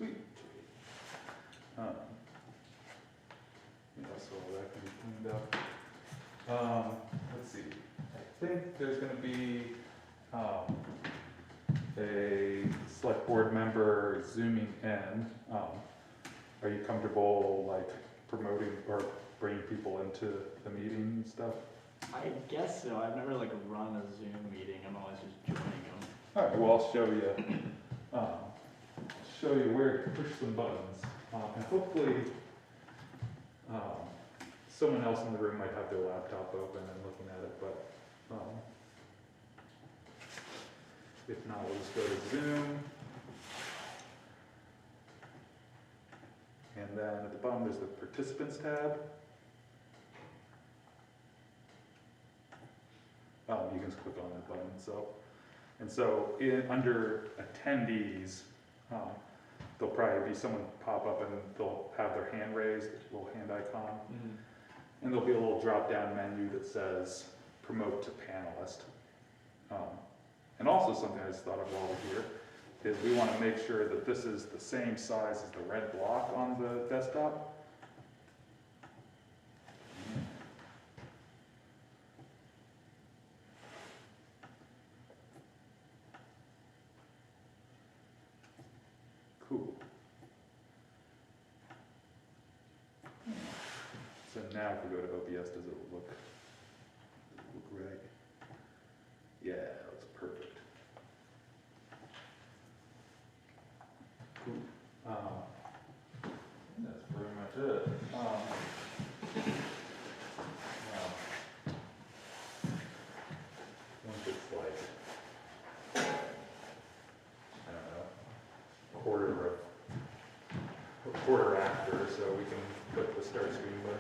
Sweet. Yeah, so that can be cleaned up. Let's see. I think there's going to be a select board member zooming in. Are you comfortable like promoting or bringing people into the meeting and stuff? I guess so. I've never like run a Zoom meeting. I'm always just joining them. All right. Well, I'll show you where to push some buttons, and hopefully someone else in the room might have their laptop open and looking at it. But if not, we'll just go to Zoom. And then at the bottom, there's the Participants tab. You can just click on that button. So under attendees, there'll probably be someone pop up and they'll have their hand raised, a little hand icon. Mm-hmm. And there'll be a little drop-down menu that says Promote to Panelist. And also something I just thought of while we're here is we want to make sure that this is the same size as the red block on the desktop. Cool. So now if we go to OBS, does it look right? Yeah, that's perfect. Cool. That's pretty much it. Once it's like, I don't know, quarter after, so we can click the start screen button.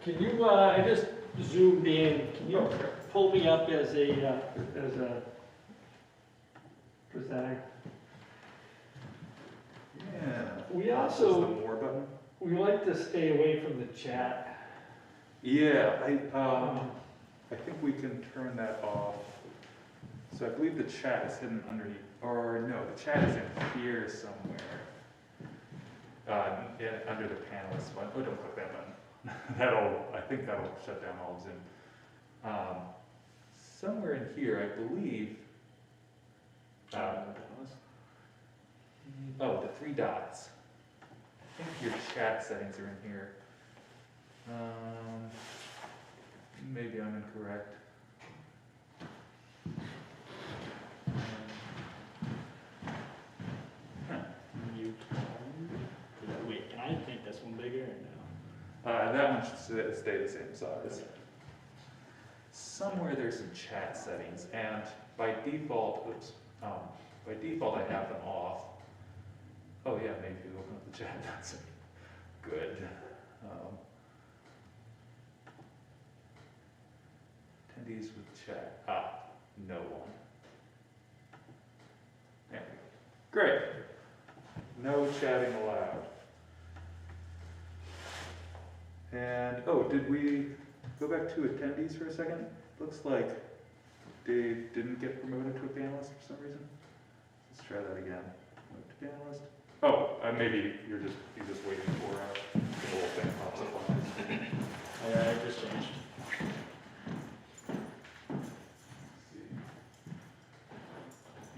Can you, I just zoomed in, can you pull me up as a presenter? Yeah. We This is also, the more button. we like to stay away from the chat. Yeah, I think we can turn that off. So I believe the chat is hidden underneath, or no, the chat is in here somewhere. Under the panelist button. Oh, don't click that button. I think that'll shut down all of Zoom. Somewhere in here, I believe. Oh, the three dots. I think your chat settings are in here. Maybe I'm incorrect. Mute. Wait, can I make this one bigger or no? That one should stay the same size. Somewhere there's some chat settings, and by default, by default I have them off. Oh yeah, maybe you open up the chat. That's good. Attendees with chat. No one. There we go. Great. No chatting allowed. And, did we go back to attendees for a second? Looks like Dave didn't get promoted to a panelist for some reason. Let's try that again. Promote to panelist. Maybe you're just waiting for the little thing pops up on it. Yeah, I just changed.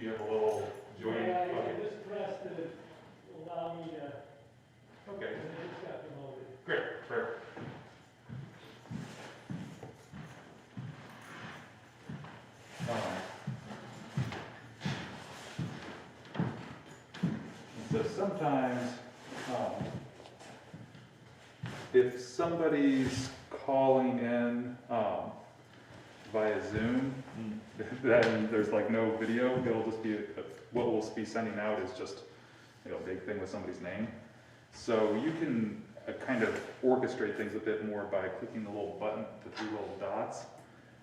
You have a little join Yeah, button. I just pressed it, allow me to, Okay, just got promoted. great, perfect. So sometimes, if somebody's calling in via Zoom, then there's like no video. It'll just be what we'll be sending out is just a big thing with somebody's name. So you can kind of orchestrate things a bit more by clicking the little button, the three little dots,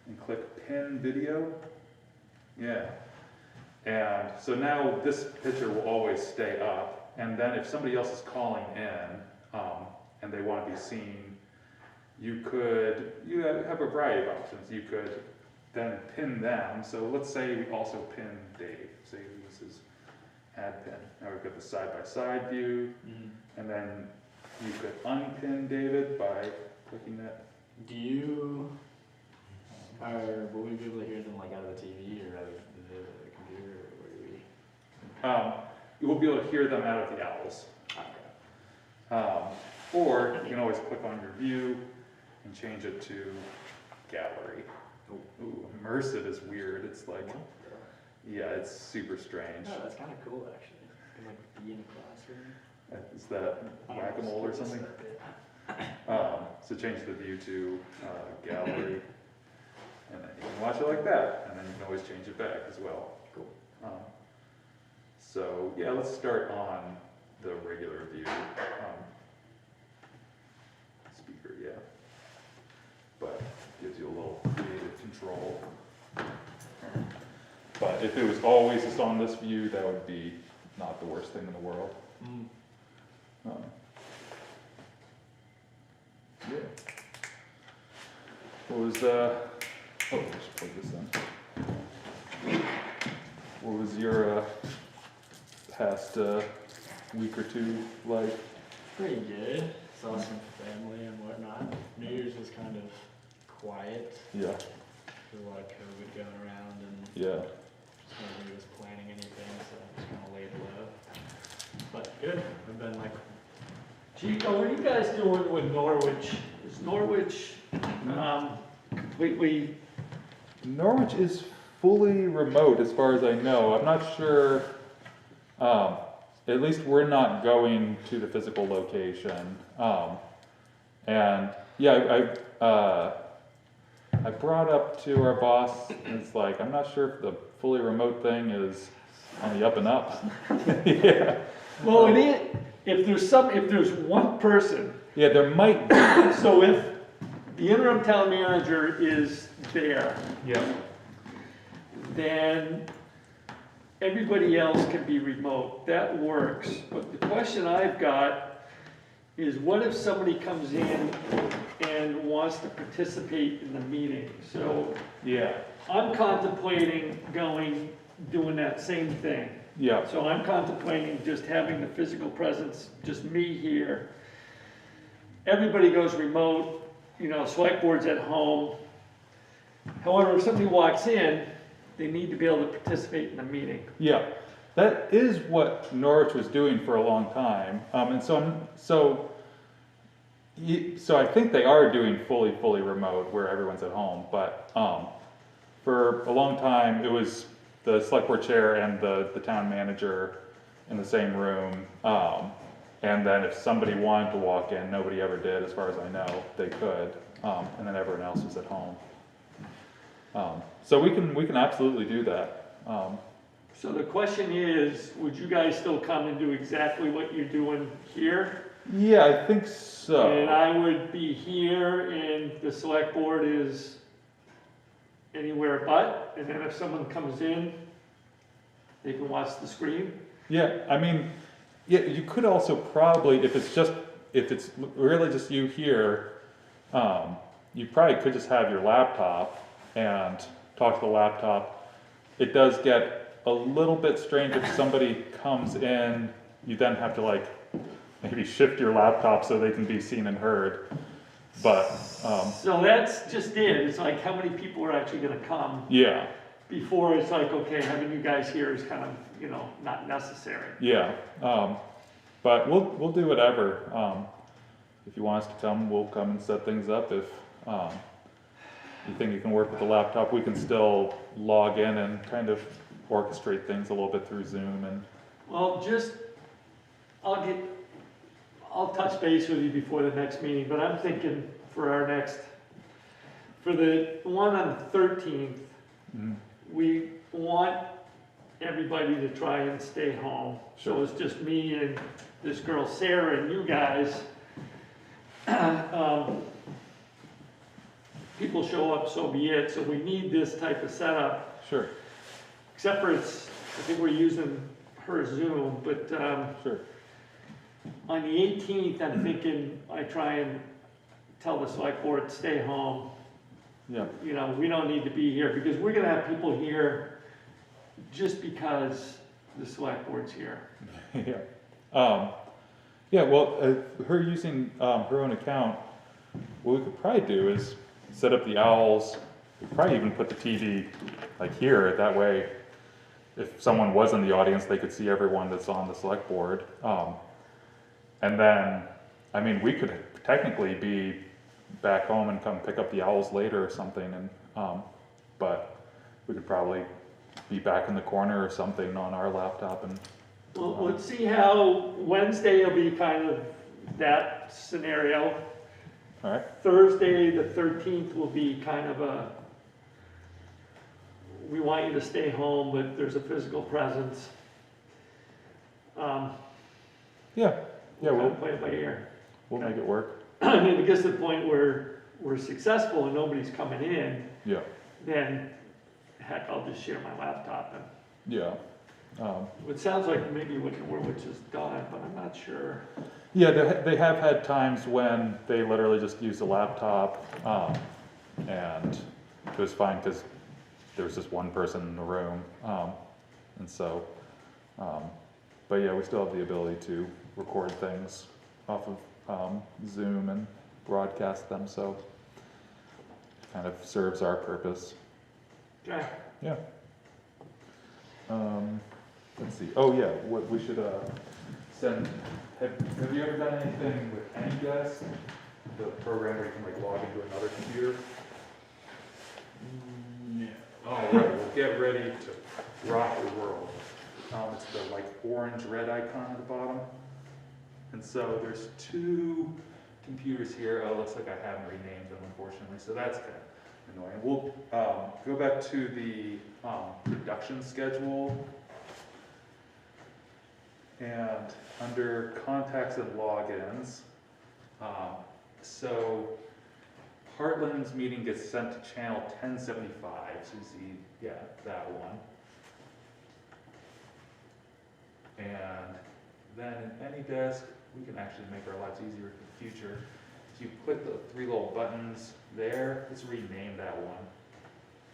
and click Pin Video. Yeah. And so now this picture will always stay up, and then if somebody else is calling in and they want to be seen, you have a variety of options. You could then pin them. So let's say we also pin Dave. Say this is add pin. Now we've got the side-by-side view, and then you could unpin David by clicking that. Do you, will we be able to hear them like out of the TV or out of the computer, or where do we? You will be able to hear them out of the owls. Okay. Or you can always click on your view and change it to gallery. Ooh, immersive is weird. It's like, yeah, it's super strange. Oh, that's kind of cool actually. You can like be in a classroom. Is that whack-a-mole or something? So change the view to gallery, and then you can watch it like that, and then you can always change it back as well. Cool. So yeah, let's start on the regular view. Speaker, yeah. But gives you a little creative control. But if it was always just on this view, that would be not the worst thing in the world. Yeah. What was oh, let's plug this in. What was your past week or two like? Pretty good. Saw some family and whatnot. New Year's was kind of quiet. Yeah. There's a lot of COVID going around, and Yeah. nobody was planning anything, so I just kind of laid low. But good. I've been like, Chico, what are you guys doing with Norwich? Is Norwich, completely, Norwich is fully remote as far as I know. I'm not sure, at least we're not going to the physical location. And yeah, I brought up to our boss, and it's like, I'm not sure if the fully remote thing is on the up and up. Yeah. well, it is, if there's one person, Yeah, there might be. so if the interim town manager is there, Yeah. then everybody else can be remote. That works. But the question I've got is, what if somebody comes in and wants to participate in the meeting? So Yeah. I'm contemplating doing that same thing. Yeah. So I'm contemplating just having the physical presence, just me here. Everybody goes remote, select board's at home. However, if somebody walks in, they need to be able to participate in the meeting. Yeah, that is what Norwich was doing for a long time, and so I think they are doing fully remote where everyone's at home. But for a long time, it was the select board chair and the town manager in the same room. And then if somebody wanted to walk in, nobody ever did, as far as I know. They could, and then everyone else was at home. So we can absolutely do that. So the question is, would you guys still come and do exactly what you're doing here? Yeah, I think so. And I would be here, and the select board is anywhere but, and then if someone comes in, they can watch the screen? Yeah, I mean, yeah, you could also probably, if it's really just you here, you probably could just have your laptop and talk to the laptop. It does get a little bit strange if somebody comes in, you then have to like maybe shift your laptop so they can be seen and heard. But So that's just it. It's like, how many people are actually gonna come yeah, before it's like, okay, having you guys here is kind of, not necessary. yeah. But we'll do whatever. If you want us to come, we'll come and set things up. If you think you can work with the laptop, we can still log in and kind of orchestrate things a little bit through Zoom and. Well, I'll touch base with you before the next meeting, but I'm thinking for the one on the 13th, we want everybody to try and stay home. So Sure. it's just me and this girl Sarah and you guys. People show up, so be it. So we need this type of setup, Sure, except for I think we're using her Zoom, but sure. on the 18th, I'm thinking I try and tell the select board, stay home. Yeah, We don't need to be here, because we're gonna have people here just because the select board's here. Yeah. Yeah, well, her using, her own account, what we could probably do is set up the owls, we could probably even put the TV like here, that way, if someone was in the audience, they could see everyone that's on the select board. And then, I mean, we could technically be back home and come pick up the owls later or something, and, but we could probably be back in the corner or something on our laptop and. Well, let's see how Wednesday will be kind of that scenario. All right. Thursday, the 13th will be kind of a, we want you to stay home, but there's a physical presence. Yeah, yeah, We'll we'll, play it by ear. we'll make it work. I mean, if it gets to the point where we're successful and nobody's coming in, Yeah, then heck, I'll just share my laptop. And yeah. it sounds like maybe what Norwich has done, but I'm not sure. Yeah, they have had times when they literally just used a laptop, and it was fine because there was just one person in the room. And so, but yeah, we still have the ability to record things off of Zoom and broadcast them, so it kind of serves our purpose. Okay. Yeah. Let's see, oh yeah, what we should, send, have you ever done anything with AnyDesk? The program where you can like log into another computer? No. All right, well, get ready to rock your world. It's the like orange red icon at the bottom. And so there's two computers here. Oh, it looks like I haven't renamed them, unfortunately, so that's kind of annoying. We'll go back to the production schedule. And under contacts and logins, so Hartland's meeting gets sent to channel 1075, so you see, yeah, that one. And then in AnyDesk, we can actually make our lives easier for the future. If you click the three little buttons there, let's rename that one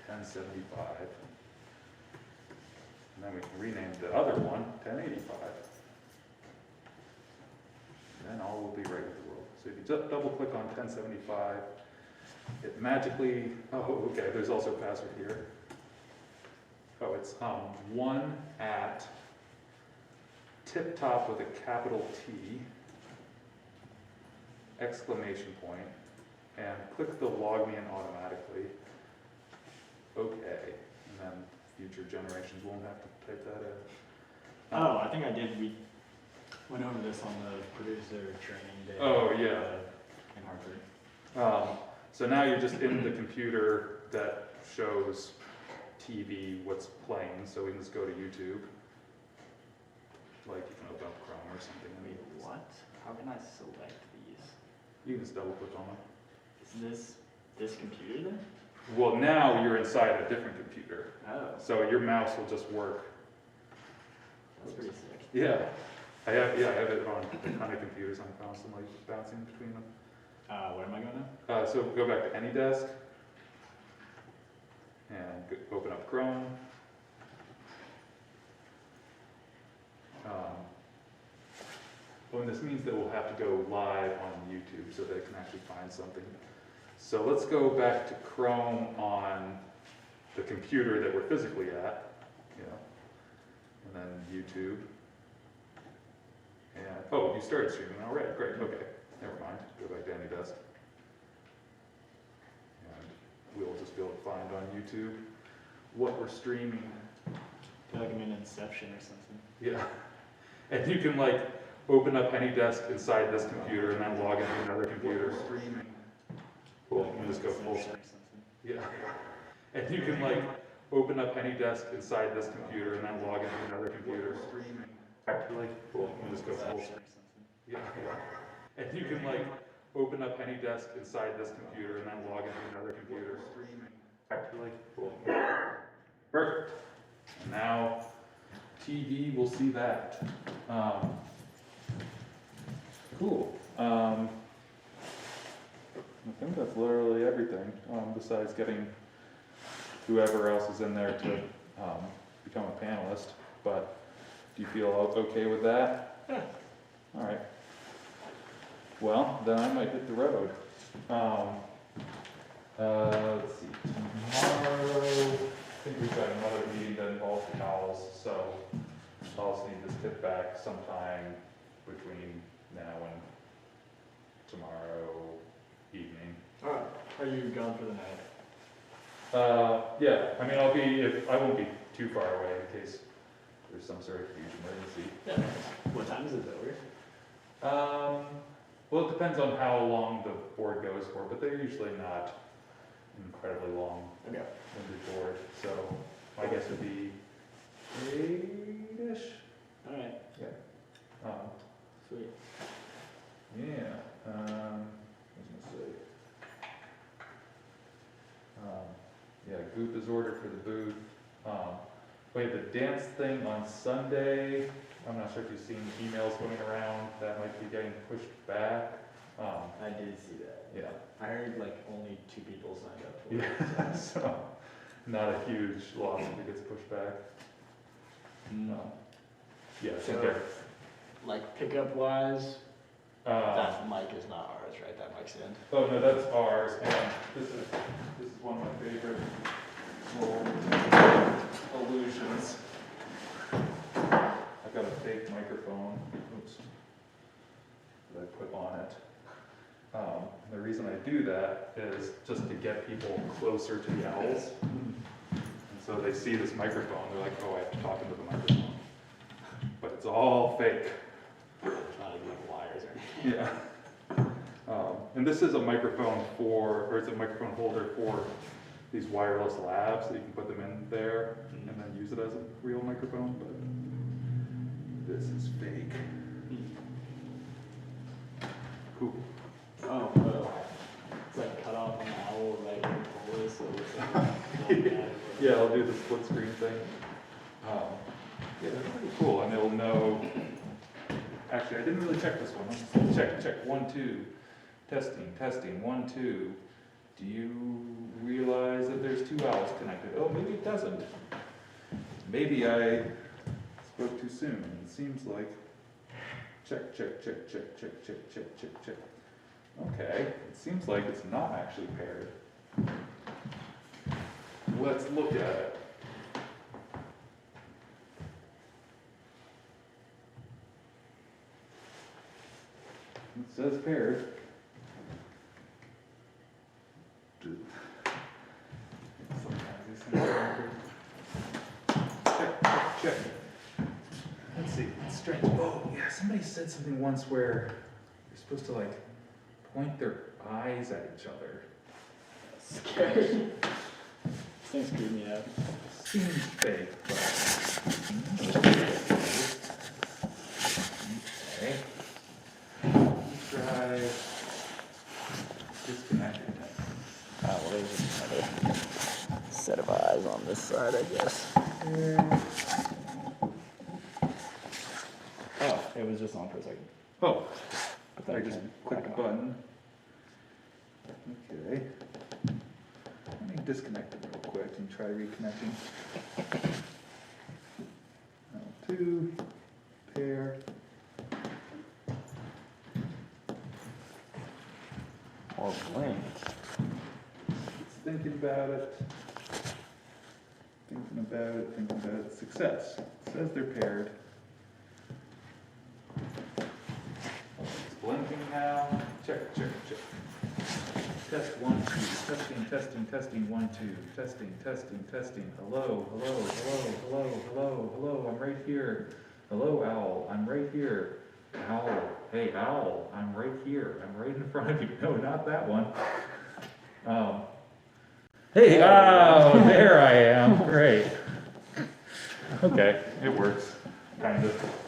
1075. And then we can rename the other one 1085. Then all will be right with the world. So if you just double click on 1075, it magically, oh, okay, there's also a password here. Oh, it's 1 at tip top with a capital T, exclamation point, and click the log me in automatically. Okay, and then future generations won't have to type that in. Oh, I think I did. We went over this on the producer training day. Oh, yeah. In Hartford. So now you're just in the computer that shows TV, what's playing, so we can just go to YouTube. Like you can open up Chrome or something. Wait, what? How can I select these? You can just double click on them. Is this computer then? Well, now you're inside a different computer, Oh, so your mouse will just work. that's pretty sick. Yeah, I have it on a ton of computers. I'm constantly bouncing between them. Where am I going now? So go back to AnyDesk and open up Chrome. And this means that we'll have to go live on YouTube so they can actually find something. So let's go back to Chrome on the computer that we're physically at, and then YouTube. And, oh, you started streaming already, great, okay, never mind, go back to AnyDesk. And we'll just be able to find on YouTube what we're streaming. I feel like I'm in Inception or something. Yeah, and you can like open up AnyDesk inside this computer and then log into another computer. Streaming. Cool, you can just go full. Yeah, and you can like open up AnyDesk inside this computer and then log into another computer. Streaming. Actually, cool, you can just go full. Yeah, and you can like open up AnyDesk inside this computer and then log into another computer. Streaming. Actually, cool. Perfect. And now TV will see that. Cool. I think that's literally everything, besides getting whoever else is in there to become a panelist. But Do you feel okay with that? Yeah. All right. Well, then I might hit the road. Let's see, tomorrow, I think we've got another meeting that involves the owls, so I'll just need this tip back sometime between now and tomorrow evening. Alright, are you gone for the night? Yeah, I mean, I won't be too far away in case there's some sort of huge emergency. Yeah. What time is it over? Well, it depends on how long the board goes for, but they're usually not incredibly long Okay. winded board, so my guess would be 8-ish. Alright, sweet. Yeah, what was I gonna say? Yeah, Goop is ordered for the booth. We have the dance thing on Sunday. I'm not sure if you've seen emails going around, that might be getting pushed back. I did see that. Yeah. I heard like only 2 people signed up for Yeah, so, not a huge loss if it gets pushed back. Yeah, I think So, like pickup wise, that mic is not ours, right? That mic's in. oh no, that's ours, and this is one of my favorite little illusions. I've got a fake microphone, oops, that I put on it. The reason I do that is just to get people closer to the owls. And so they see this microphone, they're like, oh, I have to talk into the microphone. But it's all fake. It's not even like wires or anything. Yeah. And this is a microphone or it's a microphone holder for these wireless labs, so you can put them in there and then use it as a real microphone, but this is fake. Cool. Oh, it's like cut off on the owl right where the pole is, so it looks like Yeah, I'll do the split screen thing. Yeah, they're pretty cool, and they'll know. Actually, I didn't really check this one. Check, 1, 2. Testing, 1, 2. Do you realize that there's 2 owls connected? Oh, maybe it doesn't. Maybe I spoke too soon. It seems like. Check. Okay, it seems like it's not actually paired. Let's look at it. It says paired. Sometimes these things are weird. Check. Let's see, it's strange. Oh, yeah, somebody said something once where you're supposed to like point their eyes at each other. scary. This thing's creeping me out. Seems fake, but. Okay. Try disconnecting it. Well, there's another set of eyes on this side, I guess. Oh, it was just on for a second. Oh, But then I it just came clicked the back on. button. Okay. Let me disconnect it real quick and try reconnecting. L2, pair. Or blink. It's thinking about it. Thinking about it. Success. It says they're paired. It's blinking now. Check. Test 1, 2. Testing 1, 2. Testing. Hello. I'm right here. Hello, owl. I'm right here. Owl. Hey, owl. I'm right here. I'm right in front of you. No, not that one. Hey, oh, there I am. Great. Okay, it works, kind of.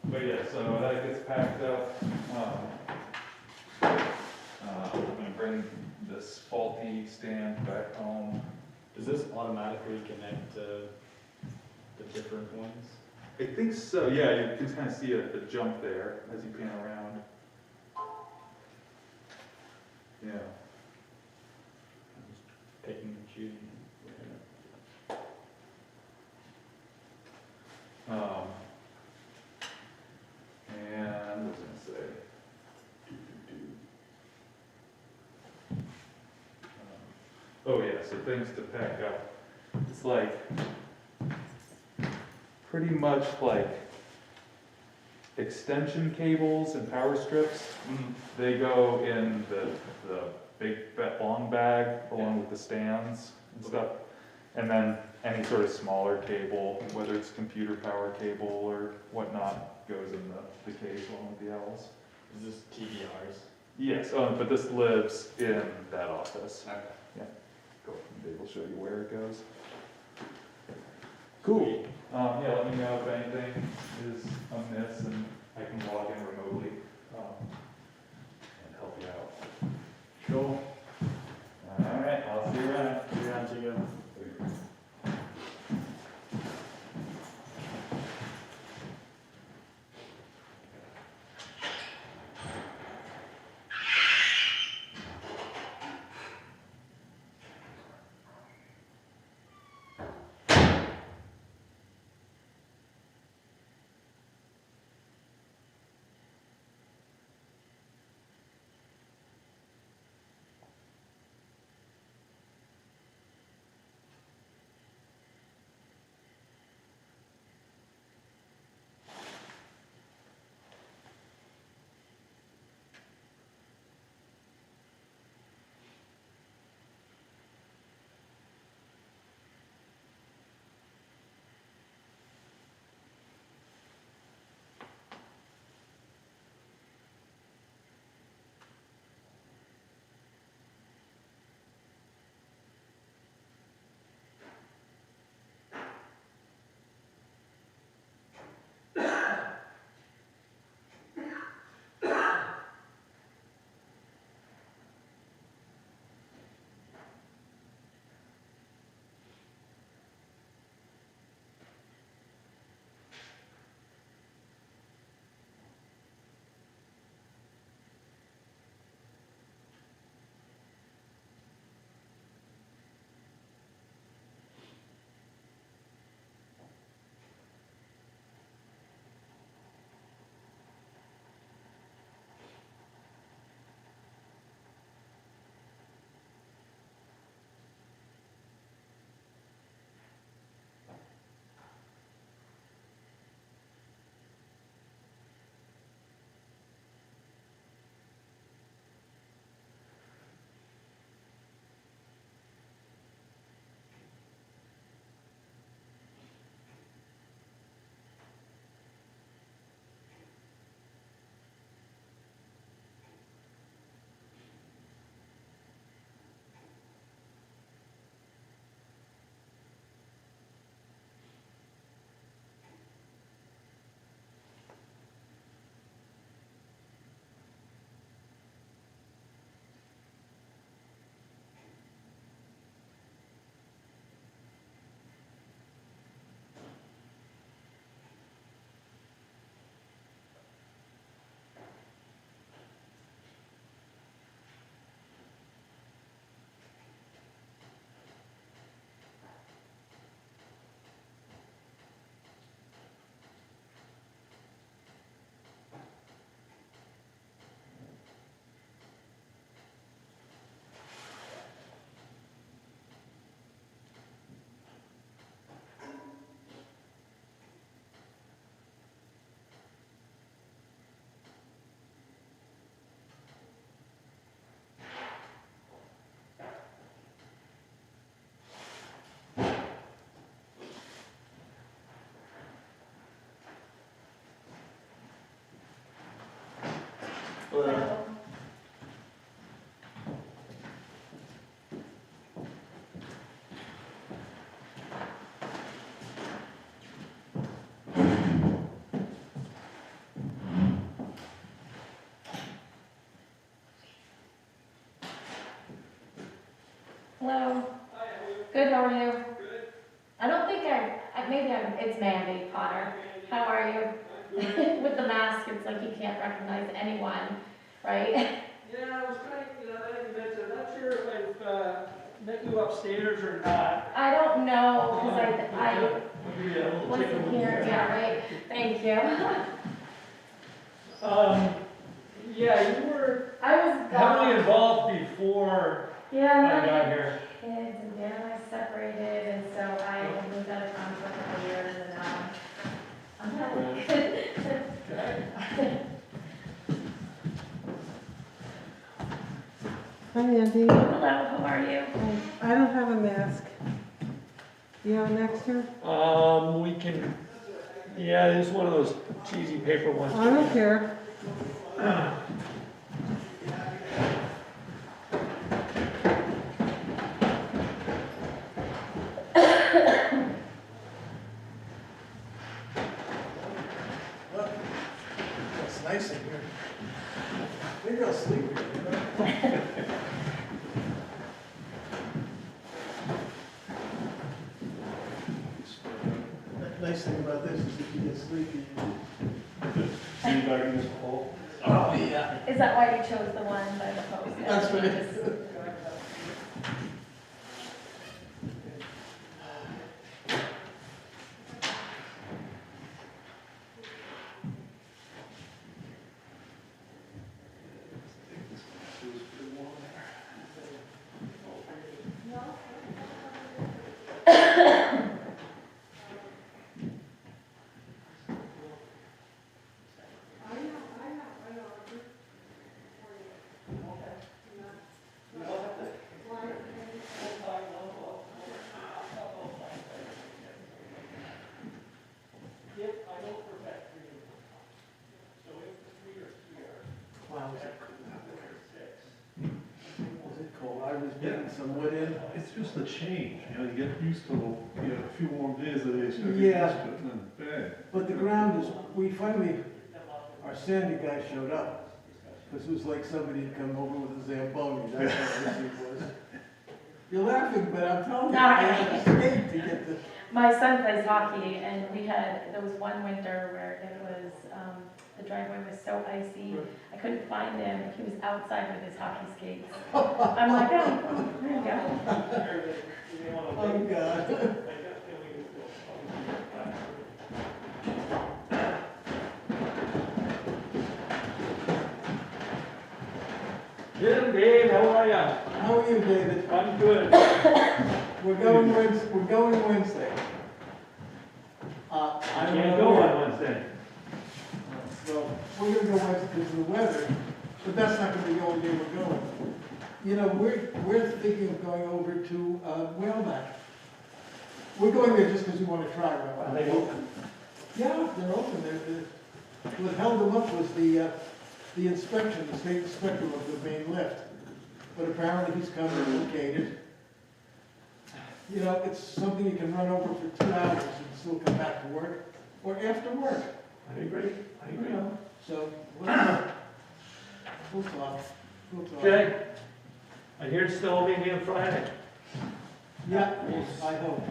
But yeah, so that gets packed up. I'm gonna bring this faulty stand back home. Does this automatically connect to the different ones? I think so, yeah, you can kind of see a jump there as you pan around. Yeah. Picking and choosing. And what was I gonna say? Oh yeah, so things to pack up. It's like, pretty much like extension cables and power strips. They go in the big long bag along with the stands and stuff. And then any sort of smaller cable, whether it's computer power cable or whatnot, goes in the case along with the L's. Is this TVRs? Yes, but this lives in that office. Okay. Go, Dave will show you where it goes. Cool. Yeah, let me know if anything is amiss and I can log in remotely and help you out. Cool. All right, I'll see you around. See you around, Chico. Hello. Hello. Good, how are you? Good. I don't think maybe it's Mandy Potter. How are you? With the mask, it's like you can't recognize anyone, right? Yeah, I was trying, I'm not sure if I've met you upstairs or not. I don't know, because I wasn't here, yeah, right? Thank you. Yeah, you were I was heavily gone. involved before Yeah, I and got then here. kids, and Dan and I separated, and so I moved out of town for a couple of years, and I'm happy. Hi, Andy. Hello, how are you? I don't have a mask. You have an extra? We can, yeah, there's one of those cheesy paper ones. I don't care. It's nice in here. Maybe I'll sleep here, you know? The nice thing about this is if you get sleepy, See if I can just pull. oh, yeah. Is that why you chose the one by the post? That's right. Wow, is it cold out there? Is it cold? I was getting some wood in. It's just a change, you know, you get used to, a few warm days that they start to get Yeah. used to it, and then bang. But the ground is, we finally, our sanding guy showed up. Because it was like somebody had come over with a Zamboni, that's how easy it was. You're laughing, but I'm telling you, I had to skate to get the, My son plays hockey, and there was one winter where it was, the driveway was so icy, I couldn't find him, he was outside with his hockey skates. I'm like, oh, there you go. oh God. Jim, Dave, how are ya? How are you, David? I'm good. We're going Wednesday. I don't Can't know go where. on Wednesday. Well, we're gonna go Wednesday because of the weather, but that's not gonna be the only day we're going. You know, we're thinking of going over to Whaleback. We're going there just because we want to try Whaleback. Are they open? Yeah, they're open. What held them up was the inspection, the state inspector of the main lift. But apparently he's come and located. You know, it's something you can run over for 2 hours and still come back to work, or after work. I agree, I You agree. know, so, we'll talk. Okay. I hear it's still meeting on Friday. Yeah, I hope.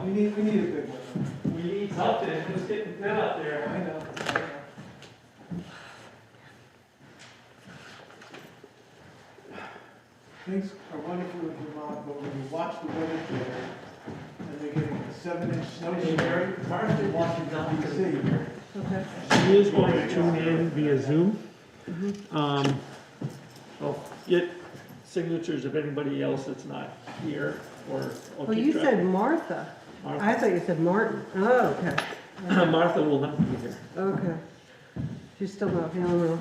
We need a big one. We need something, it's getting thin out there. I know. Things are wonderful in Vermont, but when you watch the weather there, and they're getting a 7-inch snow here in Washington DC. Okay. She is going to tune in via Zoom. I'll get signatures of anybody else that's not here, or I'll Well, keep you track. said Martha. I thought you said Martin. Oh, okay. Martha will not be here. Okay. She's still not feeling well.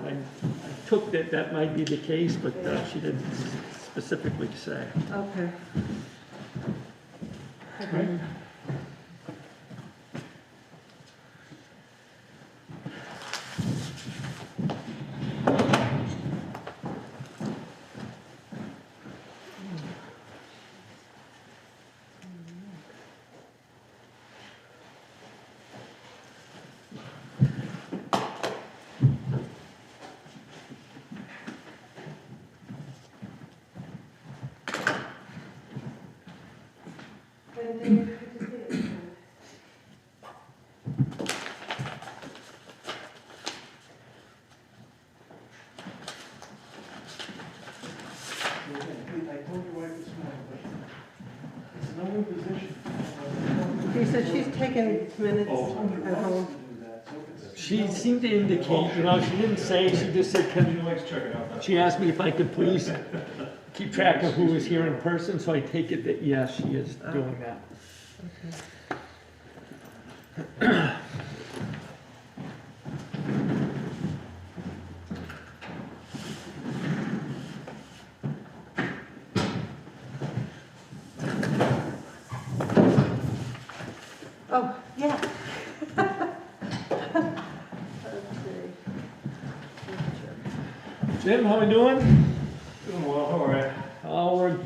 I took that might be the case, but she didn't specifically say. Okay. Okay. new position. She said she's taken minutes at home. She seemed to indicate, you know, she didn't say, she just said, she asked me if I could please keep track of who was here in person, so I take it that, yes, she is doing that. Oh, yeah. Jim, how we doing? Doing well, all right. Oh,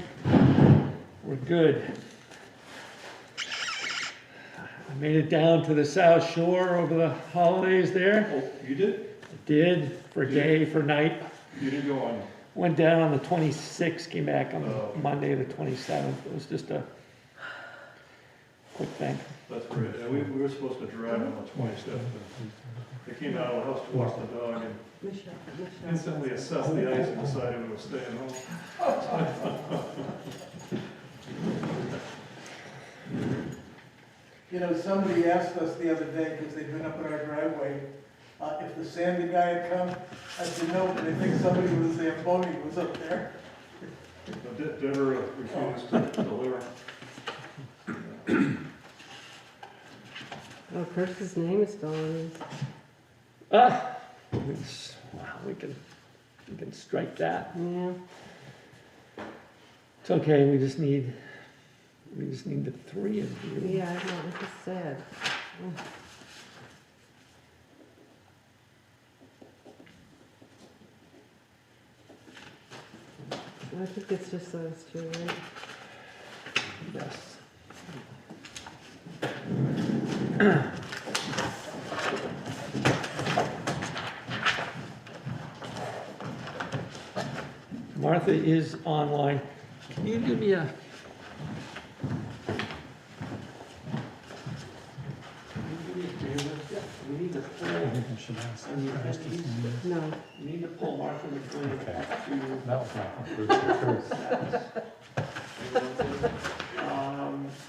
we're good. I made it down to the South Shore over the holidays there. Oh, you did? Did, for day, for night. You didn't go on? Went down on the 26th, came back on Oh. Monday the 27th. It was just a quick thing. That's great. And we were supposed to drive on the 25th. They came out of the house to walk the dog and instantly assessed the ice and decided we were staying home. You know, somebody asked us the other day, because they'd been up in our driveway, if the sanding guy had come. I said, no, but I think somebody with a Zamboni was up there. Deborah refused to deliver. Oh, Chris's name is still on his. Wow, we can strike that. Yeah. It's okay, we just need the three of you. Yeah, I know, it's just sad. I think it's just those two, right? Yes. Martha is online. Can you give me a? We need to pull. No. You need to pull Martha McLean back to. That was my first.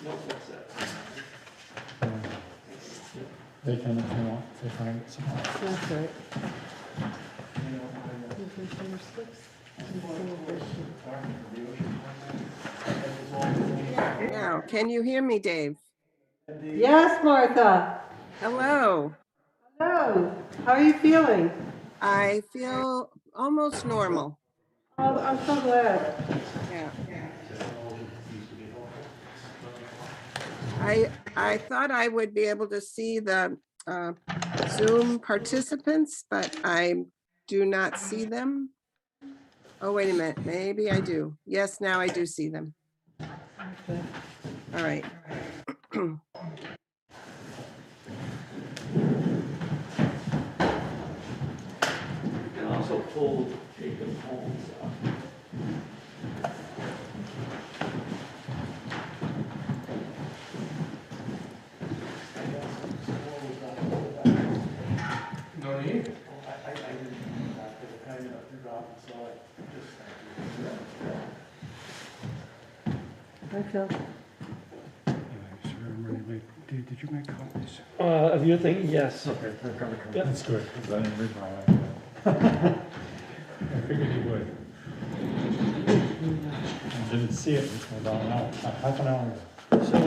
No, what's that? They can, if you want, they find it somewhere. That's right. November 6th. Now, can you hear me, Dave? Yes, Martha. Hello. Hello. How are you feeling? I feel almost normal. Oh, I'm so glad. Yeah. I thought I would be able to see the Zoom participants, but I do not see them. Oh, wait a minute. Maybe I do. Yes, now I do see them. Okay. All right. You can also pull Jacob Holmes up. No need? Hi, Phil. Did you make copies? Of your thing, yes. Okay, they're gonna come. Yep. That's good, because I didn't read my own. I figured you would. I didn't see it until about an hour, half an hour ago. So,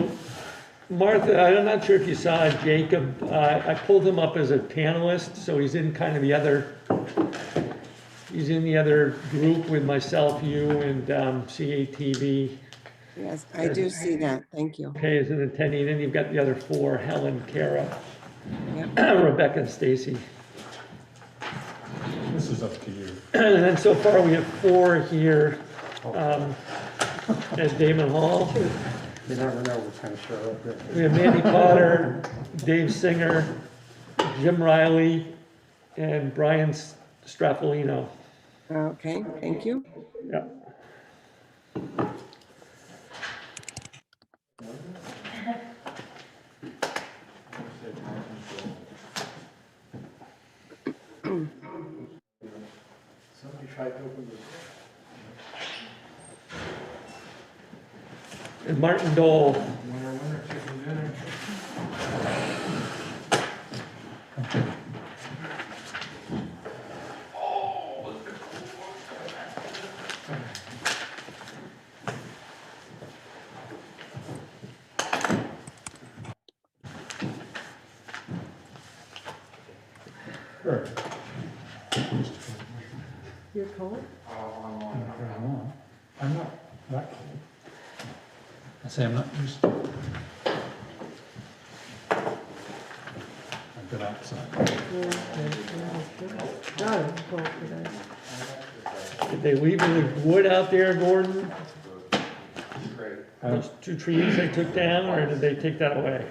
Martha, I'm not sure if you saw Jacob, I pulled him up as a panelist, so he's in kind of the other, he's in the other group with myself, you, and CATV. Yes, I do see that. Thank you. Okay, as an attendee, then you've got the other four, Helen, Kara, Yep. Rebecca, and Stacy. This is up to you. And then so far, we have four here, at Damon Hall. You never know what's gonna show up there. We have Mandy Potter, Dave Singer, Jim Riley, and Brian Straffolino. Okay, thank you. Yeah. Somebody tried to open the And Martin Dole. Winner, winner, chicken dinner. Sure. You're cold? I'm not that cold. I say I'm not used to it. I've been outside. No, it's cold today. Did they leave any wood out there, Gordon? Those 2 trees they took down, or did they take that away?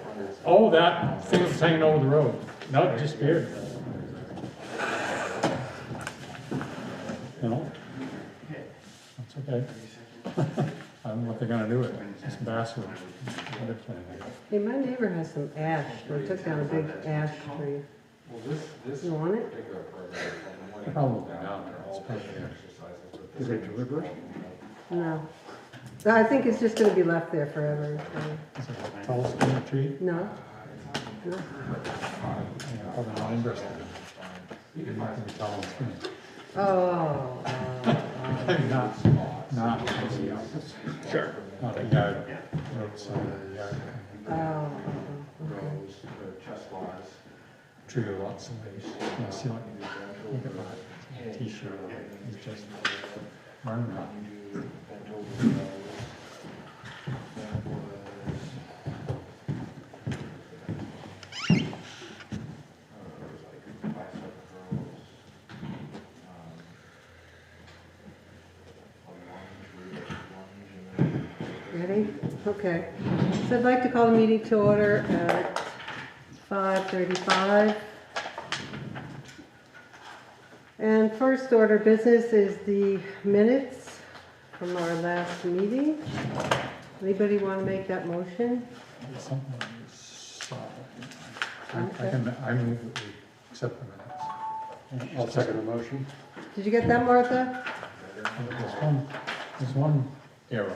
Oh, that thing that's hanging over the road. No, it disappeared. You know? That's okay. I don't know what they're gonna do with it. It's basswood. Hey, my neighbor has some ash. They took down a big ash tree. You want it? Probably down there. It's probably there. Is it deliberate? No. I think it's just gonna be left there forever. Is it a tall skinny tree? No? No? Yeah, probably not interested. It might be tall and skinny. Oh. Not in the office. Sure. Not a yard, roadside yard. Oh. Tree with lots of leaves. Yeah, see, look at that t-shirt. It's just burning up. Ready? Okay. So I'd like to call the meeting to order at 5:35. And first order of business is the minutes from our last meeting. Anybody want to make that motion? Something is, I move that we accept the minutes. I'll second the motion. Did you get that, Martha? There's one error.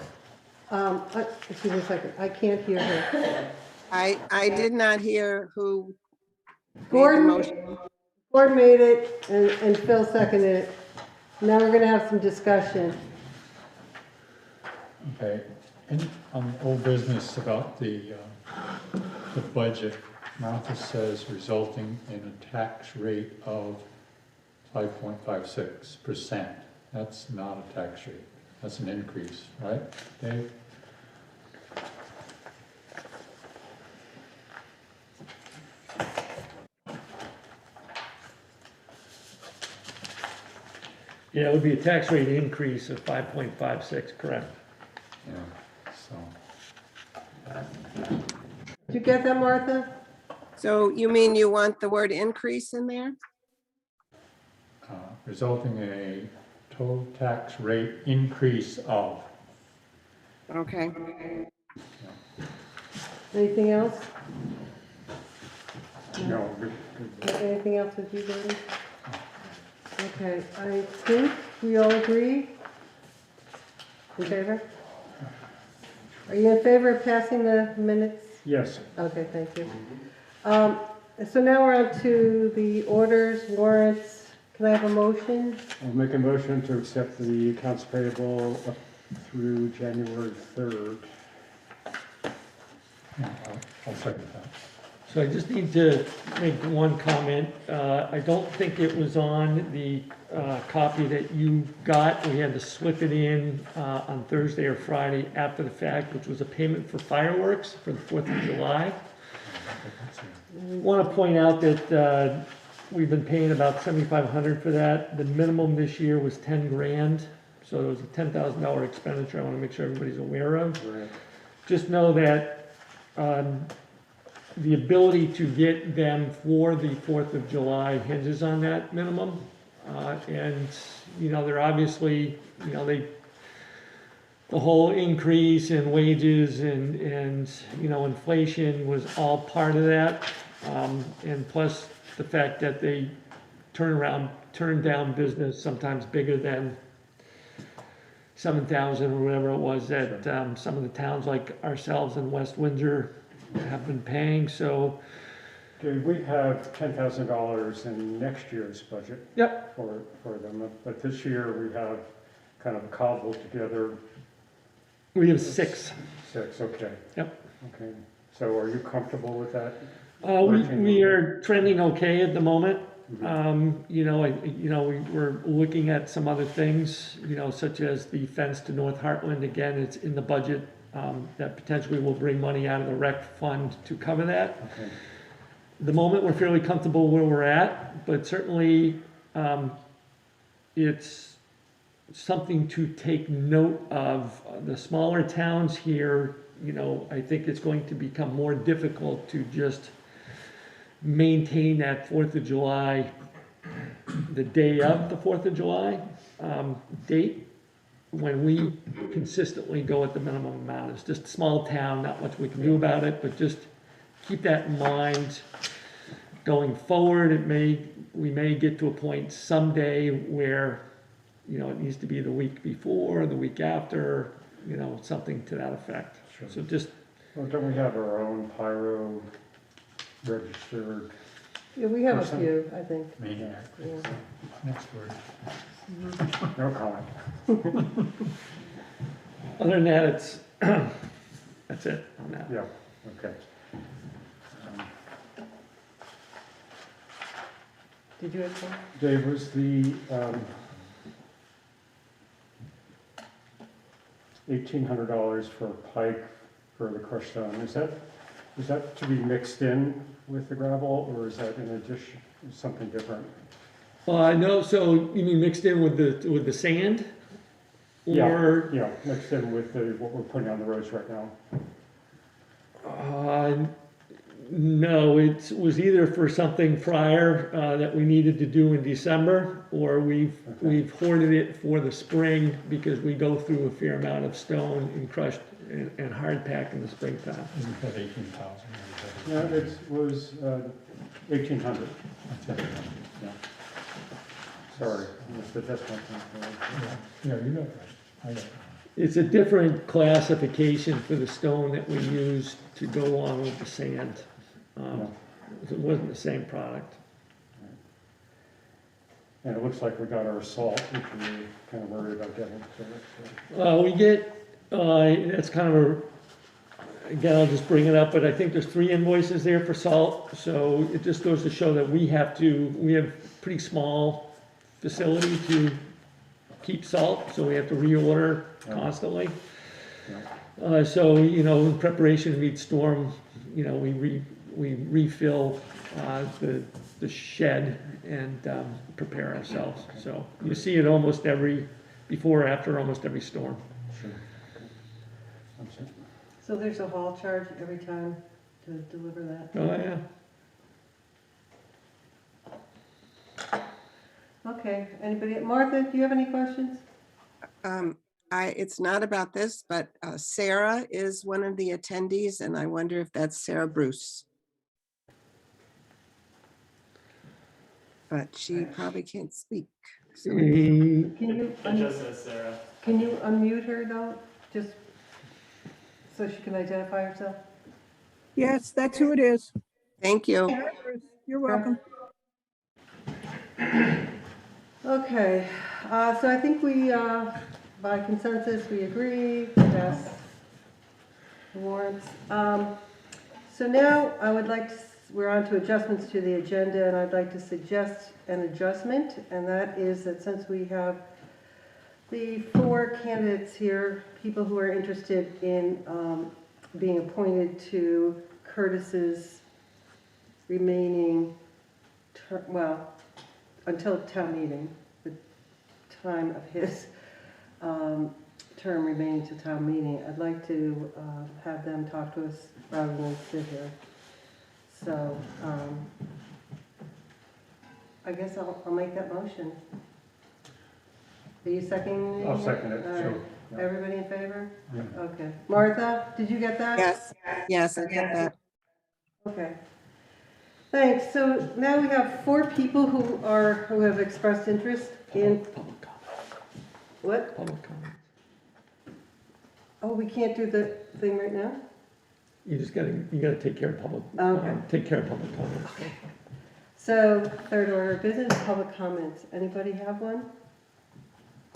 Excuse me a second. I can't hear her. I did not hear who made the Gordon? motion. Gordon made it and Phil seconded it. Now we're gonna have some discussion. Okay, and on old business about the budget, Martha says resulting in a tax rate of 5.56%. That's not a tax rate, that's an increase, right, Dave? Yeah, it would be a tax rate increase of 5.56, correct? Yeah, so. Did you get that, Martha? So you mean you want the word increase in there? Resulting in a total tax rate increase of. Okay. Anything else? No, good. Anything else with you, Gordon? Okay, I think we all agree. In favor? Are you in favor of passing the minutes? Yes. Okay, thank you. So now we're on to the orders, warrants. Can I have a motion? I'll make a motion to accept the accounts payable up through January 3rd. Yeah, I'll second that. So I just need to make one comment. I don't think it was on the copy that you got. We had to slip it in on Thursday or Friday after the fact, which was a payment for fireworks for the 4th of July. Want to point out that we've been paying about $7,500 for that. The minimum this year was 10 grand. So it was a $10,000 expenditure. I want to make sure everybody's aware of. Right. Just know that the ability to get them for the 4th of July hinges on that minimum. And, you know, they're obviously, you know, the whole increase in wages and, you know, inflation was all part of that. And plus the fact that they turn down business sometimes bigger than 7,000 or whatever it was that some of the towns like ourselves in West Windsor have been paying, so. Okay, we have $10,000 in next year's budget. Yep. For them, but this year we have kind of cobbled together We have 6. 6, okay. Yep. Okay, so are you comfortable with that? We are trending okay at the moment. We're looking at some other things, such as the fence to North Hartland. Again, it's in the budget, that potentially will bring money out of the rec fund to cover that. Okay. At the moment, we're fairly comfortable where we're at, but certainly, it's something to take note of. The smaller towns here, I think it's going to become more difficult to just maintain that 4th of July, the day of the 4th of July date, when we consistently go at the minimum amount. It's just a small town, not much we can do about it, but just keep that in mind going forward. We may get to a point someday where, it needs to be the week before, the week after, something to that effect. Sure. So just, Well, don't we have our own pyro registered? Yeah, we have a Person? few, I think. Maniac, Yeah. next word. No comment. other than that, it's, that's it on that. Yeah, okay. Did you have some? Dave, was the $1,800 for pipe for the crushed stone, is that to be mixed in with the gravel, or is that in addition, something different? No, so you mean mixed in with the sand? Or, Yeah, mixed in with what we're putting on the roads right now. no, it was either for something prior, that we needed to do in December, or we've hoarded it for the spring, because we go through a fair amount of stone and crushed and hard pack in the springtime. Isn't that 18,000? No, it was 1,800. Yeah. Sorry, I missed the decimal point. Yeah, you got it. I got it. It's a different classification for the stone that we use to go along with the sand. It wasn't the same product. And it looks like we got our salt, which we were kind of worried about getting. So We get, that's kind of again, I'll just bring it up, but I think there's 3 invoices there for salt. So it just goes to show that we have pretty small facility to keep salt, so we have to reorder constantly. So, in preparation to meet storm, we refill the shed and prepare ourselves. So you see it before or after almost every storm. Sure. That's it. So there's a haul charge every time to deliver that? Oh, yeah. Okay, anybody, Martha, do you have any questions? It's not about this, but Sarah is one of the attendees, and I wonder if that's Sarah Bruce. But she probably can't speak. So Can you, It just says Sarah. can you unmute her though, just so she can identify herself? Yes, that's who it is. thank you. You're welcome. Okay, so I think we, by consensus, we agree, yes, the warrants. So now I would like, we're on to adjustments to the agenda, and I'd like to suggest an adjustment, and that is that since we have the 4 candidates here, people who are interested in being appointed to Curtis's remaining term, well, until town meeting, the time of his term remaining to town meeting, I'd like to have them talk to us rather than sit here. So I guess I'll make that motion. Are you seconding? I'll second it, All right. sure. Yeah. Everybody in favor? Yeah. Okay. Martha, did you get that? Yes, I get that. Okay. Thanks. So now we have 4 people who have expressed interest in, Public comment. what? Public comment. Oh, we can't do the thing right now? You gotta take care of public, Okay. take care of public comments. So, third order of business, public comments. Anybody have one?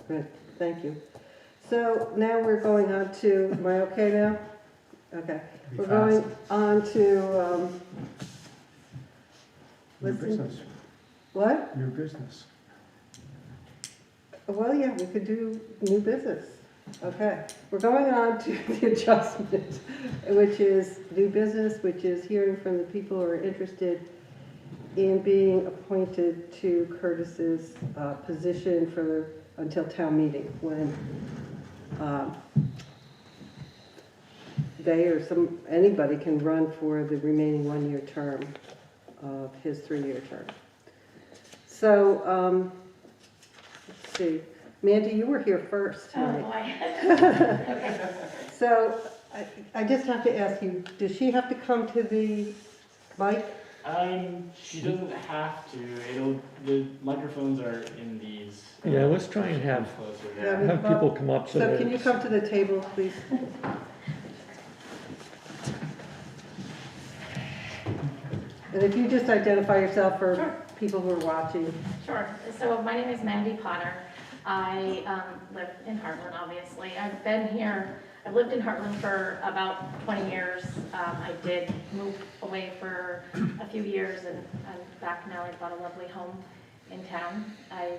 Good, thank you. So now we're going on to, am I okay now? Okay. Be We're fast. going on to, New listen, business, what? new business. Well, yeah, we could do new business. Okay. We're going on to the adjustment, which is new business, which is hearing from the people who are interested in being appointed to Curtis's position for, until town meeting, when they or anybody can run for the remaining one-year term of his 3-year term. So, let's see. Mandy, you were here first Oh, tonight. boy. So, I just have to ask you, does she have to come to the mic? She doesn't have to. The microphones are in these. Yeah, let's try and have Closer Yeah, there. we- Have people come up so So that can you it's- come to the table, please? And if you just identify yourself for Sure. people who are watching. Sure. So my name is Mandy Potter. I live in Hartland, obviously. I've been here, I've lived in Hartland for about 20 years. I did move away for a few years, and I'm back now. I've got a lovely home in town. I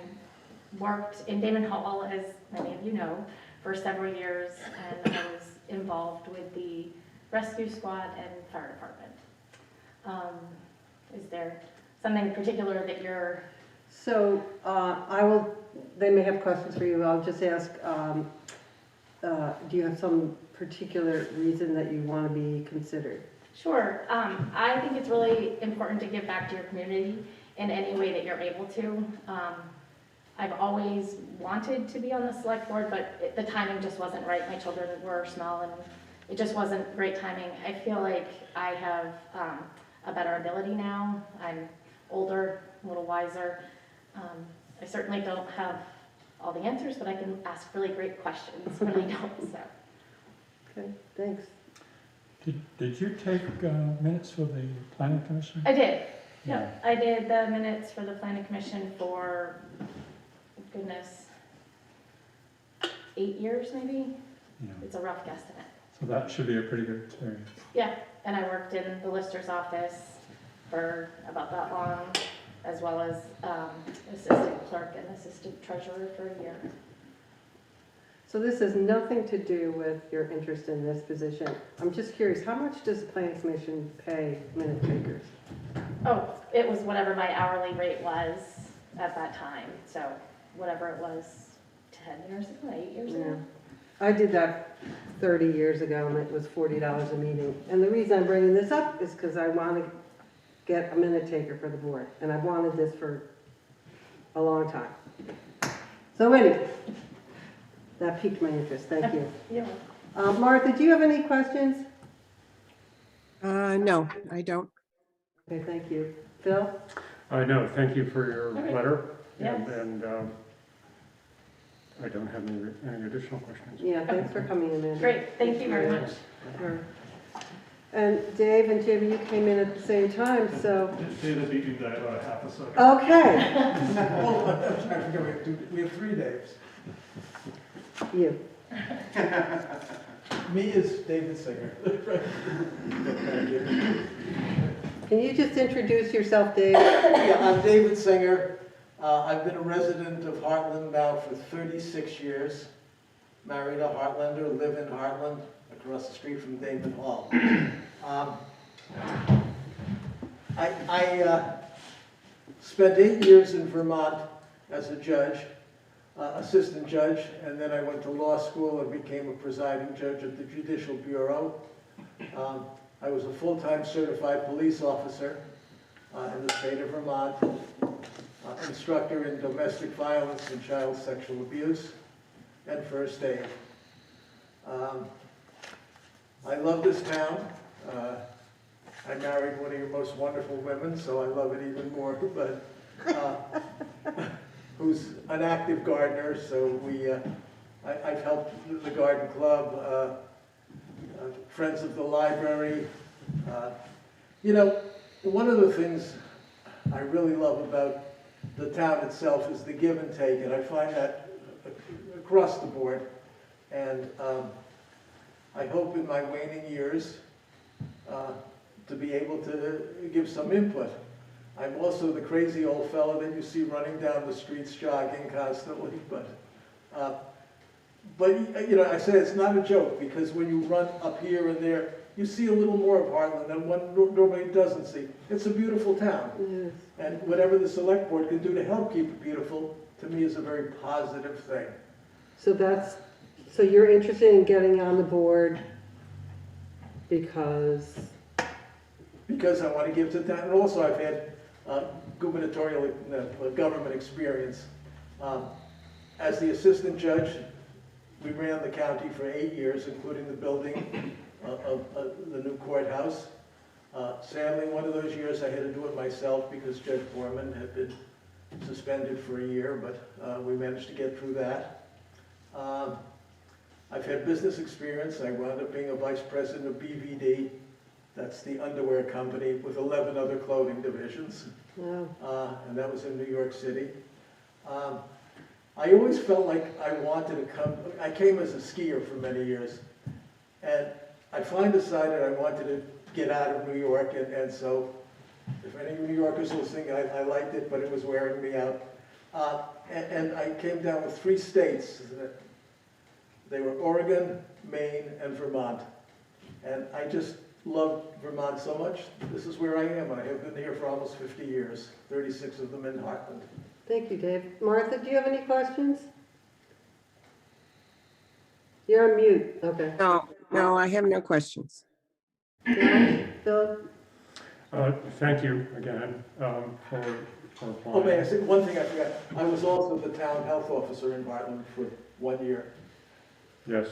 worked in Damon Hall, as many of you know, for several years, and I was involved with the rescue squad and fire department. Is there something particular that you're... So they may have questions for you. I'll just ask, do you have some particular reason that you want to be considered? Sure. I think it's really important to give back to your community in any way that you're able to. I've always wanted to be on the select board, but the timing just wasn't right. My children were small, and it just wasn't great timing. I feel like I have a better ability now. I'm older, a little wiser. I certainly don't have all the answers, but I can ask really great questions when I don't, so. Okay, thanks. Did you take minutes for the planning commission? I did. Yep, I did the minutes for the planning commission for, goodness, 8 years maybe? Yeah. It's a rough guesstimate. So that should be a pretty good experience. Yeah, and I worked in the lister's office for about that long, as well as assistant clerk and assistant treasurer for a year. So this has nothing to do with your interest in this position. I'm just curious, how much does the planning commission pay minute takers? Oh, it was whatever my hourly rate was at that time, so whatever it was 10 years ago, 8 years Yeah. ago. I did that 30 years ago, and it was $40 a meeting. And the reason I'm bringing this up is because I want to get a minute taker for the board, and I've wanted this for a long time. So anyway, that piqued my interest. Thank you. Yeah. Martha, do you have any questions? No, I don't. Okay, thank you. Phil? No, thank you for your Okay. letter. Yes. And I don't have any additional questions. Yeah, thanks for coming in, Amanda. Great, thank you very much. Sure. And Dave and Jimmy, you came in at the same time, so, David beat me by about a half a second. okay, Oh, I'm sorry, I forgot, we have 3 Daves. you. Me is David Singer. Thank you. Can you just introduce yourself, Dave? Yeah, I'm David Singer. I've been a resident of Hartland now for 36 years. Married a Heartlander, live in Hartland, across the street from Damon Hall. I spent 8 years in Vermont as a judge, assistant judge, and then I went to law school and became a presiding judge at the Judicial Bureau. I was a full-time certified police officer in the state of Vermont, instructor in domestic violence and child sexual abuse, and first aid. I love this town. I married one of your most wonderful women, so I love it even more, but who's an active gardener, so I've helped the garden club, Friends of the Library. You know, one of the things I really love about the town itself is the give and take, and I find that across the board. And I hope in my waning years to be able to give some input. I'm also the crazy old fellow that you see running down the streets jogging constantly, but you know, I say it's not a joke, because when you run up here and there, you see a little more of Hartland than one normally doesn't see. It's a beautiful town. Yes. And whatever the select board can do to help keep it beautiful, to me is a very positive thing. So you're interested in getting on the board because? Because I want to give to the town, and also I've had gubernatorial government experience. As the assistant judge, we ran the county for 8 years, including the building of the new courthouse. Sadly, one of those years I had to do it myself because Judge Borman had been suspended for a year, but we managed to get through that. I've had business experience. I wound up being a vice president of BVD. That's the underwear company with 11 other clothing divisions. Wow. And that was in New York City. I always felt like I wanted to come. I came as a skier for many years, and I finally decided I wanted to get out of New York, and so if any New Yorkers listening, I liked it, but it was wearing me out. And I came down with 3 states. They were Oregon, Maine, and Vermont. And I just loved Vermont so much. This is where I am. I have been here for almost 50 years, 36 of them in Hartland. Thank you, Dave. Martha, do you have any questions? You're on mute. Okay. No, I have no questions. Phil? Thank you again for Oh, may I applying. say one thing I forgot? I was also the town health officer in Hartland for 1 year. Yes,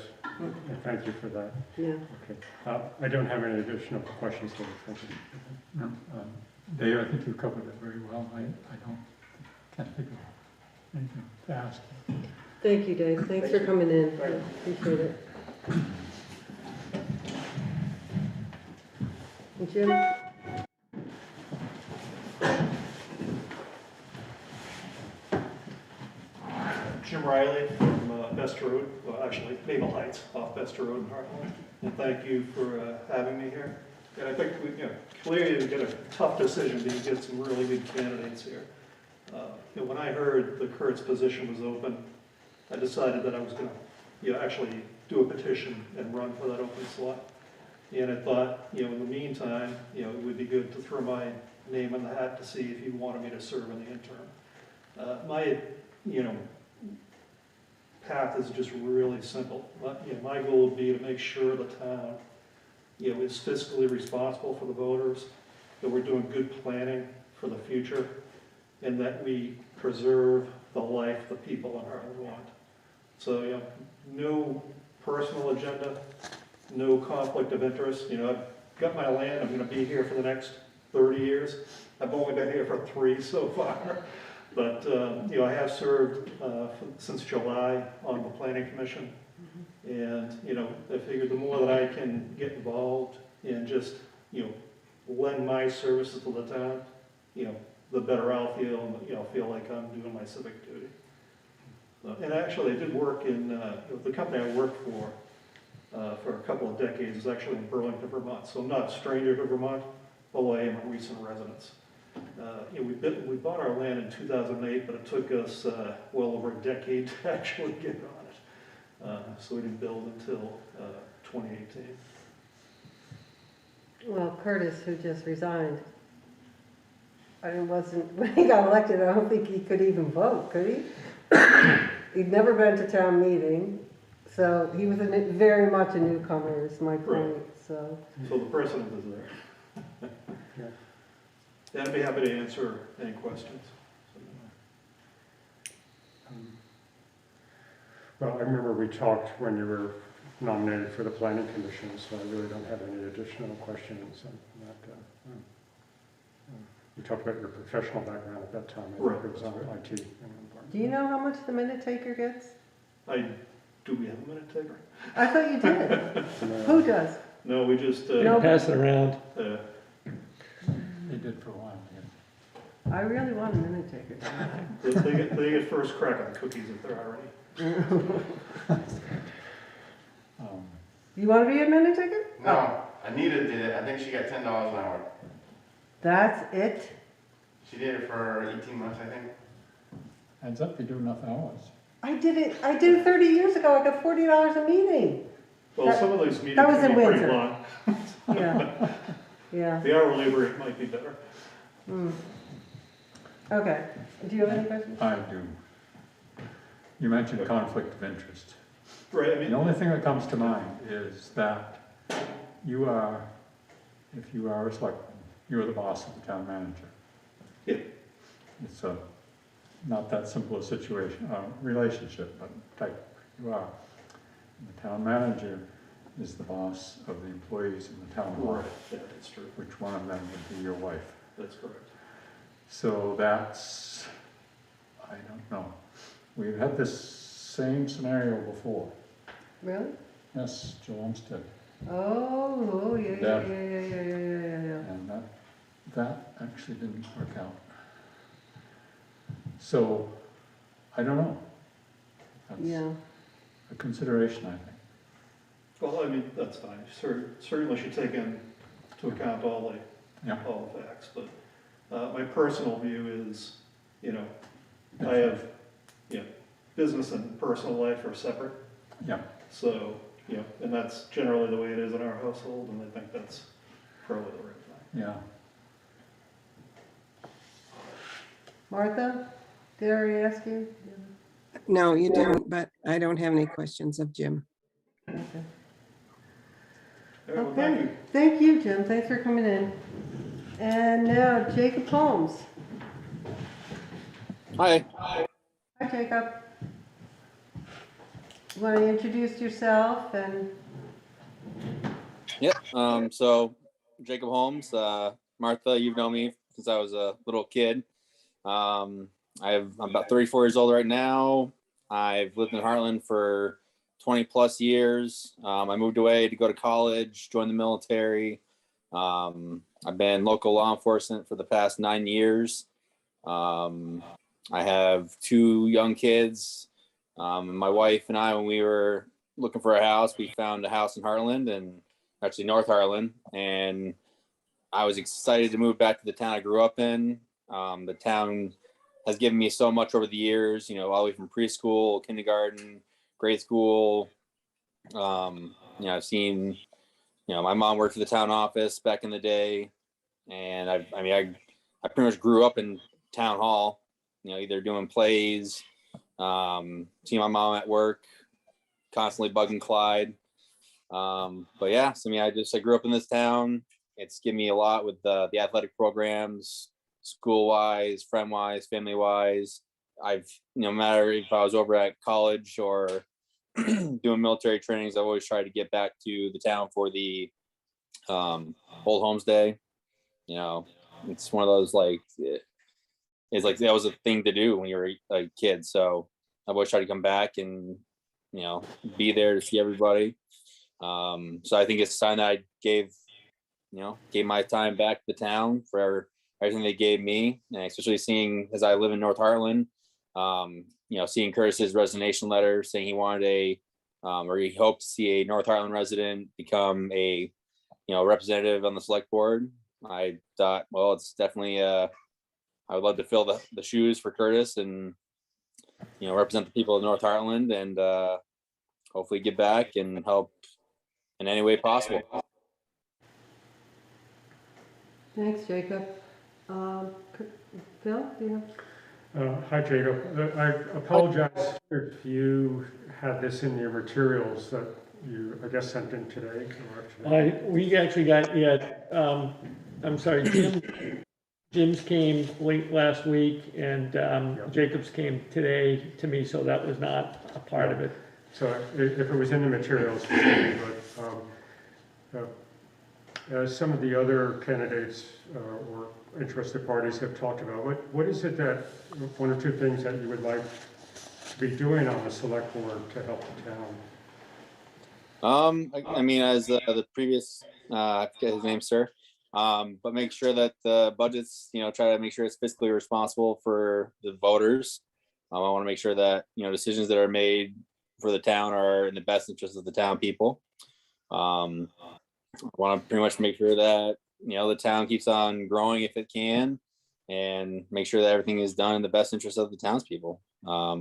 thank you for that. Yeah. Okay. I don't have any additional questions, Dave. Thank you. No, Dave, I think you covered it very well. Can't think of anything to ask. Thank you, Dave. Thanks for coming in. Right. Appreciate it. And Jim? Jim Riley from Best Road, well, actually, Maple Heights, off Best Road in Hartland. And thank you for having me here. And I think we, clearly we've got a tough decision, but you get some really good candidates here. When I heard the Kurt's position was open, I decided that I was going to, actually do a petition and run for that open slot. And I thought, in the meantime, it would be good to throw my name in the hat to see if you wanted me to serve in the interim. My, path is just really simple. My goal would be to make sure the town, is fiscally responsible for the voters, that we're doing good planning for the future, and that we preserve the life the people in Hartland want. So, no personal agenda, no conflict of interest. I've got my land, I'm going to be here for the next 30 years. I've only been here for 3 so far. But, I have served since July on the Planning Commission. And, I figured the more that I can get involved and just, lend my services to the town, the better I'll feel, and, feel like I'm doing my civic duty. And actually, I did work in, the company I worked for a couple of decades is actually in Burlington, Vermont. So I'm not a stranger to Vermont, although I am a recent resident. We bought our land in 2008, but it took us well over a decade to actually get on it. So we didn't build until 2018. Well, Curtis, who just resigned, when he got elected, I don't think he could even vote, could he? He'd never been to town meeting, so he was very much a newcomer, is my point, so. So the precedent is there. Yeah, I'd be happy to answer any questions. Well, I remember we talked when you were nominated for the Planning Commission, so I really don't have any additional questions on that. We talked about your professional background at that time. I think it was on IT. Do you know how much the minute taker gets? I Do we have a minute taker? I thought you did. Who does? No, we just, No. Pass it around. They did for a while, yeah. I really want a minute taker. they get first crack on cookies if they're already. You want to be a minute taker? No, Anita did it. I think she got $10 an hour. That's it? She did it for 18 months, I think. Ends up you do enough hours. I did it 30 years ago. I got $40 a meeting. Well, some of those meetings that was can in be pretty winter. long. Yeah. Yeah. The hourly rate might be better. Mm. Okay. Do you have any questions? I do. You mentioned conflict of interest. Right, I mean, The only thing that comes to mind is that you are, if you are a selectman, you are the boss of the town manager. Yeah. It's a, not that simple a situation, relationship, but type, you are. And the town manager is the boss of the employees in the town hall. right, yeah, that's true. Which one of them would be your wife? That's correct. So that's, I don't know. We've had this same scenario before. Really? Yes, Joe Olmsted. Oh, yeah, yeah, Deb. yeah. And that actually didn't work out. So, I don't know. That's Yeah. a consideration, I think. Well, I mean, that's fine. Certainly should take into account all Yeah. the facts, but my personal view is, I have, business and personal life are separate. Yeah. So, and that's generally the way it is in our household, and I think that's probably the right thing. Yeah. Martha, did I already ask you? No, you didn't, but I don't have any questions of Jim. Okay. All right, well, thank Okay. you. Thank you, Jim. Thanks for coming in. And now Jacob Holmes. Hi. Hi, Jacob. You want to introduce yourself and? Yep. So Jacob Holmes, Martha, you've known me since I was a little kid. I'm about 34 years old right now. I've lived in Hartland for 20 plus years. I moved away to go to college, joined the military. I've been local law enforcement for the past 9 years. I have 2 young kids. My wife and I, when we were looking for a house, we found a house in Hartland, and actually North Hartland. And I was excited to move back to the town I grew up in. The town has given me so much over the years, all the way from preschool, kindergarten, grade school. I've seen, my mom worked for the town office back in the day. And I pretty much grew up in town hall, either doing plays, seeing my mom at work, constantly bugging Clyde. But yeah, so I grew up in this town. It's given me a lot with the athletic programs, school-wise, friend-wise, family-wise. No matter if I was over at college or doing military trainings, I've always tried to get back to the town for the Old Holmes Day. It's one of those it's like that was a thing to do when you were a kid. So I've always tried to come back and be there to see everybody. So I think it's time that I gave my time back to the town for everything they gave me, and especially seeing, as I live in North Hartland, seeing Curtis's resignation letter saying he wanted or he hoped to see a North Hartland resident become a representative on the select board. I thought, well, it's definitely I would love to fill the shoes for Curtis and represent the people of North Hartland, and hopefully get back and help in any way possible. Thanks, Jacob. Phil, do you have? Hi, Jacob. I apologize if you had this in your materials that you, I guess, sent in today. We actually got, I'm sorry, Jim's came late last week, and Jacob's came today to me, so that was not a part of it. So if it was in the materials, but as some of the other candidates or interested parties have talked about, what is it that, 1 or 2 things that you would like to be doing on the select board to help the town? I mean, as the previous, I forget his name, sir. But make sure that the budgets, try to make sure it's fiscally responsible for the voters. I want to make sure that, decisions that are made for the town are in the best interest of the town people. I want to pretty much make sure that, the town keeps on growing if it can, and make sure that everything is done in the best interest of the townspeople. I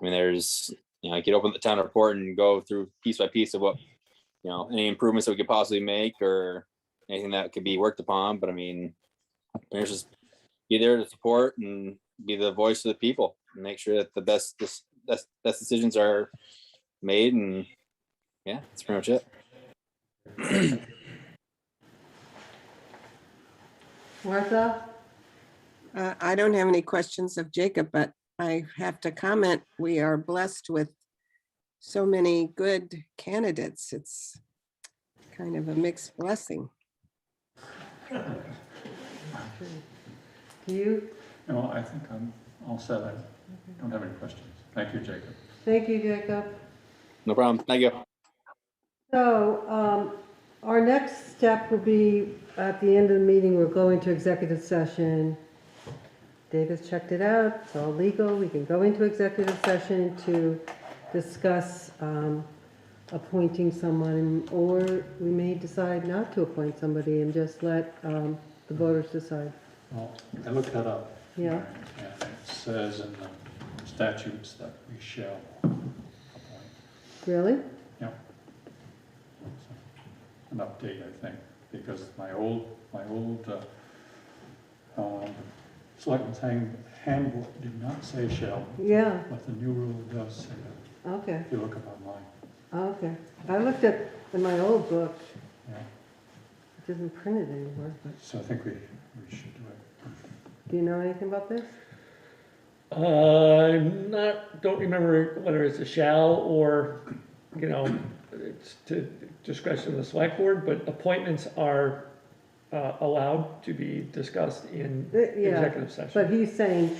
mean, there's, I could open the town report and go through piece by piece of what, any improvements that we could possibly make or anything that could be worked upon. But I mean, there's just be there to support and be the voice of the people and make sure that the best decisions are made. And yeah, that's pretty much it. Martha? I don't have any questions of Jacob, but I have to comment, we are blessed with so many good candidates. It's kind of a mixed blessing. Do you? No, I think I'm all set. I don't have any questions. Thank you, Jacob. Thank you, Jacob. No problem. Thank you. So, our next step will be at the end of the meeting, we're going to executive session. David's checked it out, it's all legal. We can go into executive session to discuss appointing someone, or we may decide not to appoint somebody and just let the voters decide. Well, I looked that up. Yeah. And it says in the statutes that we shall appoint. Really? Yeah. An update, I think, because my old selectmen's handbook did not say shall, Yeah, but the new rule does say that, okay, if you look up online. okay. I looked at, in my old book, Yeah. it isn't printed anymore. So I think we should do it. Do you know anything about this? Don't remember whether it's a shall or, it's to discretion of the select board, but appointments are allowed to be discussed in Yeah, executive session. but he's saying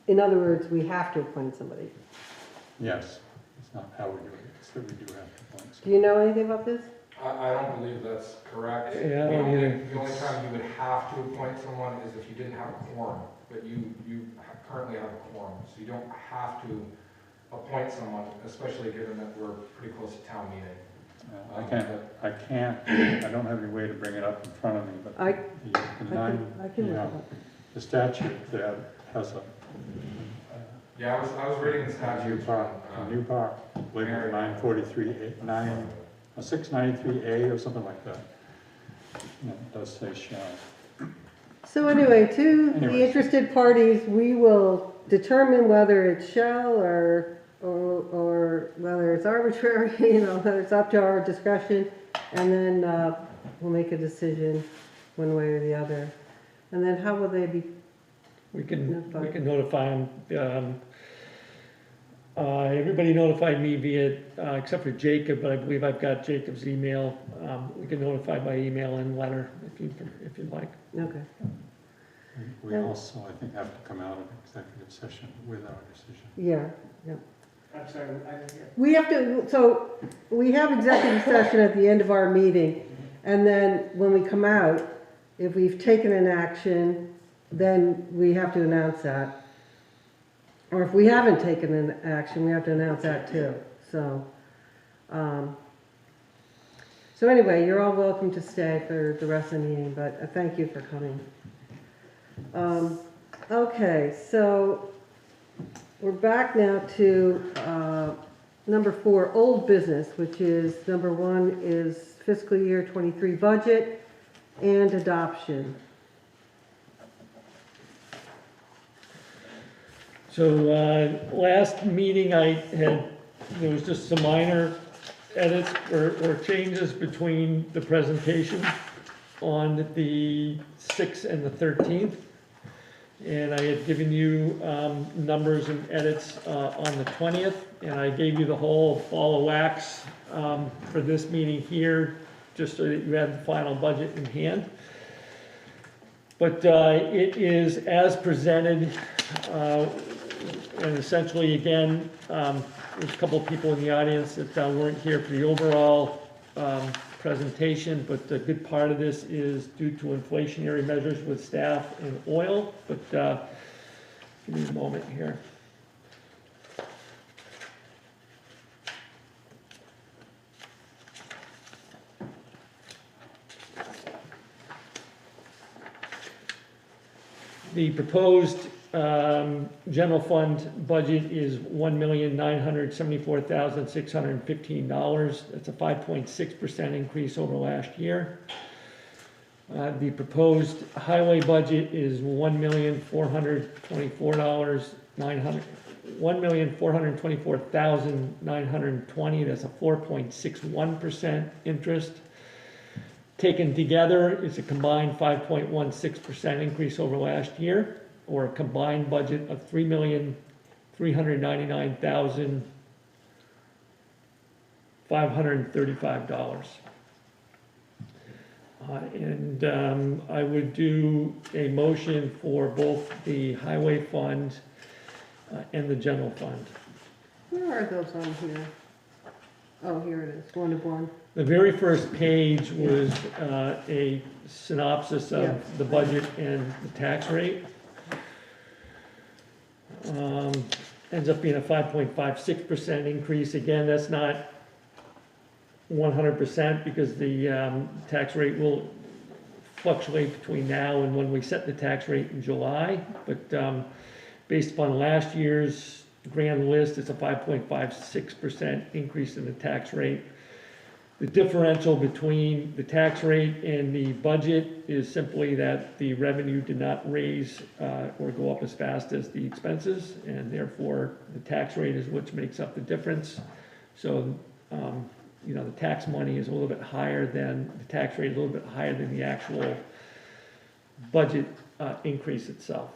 in other words, we have to appoint somebody. Yes, it's not how we do it, it's that we do have to appoint. Do you know anything about this? I don't believe that's correct. Yeah, I The don't only either. the only time you would have to appoint someone is if you didn't have a quorum, but you currently have a quorum, so you don't have to appoint someone, especially given that we're pretty close to town meeting. I don't have any way to bring it up in front of me, but I can look it yeah, up. the statute that has a Yeah, I was reading the statute. new part, labeled 943A, 693A or something like that. And it does say shall. So anyway, to the Anyways. interested parties, we will determine whether it's shall or whether it's arbitrary, whether it's up to our discretion, and then we'll make a decision one way or the other. And then how will they be? We can notify them. Everybody notified me via, except for Jacob, but I believe I've got Jacob's email. We can notify by email and letter if you'd like. Okay. We also, I think, have to come out of executive session with our decision. Yeah, yeah. I'm sorry, I didn't hear. We have to, so we have executive session at the end of our meeting, and then when we come out, if we've taken an action, then we have to announce that. Or if we haven't taken an action, we have to announce that too. So anyway, you're all welcome to stay for the rest of the meeting, but thank you for coming. Okay, so we're back now to number 4, old business, which is number 1 is fiscal year 23 budget and adoption. So last meeting there was just some minor edits or changes between the presentation on the 6th and the 13th. And I had given you numbers and edits on the 20th, and I gave you the whole ball of wax for this meeting here, just so that you had the final budget in hand. But it is as presented And essentially, again, there's a couple of people in the audience that weren't here for the overall presentation, but the good part of this is due to inflationary measures with staff and oil, but give me a moment here. The proposed general fund budget is $1,974,615. That's a 5.6% increase over last year. The proposed highway budget is $1,424,920. That's a 4.61% interest. Taken together, it's a combined 5.16% increase over last year, or a combined budget of $3,399,535. And I would do a motion for both the highway fund and the general fund. Where are those on here? Oh, here it is, 1 of 1. The very first page was a synopsis of the budget and the tax rate. Ends up being a 5.56% increase. Again, that's not 100% because the tax rate will fluctuate between now and when we set the tax rate in July. But based upon last year's grand list, it's a 5.56% increase in the tax rate. The differential between the tax rate and the budget is simply that the revenue did not raise or go up as fast as the expenses, and therefore the tax rate is what makes up the difference. So, you know, the tax money is a little bit higher than, the tax rate is a little bit higher than the actual budget increase itself.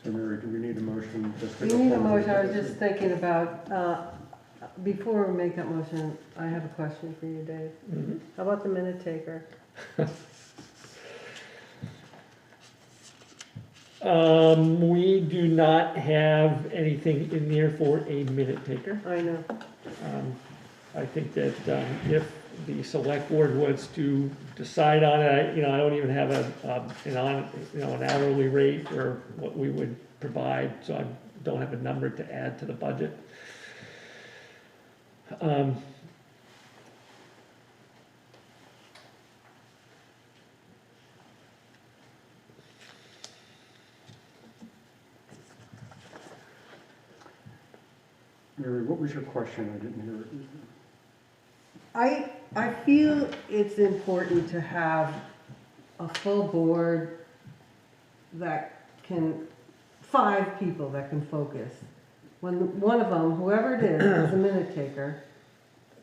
So Mary, do we need a motion? We need a motion. I was just thinking about, before we make that motion, I have a question for you, Dave. Mm-hmm. How about the minute taker? We do not have anything in there for a minute taker. I know. I think that if the select board was to decide on it, you know, I don't even have an hourly rate or what we would provide, so I don't have a number to add to the budget. Mary, what was your question? I didn't hear it. I feel it's important to have a full board that can, 5 people that can focus. When one of them, whoever it is a minute taker,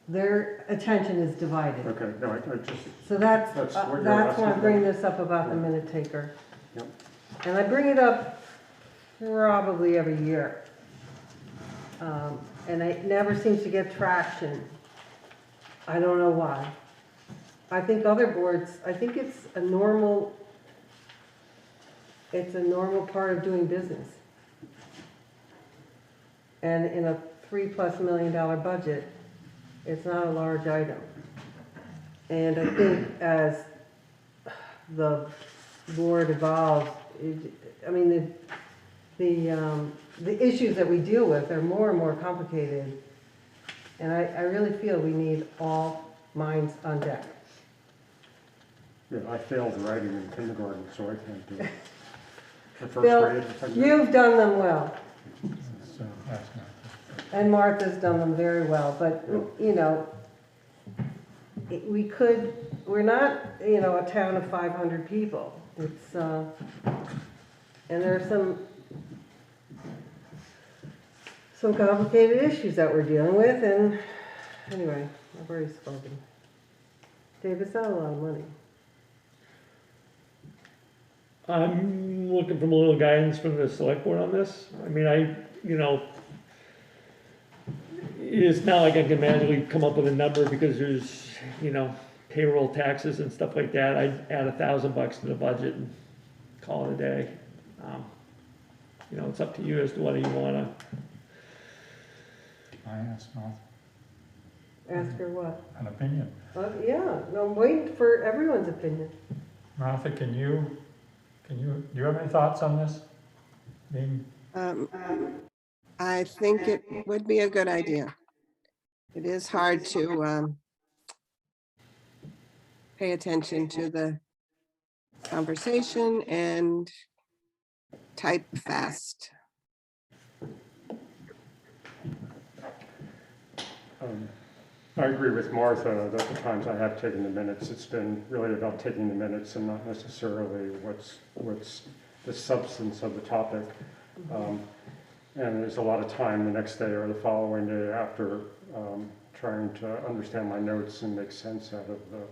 their attention is divided. Okay, no, I just, So that's That's what you're why I asking bring about. this up about the minute taker. Yep. And I bring it up probably every year. And it never seems to get traction. I don't know why. I think other boards, I think it's a normal part of doing business. And in a $3+ million budget, it's not a large item. And I think as the board evolves, the issues that we deal with are more and more complicated. And I really feel we need all minds on deck. yeah, I failed writing in kindergarten, so I can't do it. The first Bill, grade, if I did. you've done them well, So that's not. and Martha's done them very well, but, you know, we're not, you know, a town of 500 people. It's, and there are some complicated issues that we're dealing with, and anyway, I've already spoken. Dave, it's not a lot of money. I'm looking for a little guidance from the select board on this. I mean, it's not like I can magically come up with a number because there's, payroll taxes and stuff like that. I'd add $1,000 to the budget and call it a day. It's up to you as to whether you wanna. I asked Martha Ask her what? an opinion. Yeah, no, I'm waiting for everyone's opinion. Martha, do you have any thoughts on this? I think it would be a good idea. It is hard to pay attention to the conversation and type fast. I agree with Martha that the times I have taken the minutes, it's been really about taking the minutes and not necessarily what's the substance of the topic. And there's a lot of time the next day or the following day after trying to understand my notes and make sense out of the.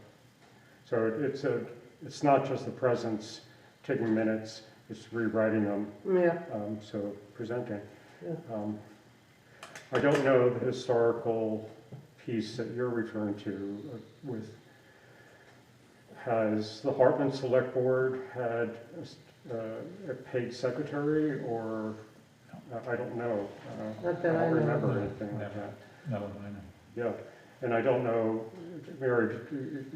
So it's not just the presence, taking minutes, it's rewriting them. Yeah. So presenting. Yeah. I don't know the historical piece that you're referring to has the Hartland Selectboard had a paid secretary, or I don't know. Not that I I don't know. remember anything like that. No, I know. Yeah, and I don't know, Mary,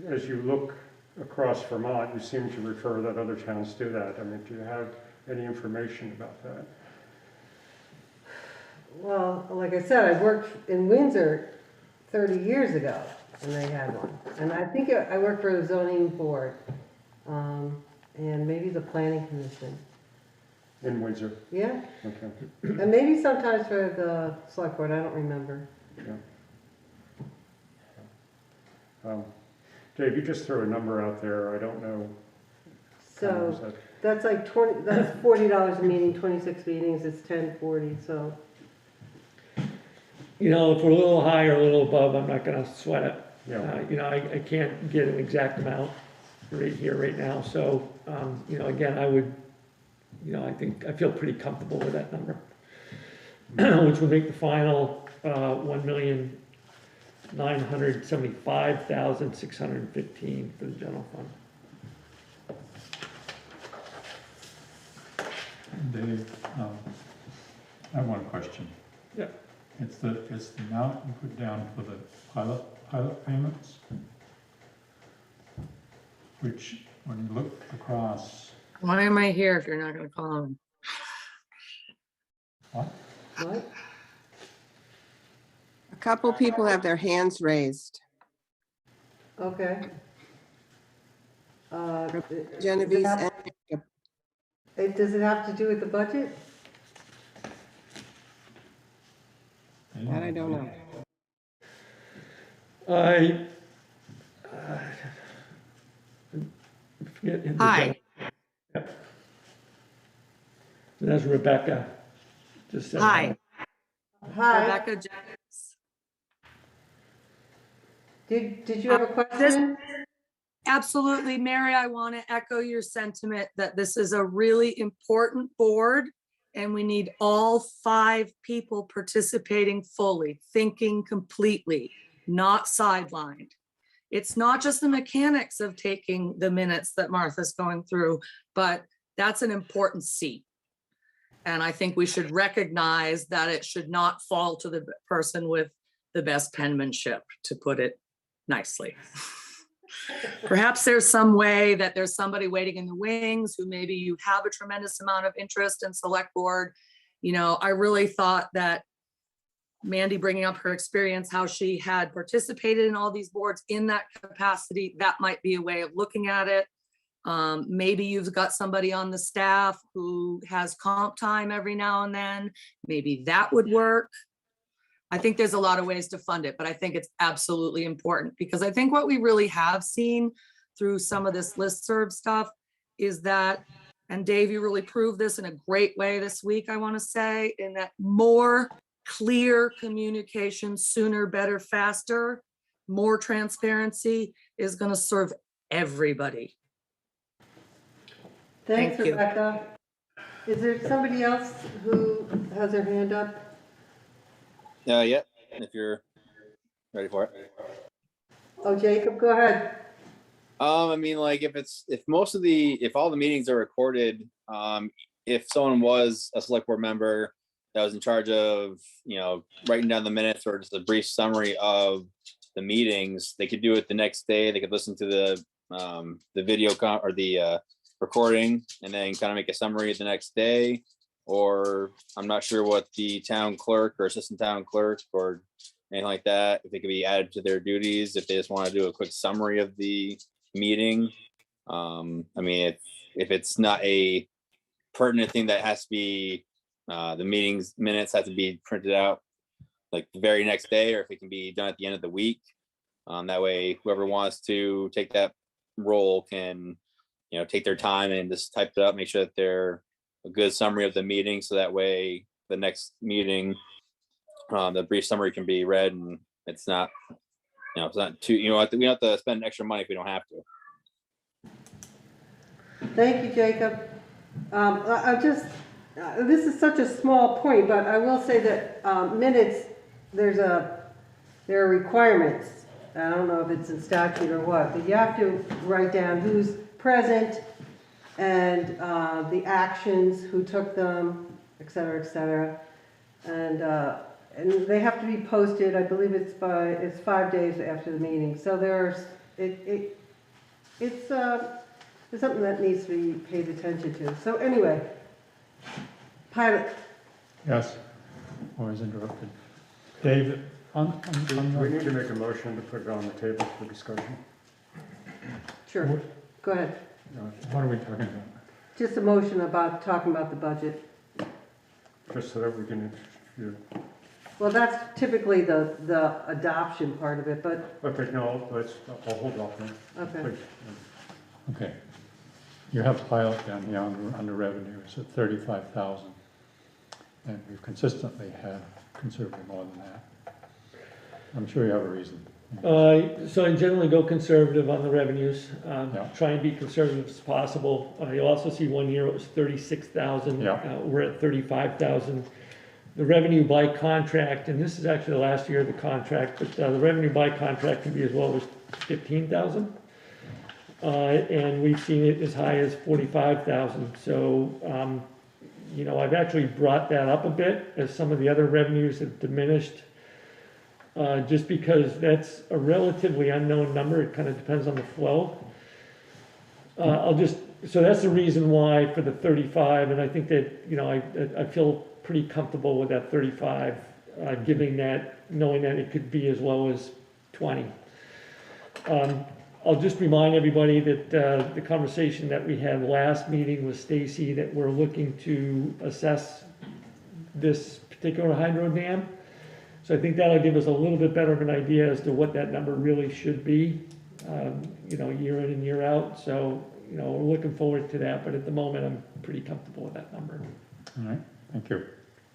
as you look across Vermont, you seem to refer that other towns do that. I mean, do you have any information about that? Well, like I said, I worked in Windsor 30 years ago, and they had one. And I think I worked for the zoning board, and maybe the planning commission. In Windsor? Yeah, Okay. and maybe sometimes for the select board, I don't remember. Yeah. Dave, you just threw a number out there, I don't know. So that's like that's $40 a meeting, 26 meetings, it's 1040, so. If we're a little high or a little above, I'm not gonna sweat it. Yeah. I can't get an exact amount right here, right now, so, again, I would, I feel pretty comfortable with that number. Which would make the final, $1,975,615 for the general fund. Dave, I have one question. Yeah. It's the amount you put down for the pilot payments, which, when you look across. Why am I here if you're not gonna call him? What? What? A couple people have their hands raised. Okay. Genevieve's Does it have to do with the budget? That I don't know. I forget. Hi. Yep. And that's Rebecca. Just said Hi. Hi. Rebecca Jennings. Did you have a question? Absolutely, Mary, I want to echo your sentiment that this is a really important board and we need all 5 people participating fully, thinking completely, not sidelined. It's not just the mechanics of taking the minutes that Martha's going through, but that's an important seat. And I think we should recognize that it should not fall to the person with the best penmanship, to put it nicely. Perhaps there's some way that there's somebody waiting in the wings who maybe you have a tremendous amount of interest in select board. I really thought that Mandy bringing up her experience, how she had participated in all these boards in that capacity, that might be a way of looking at it. Maybe you've got somebody on the staff who has comp time every now and then. Maybe that would work. I think there's a lot of ways to fund it, but I think it's absolutely important because I think what we really have seen through some of this listserv stuff is that, and Dave, you really proved this in a great way this week, I want to say, in that more clear communication, sooner, better, faster, more transparency is going to serve everybody. Thanks, Thank you. Rebecca. Is there somebody else who has their hand up? Yeah. if you're ready for it. Oh, Jacob, go ahead. I mean, like if all the meetings are recorded, if someone was a select board member that was in charge of, writing down the minutes or just a brief summary of the meetings, they could do it the next day. They could listen to the video or the recording and then kind of make a summary the next day. Or I'm not sure what the town clerk or assistant town clerk or anything like that, if they could be added to their duties, if they just want to do a quick summary of the meeting. I mean, if it's not a pertinent thing that has to be, the meetings minutes have to be printed out like the very next day, or if it can be done at the end of the week. That way, whoever wants to take that role can, take their time and just type it up, make sure that they're a good summary of the meeting. So that way, the next meeting, the brief summary can be read and it's not, it's not too, we don't have to spend extra money if we don't have to. Thank you, Jacob. This is such a small point, but I will say that minutes, there are requirements. I don't know if it's in statute or what, but you have to write down who's present and the actions, who took them, et cetera, et cetera. And they have to be posted. I believe it's 5 days after the meeting. So it's something that needs to be paid attention to. So anyway, pilot. Yes, always interrupted. David, We need to make a motion to put it on the table for discussion. Sure, go ahead. what are we talking about? Just a motion about talking about the budget. Just so that we can, Well, that's typically the adoption part of it, but, okay, no, I'll hold off then. okay. Please. Okay. You have pilot down here under revenues at 35,000. And we've consistently had considerably more than that. I'm sure you have a reason. So I generally go conservative on the revenues, Yeah. try and be conservative as possible. You'll also see one year it was 36,000. Yeah. We're at 35,000. The revenue by contract, and this is actually the last year of the contract, but the revenue by contract can be as low as 15,000. And we've seen it as high as 45,000. So, I've actually brought that up a bit as some of the other revenues have diminished. Just because that's a relatively unknown number. It kind of depends on the flow. So that's the reason why for the 35, and I think that, I feel pretty comfortable with that 35, knowing that it could be as low as 20. I'll just remind everybody that the conversation that we had last meeting with Stacy, that we're looking to assess this particular hydro dam. So I think that'll give us a little bit better of an idea as to what that number really should be, year in and year out. So, we're looking forward to that, but at the moment, I'm pretty comfortable with that number. All right, thank you.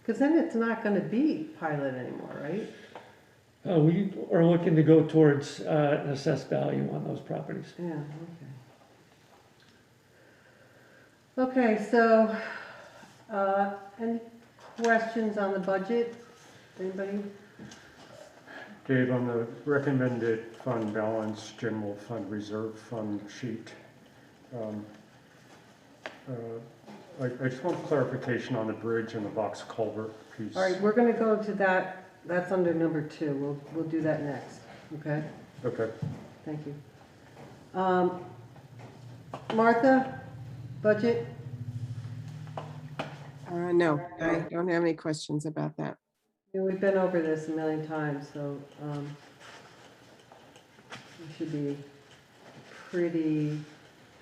Because then it's not going to be pilot anymore, right? We are looking to go towards an assessed value on those properties. Yeah, okay. Okay, so, any questions on the budget? Anybody? Dave, on the recommended fund balance, general fund reserve fund sheet, I just want clarification on the bridge and the box culvert piece. All right, we're going to go to that. That's under number 2. We'll do that next, okay? Okay. Thank you. Martha, budget? No, I don't have any questions about that. Yeah, we've been over this a million times, so we should be pretty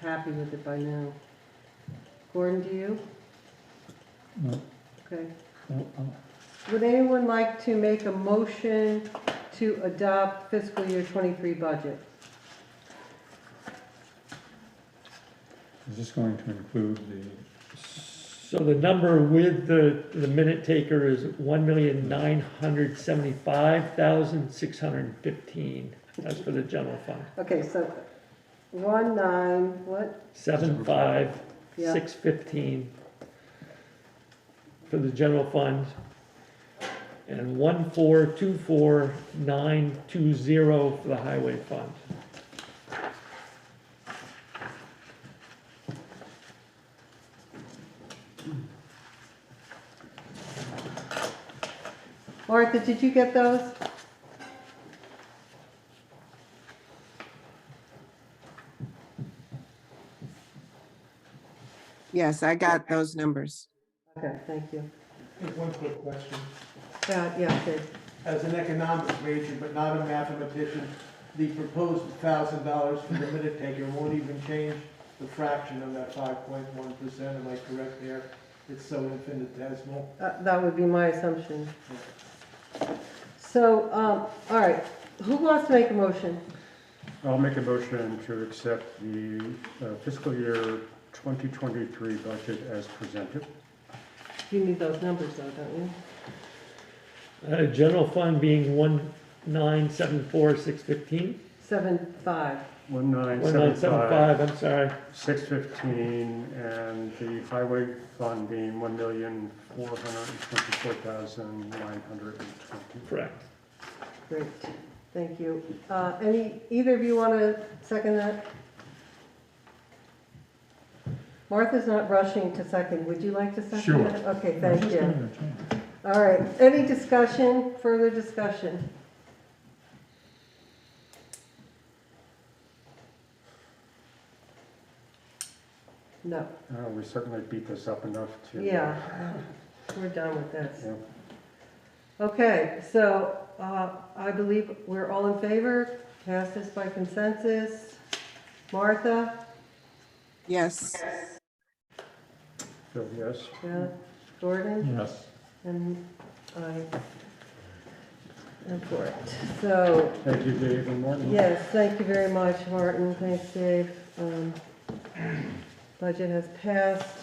happy with it by now. Gordon, do you? No. Okay. No. Would anyone like to make a motion to adopt fiscal year 23 budget? Is this going to include So the number with the minute taker is 1,975,615. That's for the general fund. Okay, so 19, what? 75,615 for the general fund. and 1424920 for the highway fund. Martha, did you get those? Yes, I got those numbers. Okay, thank you. One quick question. Yeah, Dave. As an economics major, but not a mathematician, the proposed $1,000 for the minute taker won't even change the fraction of that 5.1%, am I correct there? It's so infinitesimal. That would be my assumption. So, all right, who wants to make a motion? I'll make a motion to accept the fiscal year 2023 budget as presented. You need those numbers though, don't you? General fund being 1974615. 7.5. 1975, I'm sorry. 615, and the highway fund being 1,424,920. Correct. Great, thank you. Either of you want to second that? Martha's not rushing to second. Would you like to second Sure. that? Okay, thank you. All right, any discussion, further discussion? No. We certainly beat this up enough to. Yeah, we're done with this. Yeah. Okay, so I believe we're all in favor, pass this by consensus. Martha? Yes. Phil, yes. Yeah. Gordon? Yes. And I am for it. So, Thank you, Dave and Martin. yes, thank you very much, Martin. Thanks, Dave. Budget has passed.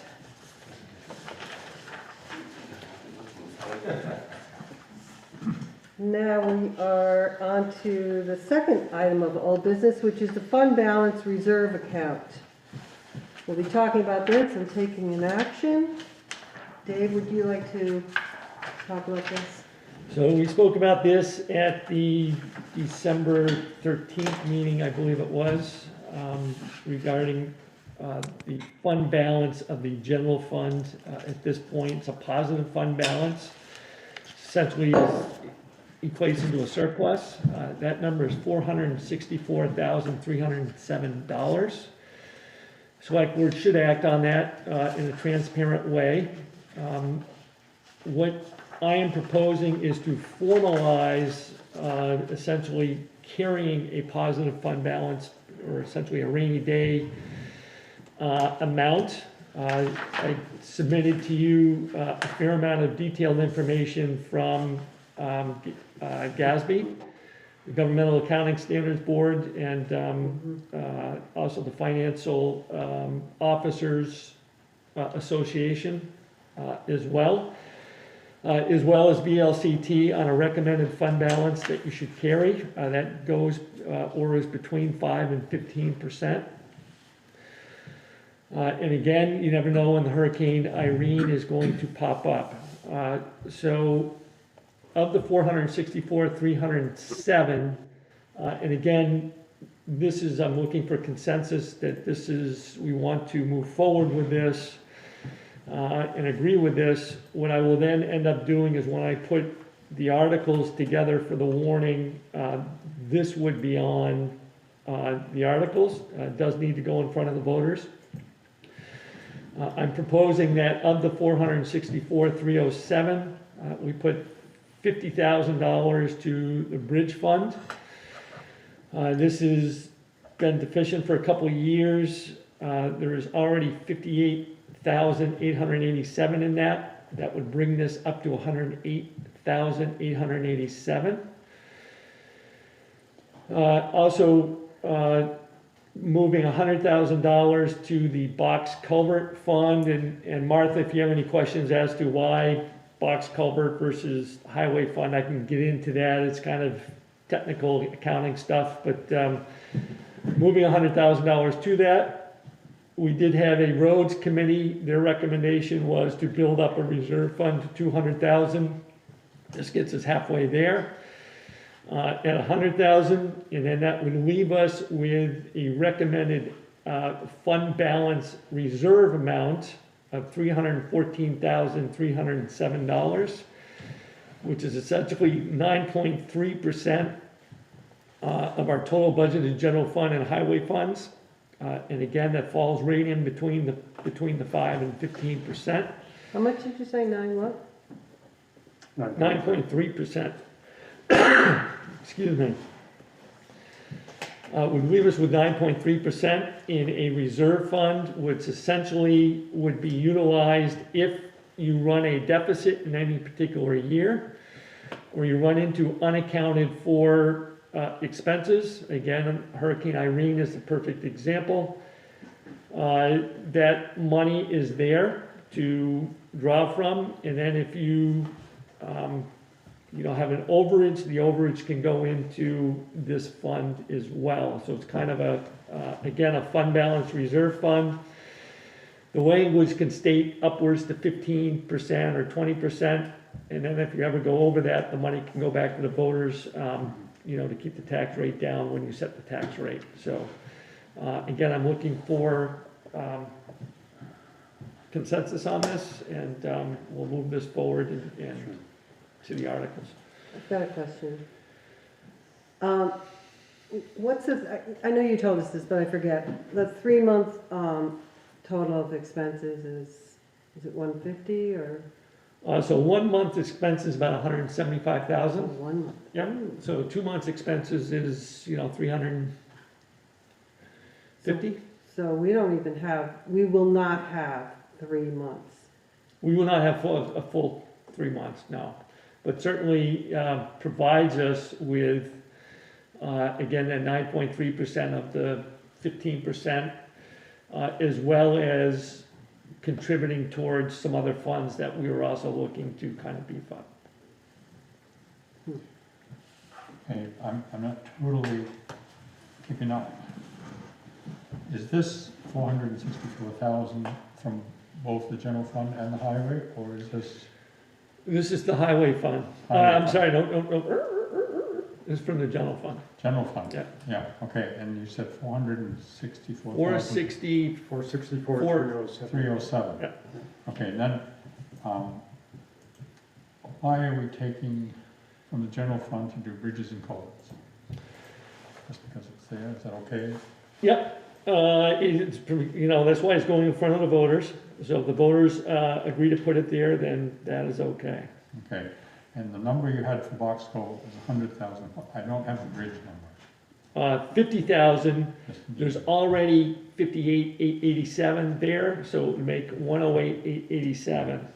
Now we are on to the second item of old business, which is the fund balance reserve account. We'll be talking about this and taking an action. Dave, would you like to talk about this? So we spoke about this at the December 13th meeting, I believe it was, regarding the fund balance of the general fund. At this point, it's a positive fund balance. Essentially equates into a surplus. That number is $464,307. Select Board should act on that in a transparent way. What I am proposing is to formalize essentially carrying a positive fund balance, or essentially a rainy day amount. I submitted to you a fair amount of detailed information from GASB, the Governmental Accounting Standards Board, and also the Financial Officers Association as well as VLCT on a recommended fund balance that you should carry. That goes or is between 5 and 15%. And again, you never know when the Hurricane Irene is going to pop up. So of the 464,307, and again, this is, I'm looking for consensus that this is, we want to move forward with this and agree with this. What I will then end up doing is when I put the articles together for the warning, this would be on the articles. It does need to go in front of the voters. I'm proposing that of the 464,307, we put $50,000 to the bridge fund. This has been deficient for a couple of years. There is already $58,887 in that. That would bring this up to $108,887. Also, moving $100,000 to the box culvert fund, and Martha, if you have any questions as to why box culvert versus highway fund, I can get into that. It's kind of technical accounting stuff, but moving $100,000 to that. We did have a roads committee. Their recommendation was to build up a reserve fund to $200,000. This gets us halfway there. At 100,000, and then that would leave us with a recommended fund balance reserve amount of $314,307, which is essentially 9.3% of our total budgeted general fund and highway funds. And again, that falls right in between the 5 and 15%. How much did you say, 9 what? 9.3%. Excuse me. Would leave us with 9.3% in a reserve fund, which essentially would be utilized if you run a deficit in any particular year, or you run into unaccounted for expenses. Again, Hurricane Irene is the perfect example. That money is there to draw from, and then if you have an overage, the overage can go into this fund as well. So it's kind of again, a fund balance reserve fund. The language can state upwards to 15% or 20, and then if you ever go over that, the money can go back to the voters, to keep the tax rate down when you set the tax rate. So again, I'm looking for consensus on this, and we'll move this forward and to the articles. I've got a question. What's this, I know you told us this, but I forget. The 3-month total of expenses is it 150 or? So 1 month expense is about 175,000. 1 month. Yep. So 2 months expenses is 350. So we will not have 3 months. We will not have a full 3 months, no. But certainly provides us with, again, that 9.3% of the 15%, as well as contributing towards some other funds that we were also looking to kind of beef up. Okay, I'm not totally keeping up. Is this 464,000 from both the general fund and the highway, or is this? This is the highway fund. I'm sorry, no. This is from the general fund. General fund? Yeah. Yeah, okay, and you said 464,000? 464,307. Yeah. Okay, and then, why are we taking from the general fund to do bridges and culverts? Just because it's there, is that okay? Yep. It's, that's why it's going in front of the voters. So if the voters agree to put it there, then that is okay. Okay, and the number you had for box culvert was 100,000. I don't have the bridge number. 50,000. There's already 58,887 there, so it would make 108,887.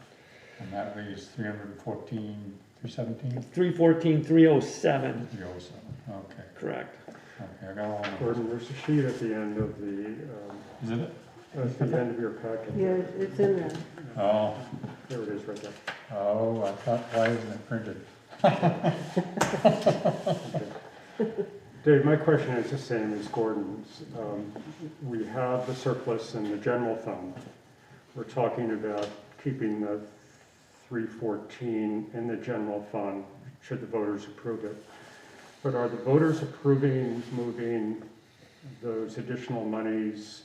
And that leaves 314,317? 314,307. 307, okay. Correct. Okay, I got all of Gordon, there's a sheet at the end of the, Is it? at the end of your packet. Yeah, it's in there. Oh. There it is, right there. Oh, I thought, why isn't it printed? Dave, my question is the same as Gordon's. We have the surplus in the general fund. We're talking about keeping the 314 in the general fund, should the voters approve it. But are the voters approving moving those additional monies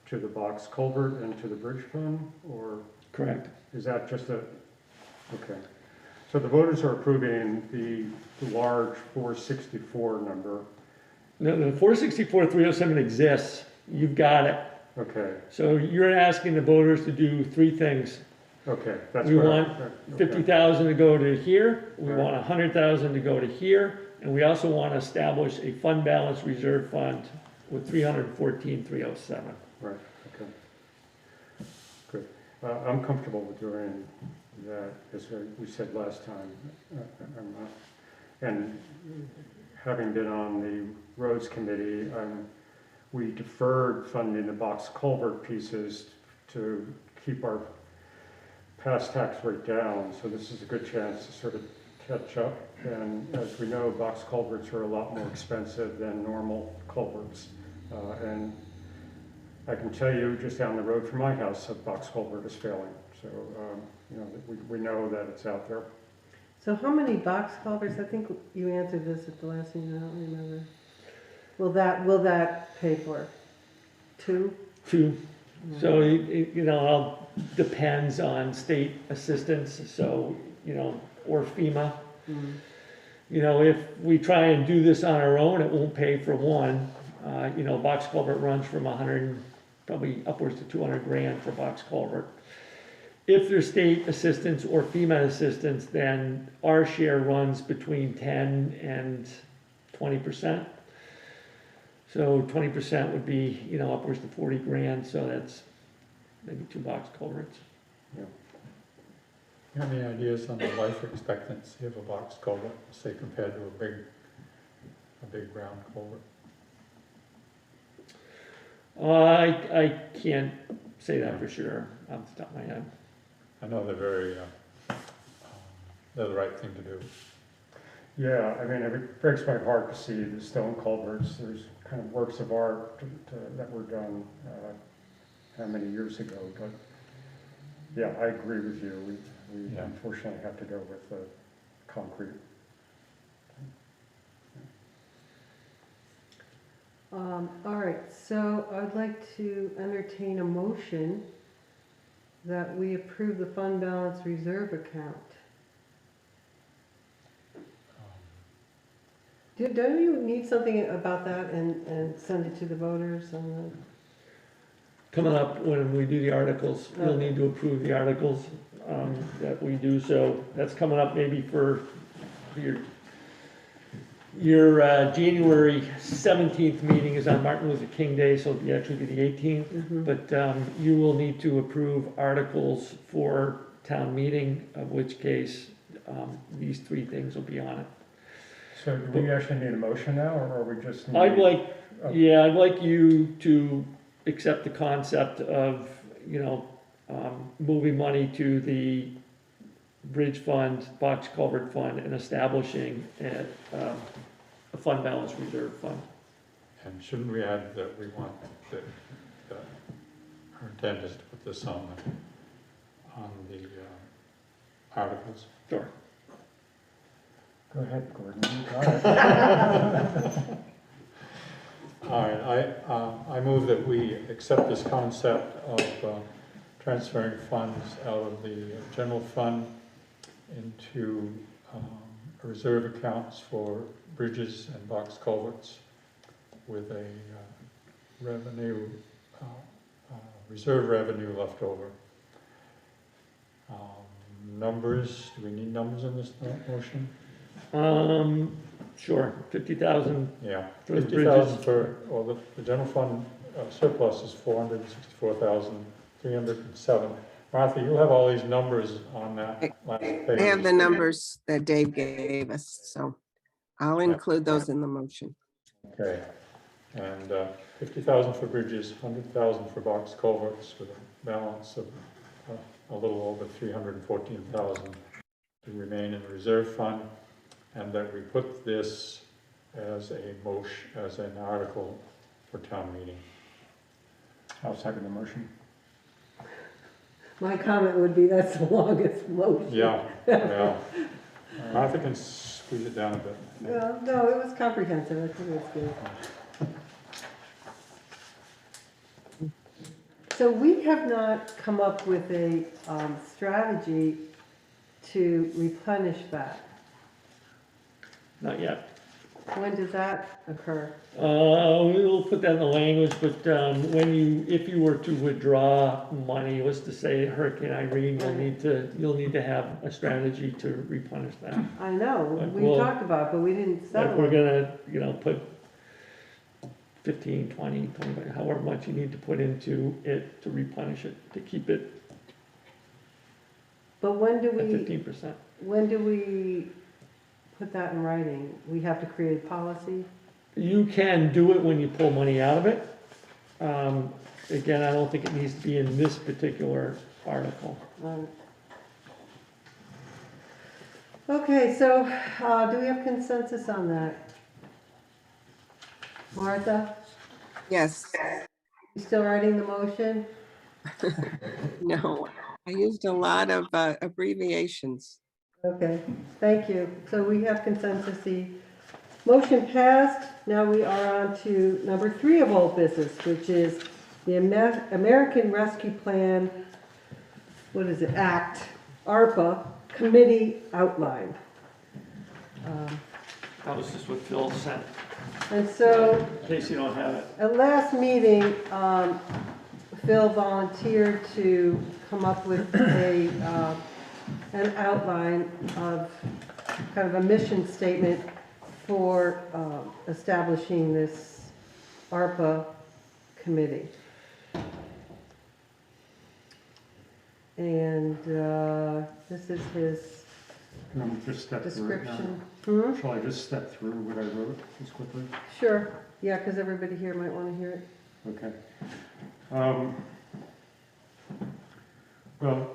to the box culvert and to the bridge fund, or? Correct. Is that just okay. So the voters are approving the large 464 number. No, the 464,307 exists. You've got it. Okay. So you're asking the voters to do 3 things. Okay, that's We what want 50,000 to go to here, we want 100,000 to go to here, and we also want to establish a fund balance reserve fund with 314,307. Right, okay. Good. I'm comfortable with doing that, as we said last time. And having been on the roads committee, we deferred funding the box culvert pieces to keep our past tax rate down, so this is a good chance to sort of catch up. And as we know, box culverts are a lot more expensive than normal culverts. And I can tell you, just down the road from my house, a box culvert is failing. So, we know that it's out there. So how many box culverts? I think you answered this at the last meeting, I don't remember. Will that pay for? 2? Two. So, you know, all depends on state assistance, so, you know, or FEMA. Mm. You know, if we try and do this on our own, it won't pay for one. You know, box culvert runs from 100, probably upwards to 200 grand for box culvert. If there's state assistance or FEMA assistance, then our share runs between 10 and 20%. So 20% would be, you know, upwards to 40 grand, so that's maybe 2 box culverts. You have any ideas on the life expectancy of a box culvert, say compared to a big round culvert? I can't say that for sure off the top of my head. I know they're they're the right thing to do. Yeah, I mean, it breaks my heart to see the stone culverts. There's kind of works of art that were done how many years ago, but yeah, I agree with you. We unfortunately have to go with the concrete. All right, so I'd like to entertain a motion that we approve the fund balance reserve account. Don't you need something about that and send it to the voters on the? Coming up when we do the articles, we'll Okay. need to approve the articles that we do, so that's coming up maybe for your January 17th meeting is on Martin Luther King Day, so it'll actually be the 18th. Mhm. But you will need to approve articles for town meeting, of which case these 3 things will be on it. So do we actually need a motion now, or are we just? I'd like you to accept the concept of, you know, moving money to the bridge fund, box culvert fund, and establishing a fund balance reserve fund. And shouldn't we add that we want that our intent is to put this on the articles? Sure. Go ahead, Gordon. You got it. All right, I move that we accept this concept of transferring funds out of the general fund into reserve accounts for bridges and box culverts with a reserve revenue left over. Numbers, do we need numbers in this motion? Sure, 50,000. Yeah, For the 50,000 for, well, the general fund surplus is 464,307. Martha, you have all these numbers on that last page. I have the numbers that Dave gave us, so I'll include those in the motion. Okay, and 50,000 for bridges, 100,000 for box culverts, with a balance of a little over 314,000 to remain in the reserve fund, and that we put this as a motion, as an article for town meeting. I'll second the motion. My comment would be that's the longest motion. Yeah, yeah. Martha can squeeze it down a bit. Well, no, it was comprehensive, I think it was good. So we have not come up with a strategy to replenish that. Not yet. When does that occur? We'll put that in the language, but if you were to withdraw money, was to say Hurricane Irene, you'll need to have a strategy to replenish that. I know, But we we'll- talked about it, but we didn't Like settle we're it. gonna, you know, put 15, 20, 25, however much you need to put into it to replenish it, to keep it But when do at we, 15%. when do we put that in writing? We have to create a policy? You can do it when you pull money out of it. Again, I don't think it needs to be in this particular article. Okay, so do we have consensus on that? Martha, Yes, you still writing the motion? no, I used a lot of abbreviations. Okay, thank you. So we have consensus. The motion passed. Now we are on to number 3 of old business, which is the American Rescue Plan, what is it, Act, ARPA Committee Outline. That was just what Phil sent, And so in case you don't have it. at last meeting, Phil volunteered to come up with an outline of kind of a mission statement for establishing this ARPA committee. And this is his Can I just step through it now? description. Shall I just step through what I wrote just quickly? Sure, yeah, because everybody here might want to hear it. Okay. Well,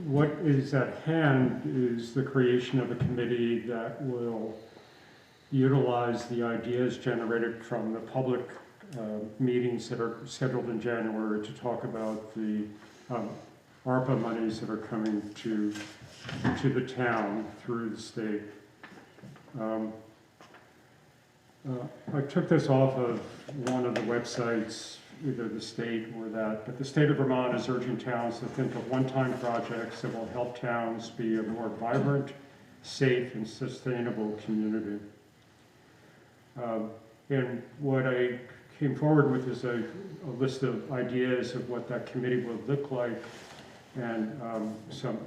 what is at hand is the creation of a committee that will utilize the ideas generated from the public meetings that are scheduled in January to talk about the ARPA monies that are coming to the town through the state. I took this off of one of the websites, either the state or that, but the state of Vermont is urging towns to think of one-time projects that will help towns be a more vibrant, safe, and sustainable community. And what I came forward with is a list of ideas of what that committee would look like, and some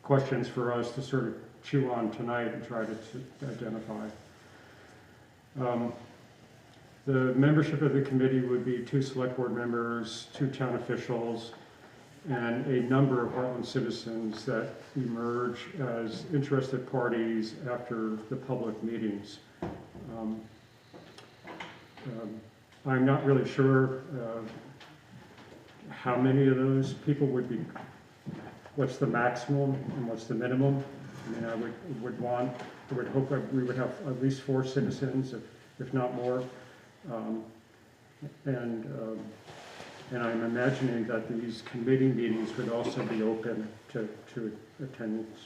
questions for us to sort of chew on tonight and try to identify. The membership of the committee would be 2 select board members, 2 town officials, and a number of Hartland citizens that emerge as interested parties after the public meetings. I'm not really sure how many of those people would be, what's the maximum and what's the minimum. I mean, I would hope that we would have at least 4 citizens, if not more. And I'm imagining that these committee meetings would also be open to attendance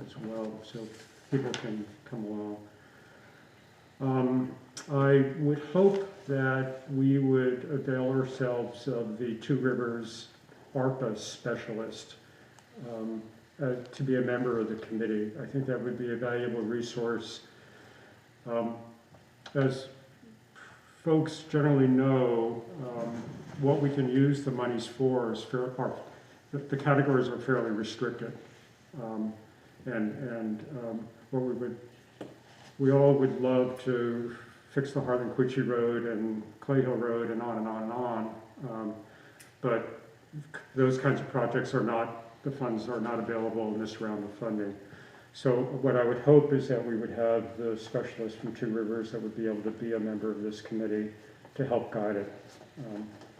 as well, so people can come along. I would hope that we would avail ourselves of the Two Rivers ARPA specialist to be a member of the committee. I think that would be a valuable resource. As folks generally know, what we can use the monies for is the categories are fairly restricted. What we all would love to fix the Hartland Quitchy Road and Clay Hill Road and on and on and on. But those kinds of projects the funds are not available in this round of funding. So what I would hope is that we would have the specialist from Two Rivers that would be able to be a member of this committee to help guide it.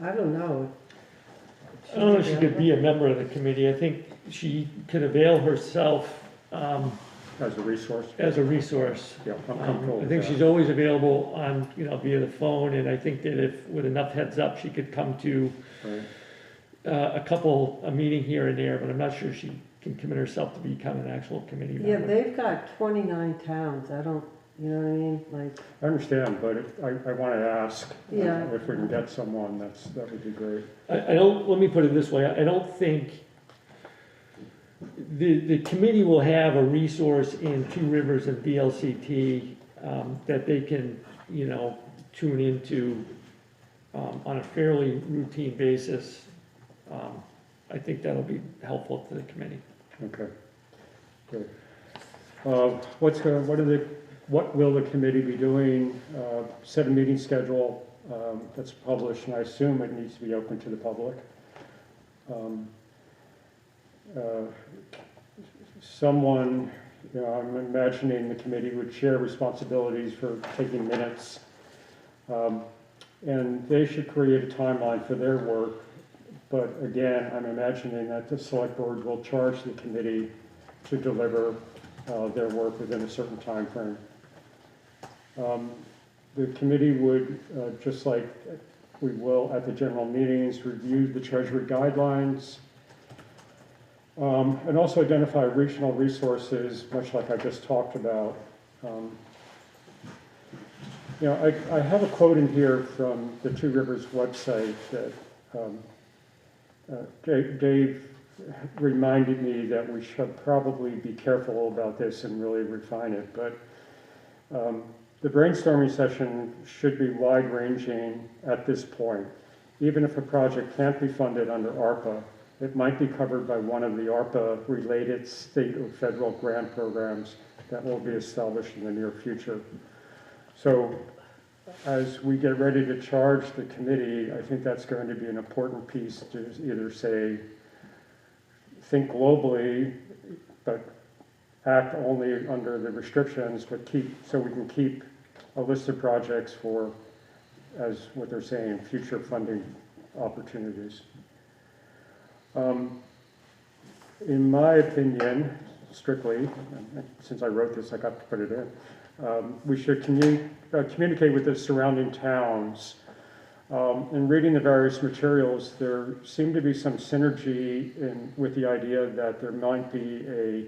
I don't know. I don't know if she could be a member of the committee. I think she could avail herself As a resource? as a resource. Yeah, I'm comfortable I with think that. she's always available on, via the phone, and I think that if, with enough heads up, she could come to Right. a meeting here and there, but I'm not sure she can commit herself to become an actual committee member. Yeah, they've got 29 towns. I don't, you know what I mean? Like, I understand, but I want to ask Yeah. if we can get someone, that would be great. I don't, let me put it this way, I don't think the committee will have a resource in Two Rivers and VLCT that they can, tune into on a fairly routine basis. I think that'll be helpful to the committee. Okay, good. What will the committee be doing? Set a meeting schedule that's published, and I assume it needs to be open to the public. Someone, I'm imagining the committee would share responsibilities for taking minutes. And they should create a timeline for their work. But again, I'm imagining that the select board will charge the committee to deliver their work within a certain time frame. The committee would, just like we will at the general meetings, review the treasury guidelines, And also identify regional resources, much like I just talked about. You know, I have a quote in here from the Two Rivers website that Dave reminded me that we should probably be careful about this and really refine it. But the brainstorming session should be wide-ranging at this point. Even if a project can't be funded under ARPA, it might be covered by one of the ARPA-related state or federal grant programs that will be established in the near future. So as we get ready to charge the committee, I think that's going to be an important piece to either say, think globally, but act only under the restrictions, but so we can keep a list of projects for, as what they're saying, future funding opportunities. In my opinion, strictly, since I wrote this, I got to put it in, we should communicate with the surrounding towns. In reading the various materials, there seemed to be some synergy with the idea that there might be a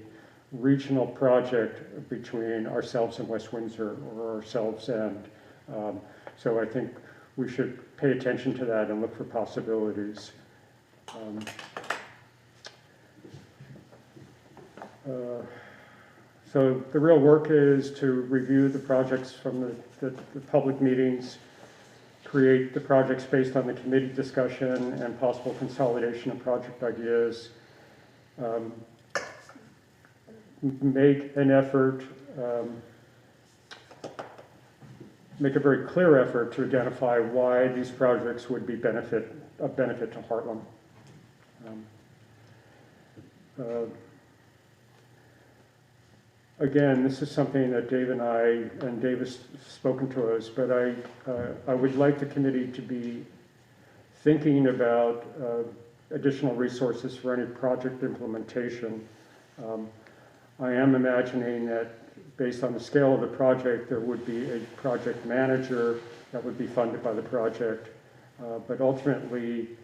regional project between ourselves and West Windsor, or ourselves and. So I think we should pay attention to that and look for possibilities. So the real work is to review the projects from the public meetings, create the projects based on the committee discussion and possible consolidation of project ideas, make an effort, make a very clear effort to identify why these projects would be a benefit to Hartland. Again, this is something that Dave has spoken to us, but I would like the committee to be thinking about additional resources for any project implementation. I am imagining that based on the scale of the project, there would be a project manager that would be funded by the project, but ultimately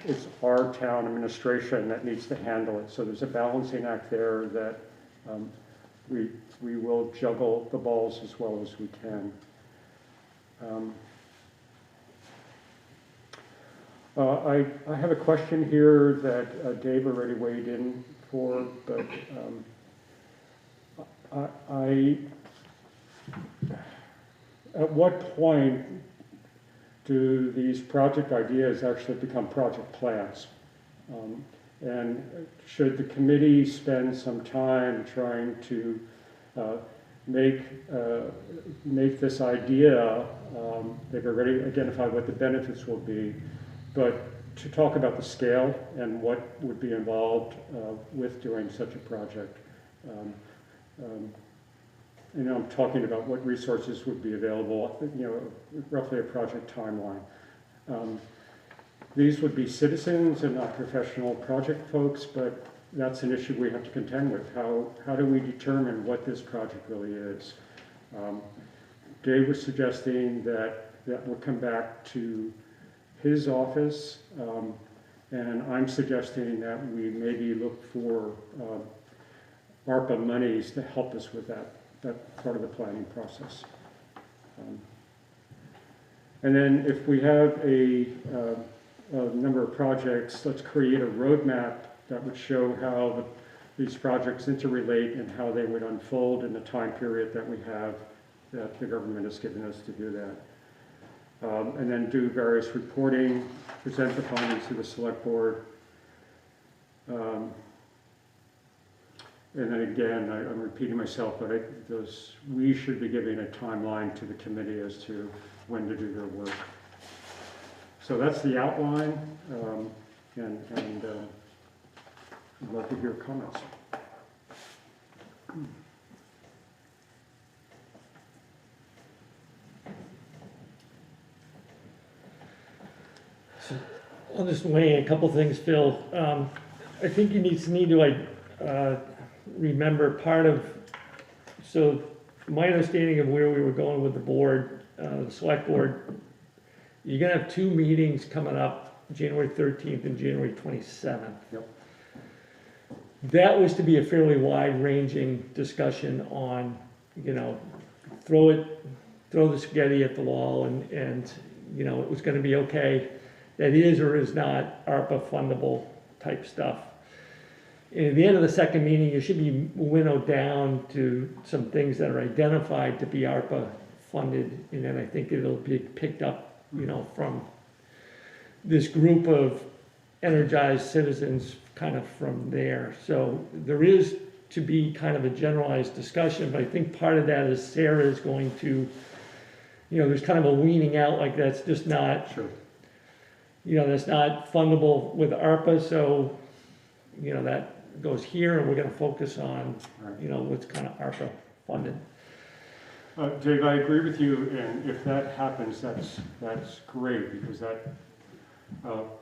it's our town administration that needs to handle it. So there's a balancing act there that we will juggle the balls as well as we can. I have a question here that Dave already weighed in for, but at what point do these project ideas actually become project plans? And should the committee spend some time trying to make this idea, they've already identified what the benefits will be, but to talk about the scale and what would be involved with doing such a project. You know, I'm talking about what resources would be available, you know, roughly a project timeline. These would be citizens and not professional project folks, but that's an issue we have to contend with. How do we determine what this project really is? Dave was suggesting that will come back to his office, and I'm suggesting that we maybe look for ARPA monies to help us with that part of the planning process. And then if we have a number of projects, let's create a roadmap that would show how these projects interrelate and how they would unfold in the time period that we have, that the government has given us to do that. And then do various reporting, present the findings to the select board. And then again, I'm repeating myself, but we should be giving a timeline to the committee as to when to do their work. So that's the outline, and I'd love to hear comments. So I'll just weigh in a couple things, Phil. I think you need to remember part of, so my understanding of where we were going with the board, the select board, you're gonna have two meetings coming up, January 13th and January 27th. Yep. that was to be a fairly wide-ranging discussion on, you know, throw the spaghetti at the wall and, you know, it was gonna be okay. That is or is not ARPA fundable type stuff. And at the end of the second meeting, it should be winnowed down to some things that are identified to be ARPA funded. And then I think it'll be picked up, you know, from this group of energized citizens kind of from there. So there is to be kind of a generalized discussion, but I think part of that is Sarah is going to, you know, there's kind of a weaning out, like that's just not, Sure. you know, that's not fundable with ARPA, so, you know, that goes here, and we're gonna focus on, you know, what's kind of ARPA funded. Dave, I agree with you, and if that happens, that's great, because that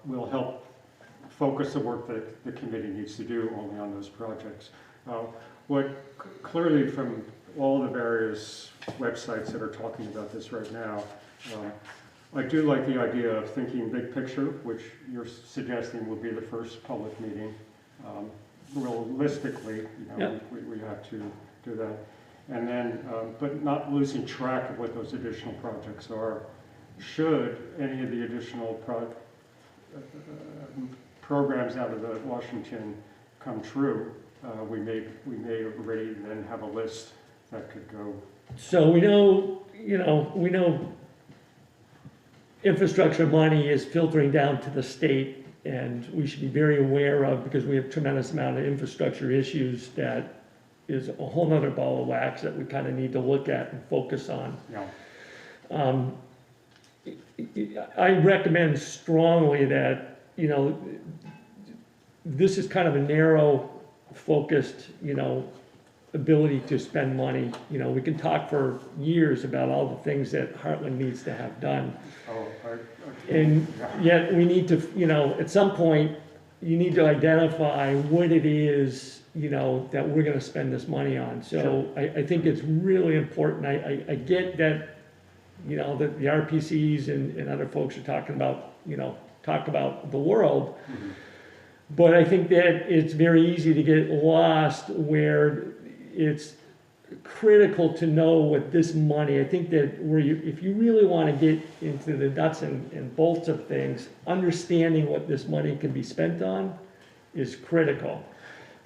will help focus the work that the committee needs to do only on those projects. What clearly from all the various websites that are talking about this right now, I do like the idea of thinking big picture, which you're suggesting will be the first public meeting. Realistically, you know, we have to do that. And then, but not losing track of what those additional projects are. Should any of the additional programs out of the Washington come true, we may already then have a list that could go. So we know infrastructure money is filtering down to the state, and we should be very aware of, because we have a tremendous amount of infrastructure issues that is a whole nother ball of wax that we kind of need to look at and focus on. Yeah. I recommend strongly that, you know, this is kind of a narrow focused, you know, ability to spend money. You know, we can talk for years about all the things that Hartland needs to have done. And yet we need to, you know, at some point, you need to identify what it is, you know, that we're gonna spend this money on. So I think it's really important. I get that, you know, that the RPCs and other folks are talking about, you know, talk about the world. Mm-hmm. But I think that it's very easy to get lost where it's critical to know what this money, I think that if you really want to get into the nuts and bolts of things, understanding what this money can be spent on is critical.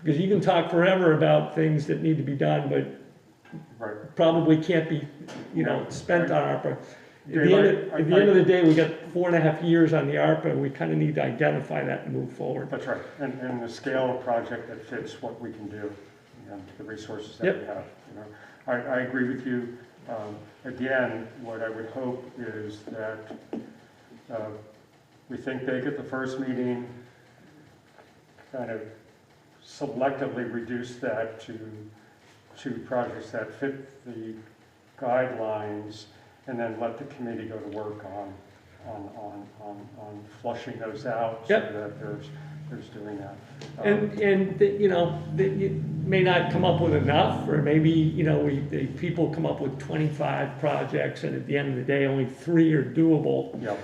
Because you can talk forever about things that need to be done, but probably can't be, you know, spent on ARPA. At the end of the day, we got 4.5 years on the ARPA, and we kind of need to identify that and move forward. That's right, and the scale of project that fits what we can do, and the resources that we have. You know, I agree with you. Again, what I would hope is that we think big at the first meeting, kind of selectively reduce that to projects that fit the guidelines, and then let the committee go to work on flushing those out so that there's doing that. And you know, you may not come up with enough, or maybe, you know, people come up with 25 projects, and at the end of the day, only 3 are doable. Yep.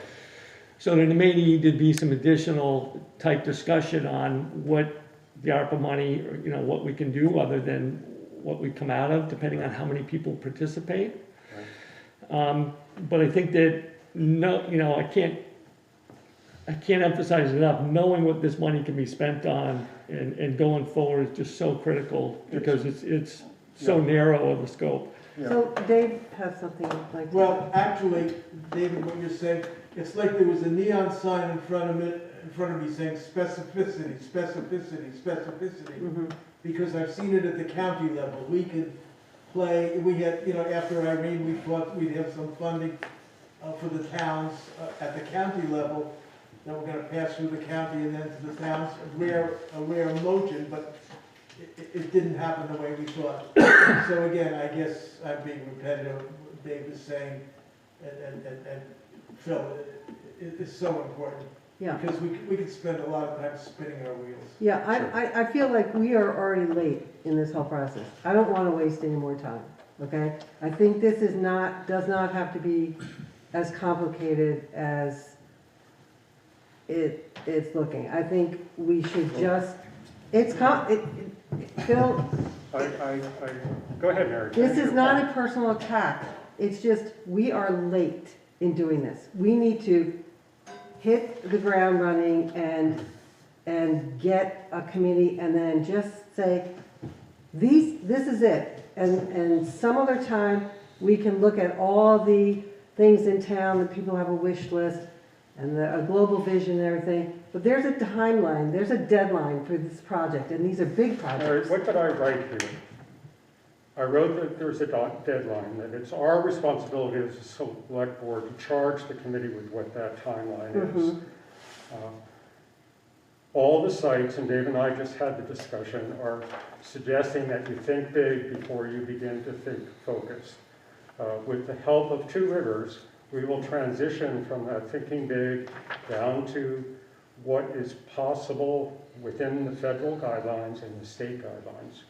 So there may need to be some additional type discussion on what the ARPA money, or, you know, what we can do other than what we come out of, depending on how many people participate. But I think that, no, you know, I can't emphasize enough, knowing what this money can be spent on and going forward is just so critical, because it's so narrow of a scope. So Dave has something like. Well, actually, David, what you're saying, it's like there was a neon sign in front of me saying specificity, specificity, specificity. Mm-hmm. Because I've seen it at the county level. We could play, we had, you know, after Irene, we thought we'd have some funding for the towns at the county level that we're gonna pass through the county and then to the towns. A rare motion, but it didn't happen the way we thought. So again, I guess I'm being repetitive, Dave is saying, and Phil, it's so important. Yeah. Because we could spend a lot of time spinning our wheels. Yeah, I feel like we are already late in this whole process. I don't want to waste any more time, okay? I think this does not have to be as complicated as it's looking. I think we should just Phil, Go ahead, Mary. this is not a personal attack. It's just, we are late in doing this. We need to hit the ground running and get a committee and then just say, this is it. And some other time, we can look at all the things in town that people have a wish list and a global vision and everything. But there's a timeline, there's a deadline for this project, and these are big projects. What did I write here? I wrote that there's a deadline, that it's our responsibility as a select board to charge the committee with what that timeline is. All the sites, and Dave and I just had the discussion, are suggesting that you think big before you begin to think focus. With the help of Two Rivers, we will transition from that thinking big down to what is possible within the federal guidelines and the state guidelines.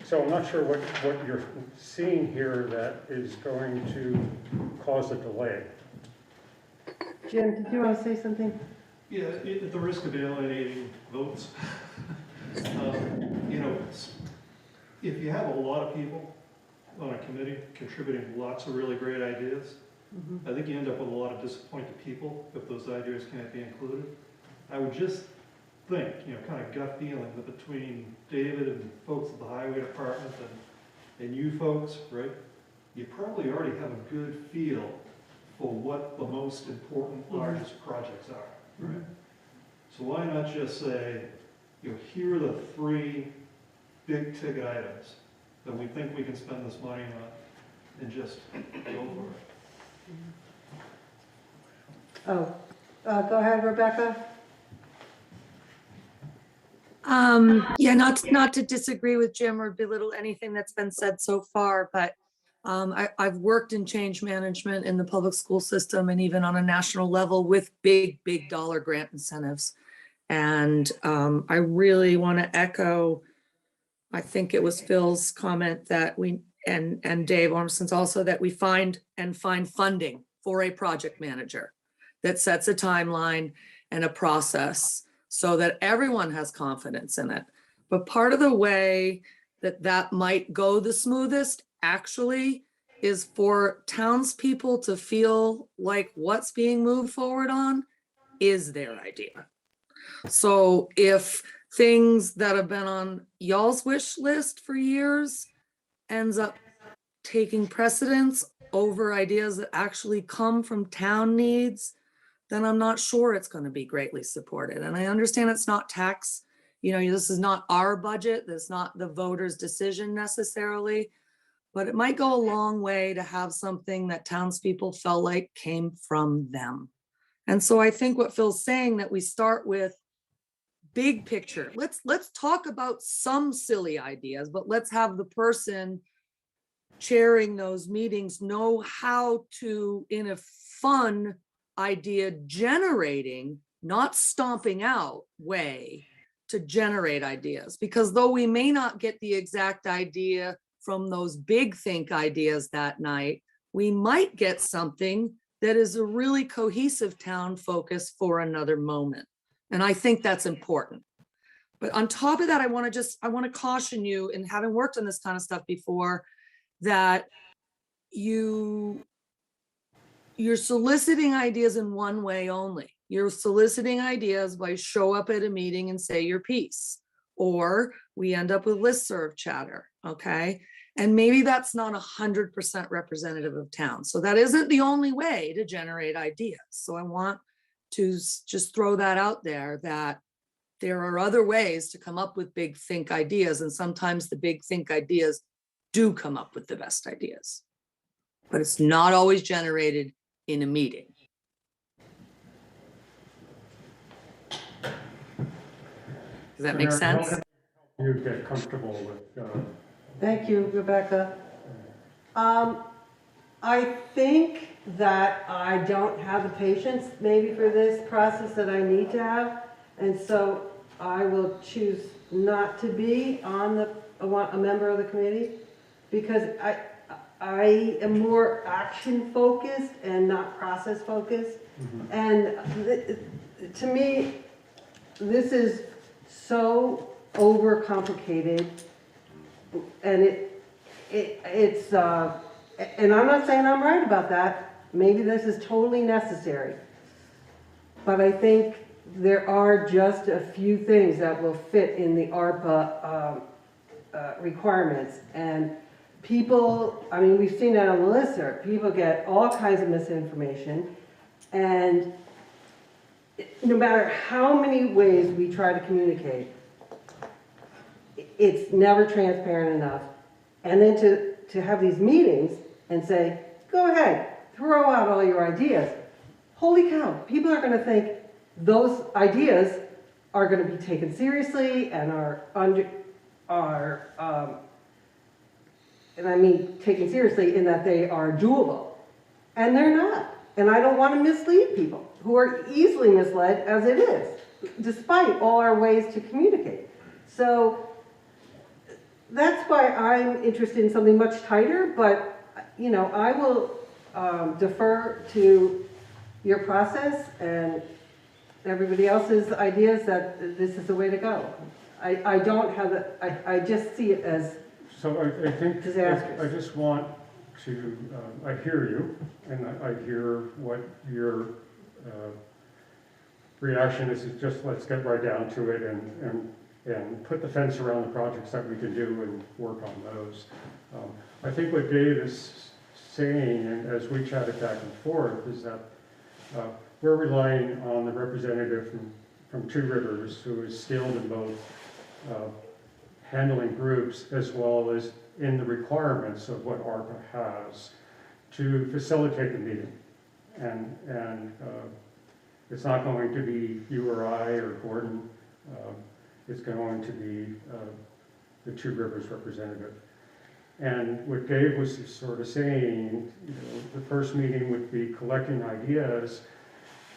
So I'm not sure what you're seeing here that is going to cause a delay. Jim, did you want to say something? Yeah, at the risk of alienating votes, you know, if you have a lot of people on a committee contributing lots of really great ideas, I think you end up with a lot of disappointed people if those ideas can't be included. I would just think, you know, kind of gut feeling that between David and folks at the highway department and you folks, right, you probably already have a good feel for what the most important, largest projects are, right? So why not just say, you know, here are the 3 big ticket items that we think we can spend this money on, and just go for it. Go ahead, Rebecca. Yeah, not to disagree with Jim or belittle anything that's been said so far, but I've worked in change management in the public school system and even on a national level with big dollar grant incentives. And I really want to echo, I think it was Phil's comment that and Dave Ormson's also, that we find funding for a project manager that sets a timeline and a process so that everyone has confidence in it. But part of the way that might go the smoothest actually is for townspeople to feel like what's being moved forward on is their idea. So if things that have been on y'all's wish list for years ends up taking precedence over ideas that actually come from town needs, then I'm not sure it's going to be greatly supported. And I understand it's not tax, you know, this is not our budget, this is not the voters' decision necessarily, but it might go a long way to have something that townspeople felt like came from them. And so I think what Phil's saying, that we start with big picture. Let's talk about some silly ideas, but let's have the person chairing those meetings know how to, in a fun idea generating, not stomping out way, to generate ideas. Because though we may not get the exact idea from those big think ideas that night, we might get something that is a really cohesive town focus for another moment. And I think that's important. But on top of that, I want to caution you, in having worked on this kind of stuff before, that you're soliciting ideas in one way only. You're soliciting ideas by show up at a meeting and say your piece, or we end up with listserv chatter, okay? And maybe that's not 100% representative of town. So that isn't the only way to generate ideas. So I want to just throw that out there, that there are other ways to come up with big think ideas, and sometimes the big think ideas do come up with the best ideas, but it's not always generated in a meeting. Does that make sense? You get comfortable with. Thank you, Rebecca. I think that I don't have the patience maybe for this process that I need to have, and so I will choose not to be on a member of the committee, because I am more action focused and not process focused. And to me, this is so overcomplicated. And it's, and I'm not saying I'm right about that. Maybe this is totally necessary. But I think there are just a few things that will fit in the ARPA requirements. And people, I mean, we've seen that on the listserv. People get all kinds of misinformation. And no matter how many ways we try to communicate, it's never transparent enough. And then to have these meetings and say, go ahead, throw out all your ideas. Holy cow, people are going to think those ideas are going to be taken seriously and and I mean taken seriously in that they are doable. And they're not. And I don't want to mislead people who are easily misled as it is, despite all our ways to communicate. So that's why I'm interested in something much tighter, but you know, I will defer to your process and everybody else's ideas that this is the way to go. I don't have it, I just see it as So I think, disastrous. I just want to, I hear you, and I hear what your reaction is just let's get right down to it and put the fence around the projects that we can do and work on those. I think what Dave is saying, and as we chatted back and forth, is that we're relying on the representative from Two Rivers, who is skilled in both handling groups as well as in the requirements of what ARPA has to facilitate the meeting. And it's not going to be you or I or Gordon. It's going to be the Two Rivers representative. And what Dave was sort of saying, you know, the first meeting would be collecting ideas.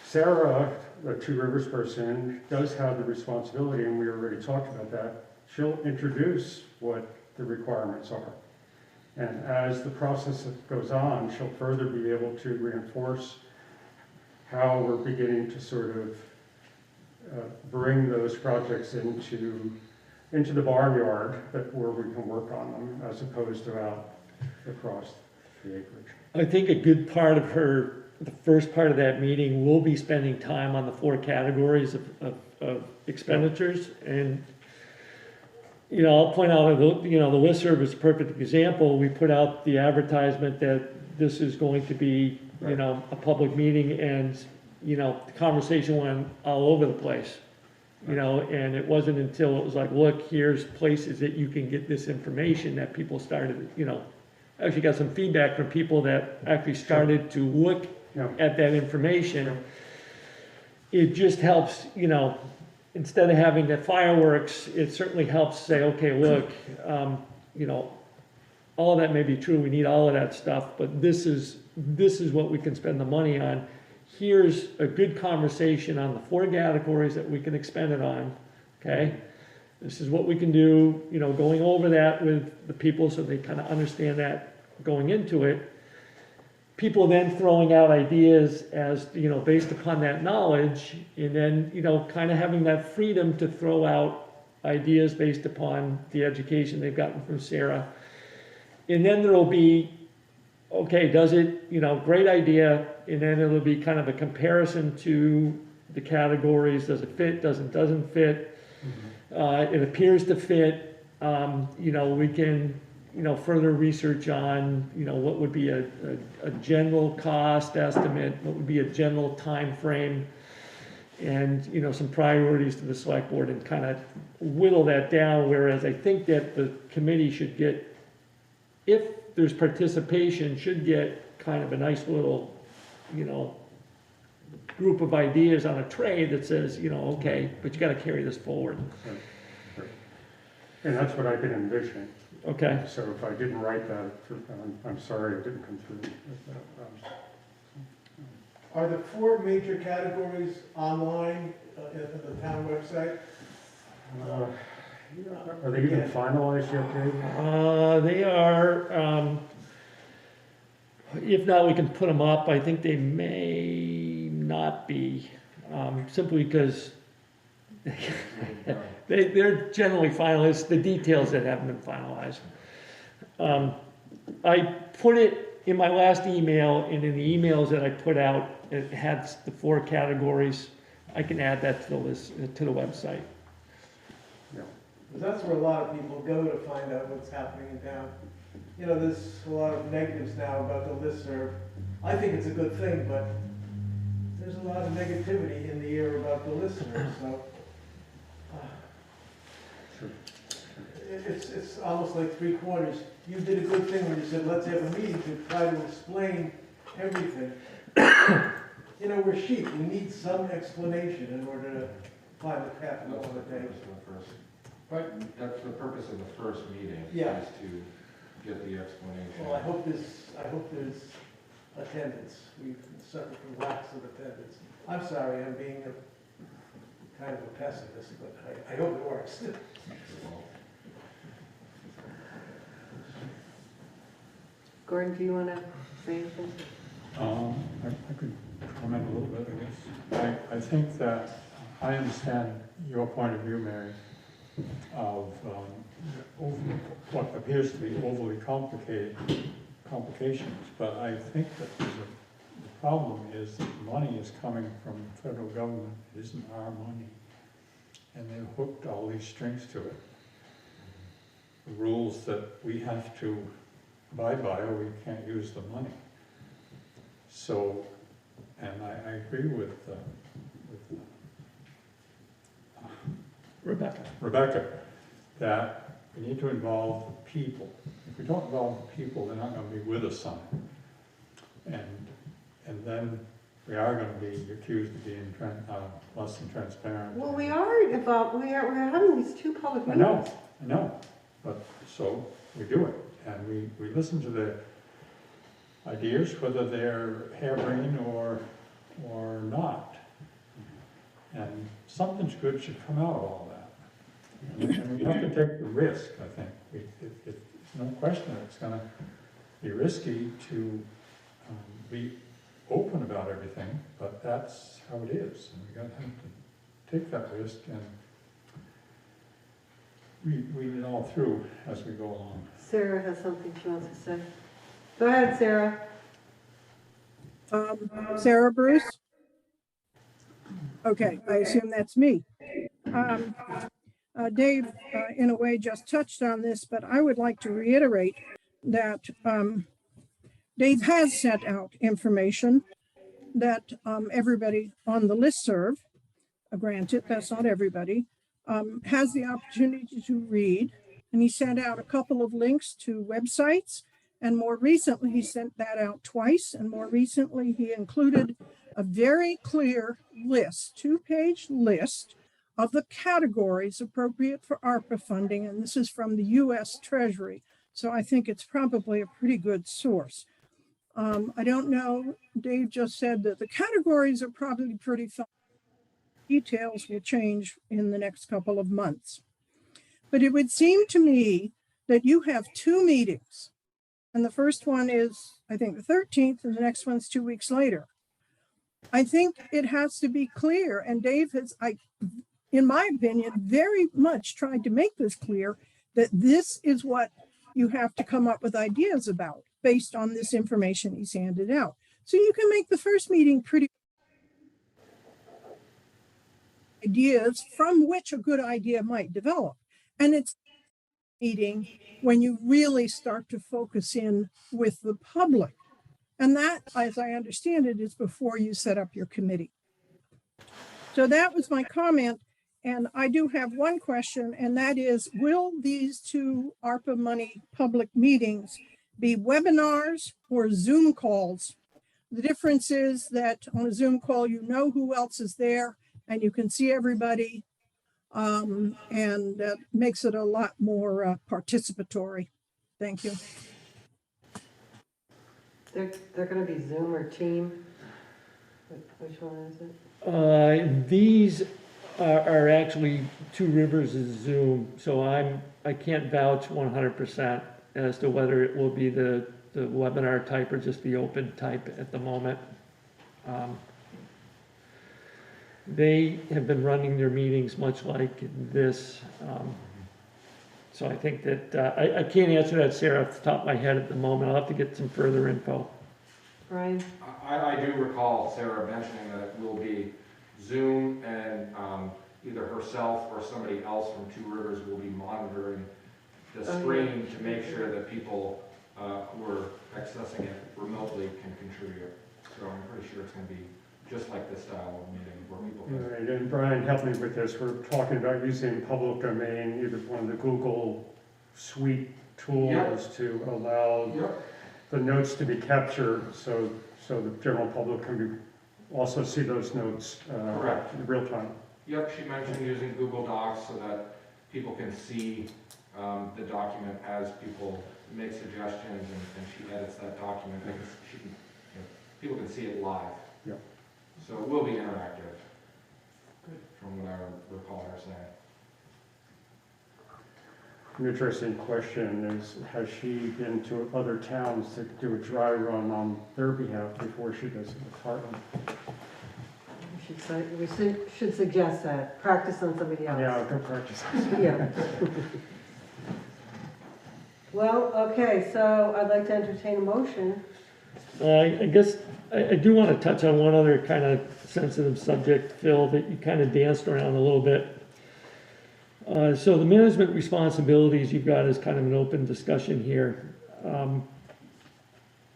Sarah, the Two Rivers person, does have the responsibility, and we already talked about that. She'll introduce what the requirements are. And as the process goes on, she'll further be able to reinforce how we're beginning to sort of bring those projects into the barnyard where we can work on them, as opposed to out across the acreage. I think a good part of the first part of that meeting will be spending time on the 4 categories of expenditures. And, you know, I'll point out, you know, the listserv is a perfect example. We put out the advertisement that this is going to be, you know, a public meeting, and, you know, the conversation went all over the place. You know, and it wasn't until it was like, look, here's places that you can get this information, that people started, you know, actually got some feedback from people that actually started to look at that information. It just helps, you know, instead of having the fireworks, it certainly helps say, okay, look, you know, all of that may be true, we need all of that stuff, but this is what we can spend the money on. Here's a good conversation on the 4 categories that we can expend it on, okay? This is what we can do, you know, going over that with the people so they kind of understand that going into it. People then throwing out ideas as, you know, based upon that knowledge, and then, you know, kind of having that freedom to throw out ideas based upon the education they've gotten from Sarah. And then there'll be, okay, does it, you know, great idea, and then it'll be kind of a comparison to the categories. Does it fit, doesn't fit? Mm-hmm. It appears to fit. You know, we can, you know, further research on, you know, what would be a general cost estimate, what would be a general time frame, and, you know, some priorities to the select board, and kind of whittle that down. Whereas I think that the committee should get, if there's participation, should get kind of a nice little, you know, group of ideas on a tray that says, you know, okay, but you got to carry this forward. Right. And that's what I've been envisioning. Okay. So if I didn't write that, I'm sorry it didn't come through. Are the 4 major categories online at the town website? Are they even finalized yet, Dave? They are, if not, we can put them up. I think they may not be, simply because They're generally finalists, the details that haven't been finalized. I put it in my last email, and in the emails that I put out, it has the 4 categories. I can add that to the list, to the website. Because that's where a lot of people go to find out what's happening in town. You know, there's a lot of negatives now about the listserv. I think it's a good thing, but there's a lot of negativity in the air about the listserv, so. It's almost like 3/4. You did a good thing when you said, let's have a meeting to try to explain everything. You know, we're sheep, we need some explanation in order to find the path we want to take. But that's the purpose of the first meeting, Yeah. is to get the explanation. Well, I hope there's attendance. We've suffered from lacks of attendance. I'm sorry, I'm being a kind of a pessimist, but I hope it works. Gordon, do you want to say anything? I could comment a little bit, I guess. I think that I understand your point of view, Mary, of what appears to be overly complications, but I think that the problem is that money is coming from the federal government. It isn't our money, and they've hooked all these strings to it. The rules that we have to abide by, or we can't use the money. So, and I agree with Rebecca, that we need to involve the people. If we don't involve the people, they're not going to be with us on it. And then we are going to be accused of being less than transparent. Well, we are involved, we're having these 2 public meetings. I know, but so we do it, and we listen to their ideas, whether they're harebrained or not. And something's good should come out of all that. And we have to take the risk, I think. It's no question that it's going to be risky to be open about everything, but that's how it is. And we're going to have to take that risk and read it all through as we go along. Sarah has something she wants to say. Go ahead, Sarah. Sarah Bruce? Okay, I assume that's me. Dave, in a way, just touched on this, but I would like to reiterate that Dave has sent out information that everybody on the listserv, granted, that's not everybody, has the opportunity to read. And he sent out a couple of links to websites. And more recently, he sent that out twice. And more recently, he included a very clear list, 2-page list of the categories appropriate for ARPA funding. And this is from the U.S. Treasury. So I think it's probably a pretty good source. I don't know, Dave just said that the categories are probably pretty fine. Details will change in the next couple of months. But it would seem to me that you have 2 meetings. And the first one is, I think, the 13th, and the next one's 2 weeks later. I think it has to be clear. And Dave has, in my opinion, very much tried to make this clear that this is what you have to come up with ideas about based on this information he's handed out. So you can make the first meeting pretty ideas from which a good idea might develop. And it's meeting when you really start to focus in with the public. And that, as I understand it, is before you set up your committee. So that was my comment. And I do have one question, and that is, will these 2 ARPA money public meetings be webinars or Zoom calls? The difference is that on a Zoom call, you know who else is there and you can see everybody, and makes it a lot more participatory. Thank you. They're going to be Zoom or Team? Which one is it? These are actually Two Rivers is Zoom, so I can't vouch 100% as to whether it will be the webinar type or just the open type at the moment. They have been running their meetings much like this. So I think that, I can't answer that, Sarah, off the top of my head at the moment. I'll have to get some further info. Brian? I do recall Sarah mentioning that it will be Zoom, and either herself or somebody else from Two Rivers will be monitoring the screen to make sure that people who are accessing it remotely can contribute. So I'm pretty sure it's going to be just like this style of meeting where people can. Right, and Brian, help me with this. We're talking about using public domain, either one of the Google Suite tools to allow the notes to be captured, so the general public can be also see those notes Correct. in real time. Yep, she mentioned using Google Docs so that people can see the document as people make suggestions, and she edits that document. She can, people can see it live. Yep. So it will be interactive, from what I recall her saying. An interesting question is, has she been to other towns to do a dry run on their behalf before she does it with Hartland? We should suggest that, practice on somebody else. Yeah, go practice. Yeah. Well, okay, so I'd like to entertain a motion. I guess I do want to touch on one other kind of sensitive subject, Phil, that you kind of danced around a little bit. So the management responsibilities you've got is kind of an open discussion here.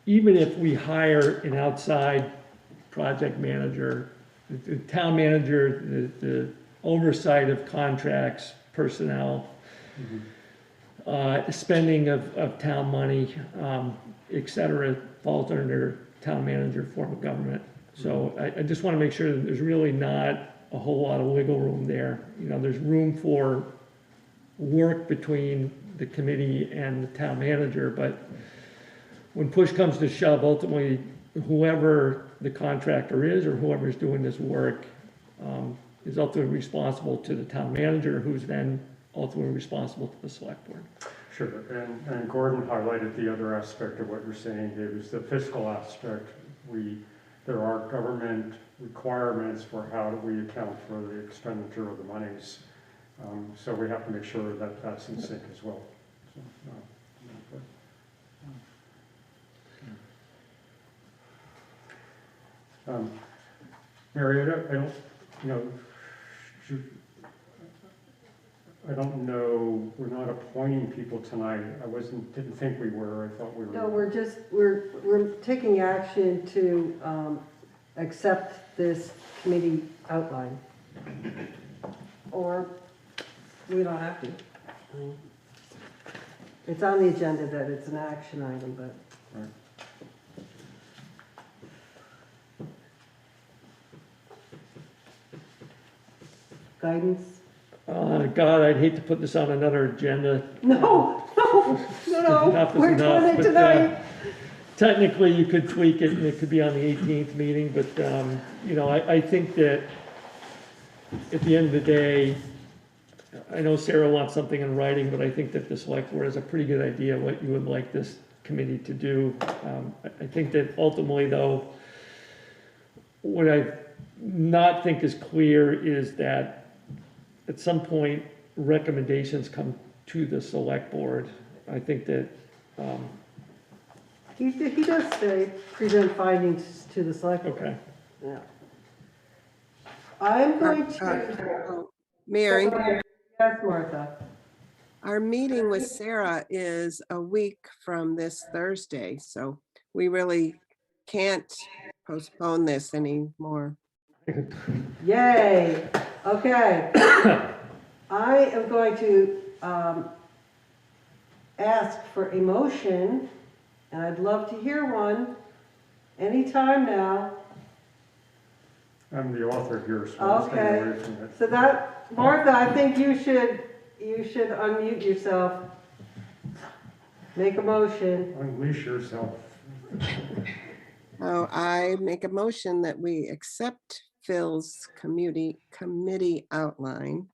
Even if we hire an outside project manager, the town manager, the oversight of contracts, personnel, spending of town money, et cetera, falls under town manager form of government. So I just want to make sure that there's really not a whole lot of wiggle room there. You know, there's room for work between the committee and the town manager, but when push comes to shove, ultimately, whoever the contractor is or whoever's doing this work is ultimately responsible to the town manager, who's then ultimately responsible to the select board. Sure, and Gordon highlighted the other aspect of what you're saying, Dave, is the fiscal aspect. There are government requirements for how do we account for the expenditure of the monies. So we have to make sure that that's in sync as well. So, Mary, I don't know, we're not appointing people tonight. Didn't think we were, I thought we were. No, we're taking action to accept this committee outline. Or we don't have to. It's on the agenda that it's an action item, but. Right. Guidance? God, I'd hate to put this on another agenda. No, Enough is we're enough, doing it but, tonight. Technically, you could tweak it and it could be on the 18th meeting, but, you know, I think that at the end of the day, I know Sarah wants something in writing, but I think that the select board has a pretty good idea what you would like this committee to do. I think that ultimately, though, what I not think is clear is that at some point, recommendations come to the select board. I think that, He does say present findings to the select board. okay. Yeah. I'm going to. Mary, Yes, Martha. our meeting with Sarah is a week from this Thursday, so we really can't postpone this anymore. Yay, okay. I am going to ask for a motion, and I'd love to hear one anytime now. I'm the author here, so I'm staying Okay, away from it. so that, Martha, I think you should unmute yourself. Make a motion. Unleash yourself. Oh, I make a motion that we accept Phil's committee outline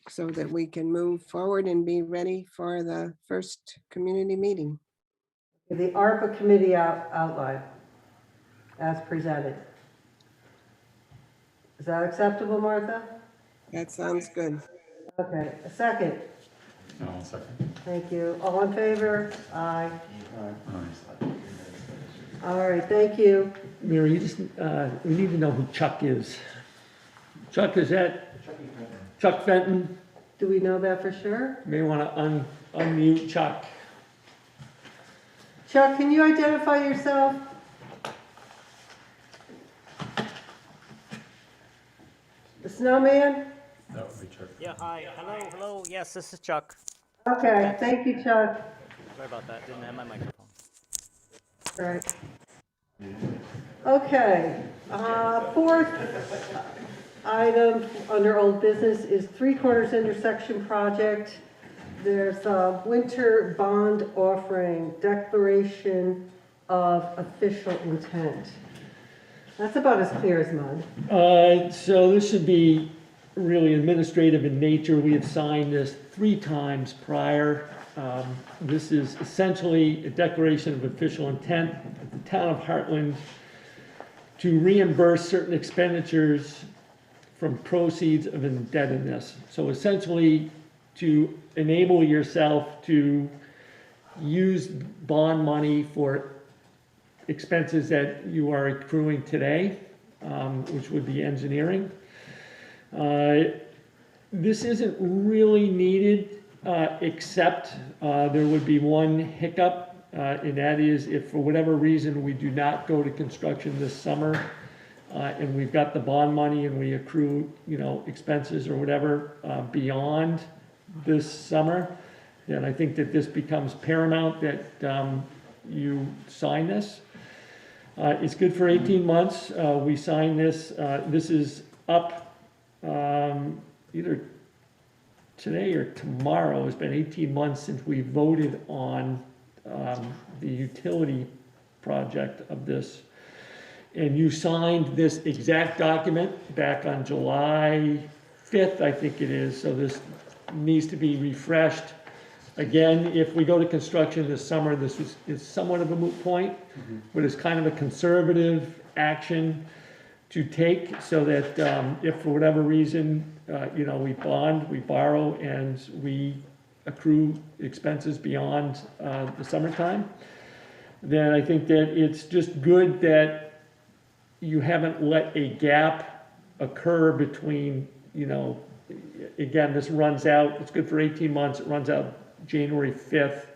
so that we can move forward and be ready for the first community meeting. The ARPA committee outline as presented. Is that acceptable, Martha? That sounds good. Okay, a second. No, I'll second. Thank you. All in favor? Aye. Aye. All right, thank you. Mary, you just, we need to know who Chuck is. Chuck, is that Chuck Fenton? Do we know that for sure? May want to unmute Chuck. Chuck, can you identify yourself? The snowman? That would be Chuck. Yeah, hi. Hello. Yes, this is Chuck. Okay, thank you, Chuck. Sorry about that. Didn't have my microphone. All right. Okay, fourth item under old business is Three Corners intersection project. There's a winter bond offering, declaration of official intent. That's about as clear as mud. So this should be really administrative in nature. We have signed this 3 times prior. This is essentially a declaration of official intent of the town of Hartland to reimburse certain expenditures from proceeds of indebtedness. So essentially to enable yourself to use bond money for expenses that you are accruing today, which would be engineering. This isn't really needed, except there would be one hiccup, and that is if for whatever reason we do not go to construction this summer, and we've got the bond money and we accrue, expenses or whatever beyond this summer, then I think that this becomes paramount that you sign this. It's good for 18 months. We sign this. This is up either today or tomorrow. It's been 18 months since we voted on the utility project of this. And you signed this exact document back on July 5th, I think it is. So this needs to be refreshed. Again, if we go to construction this summer, this is somewhat of a moot point, but it's kind of a conservative action to take so that if for whatever reason, we bond, we borrow, and we accrue expenses beyond the summertime, then I think that it's just good that you haven't let a gap occur between, again, this runs out, it's good for 18 months, it runs out January 5th.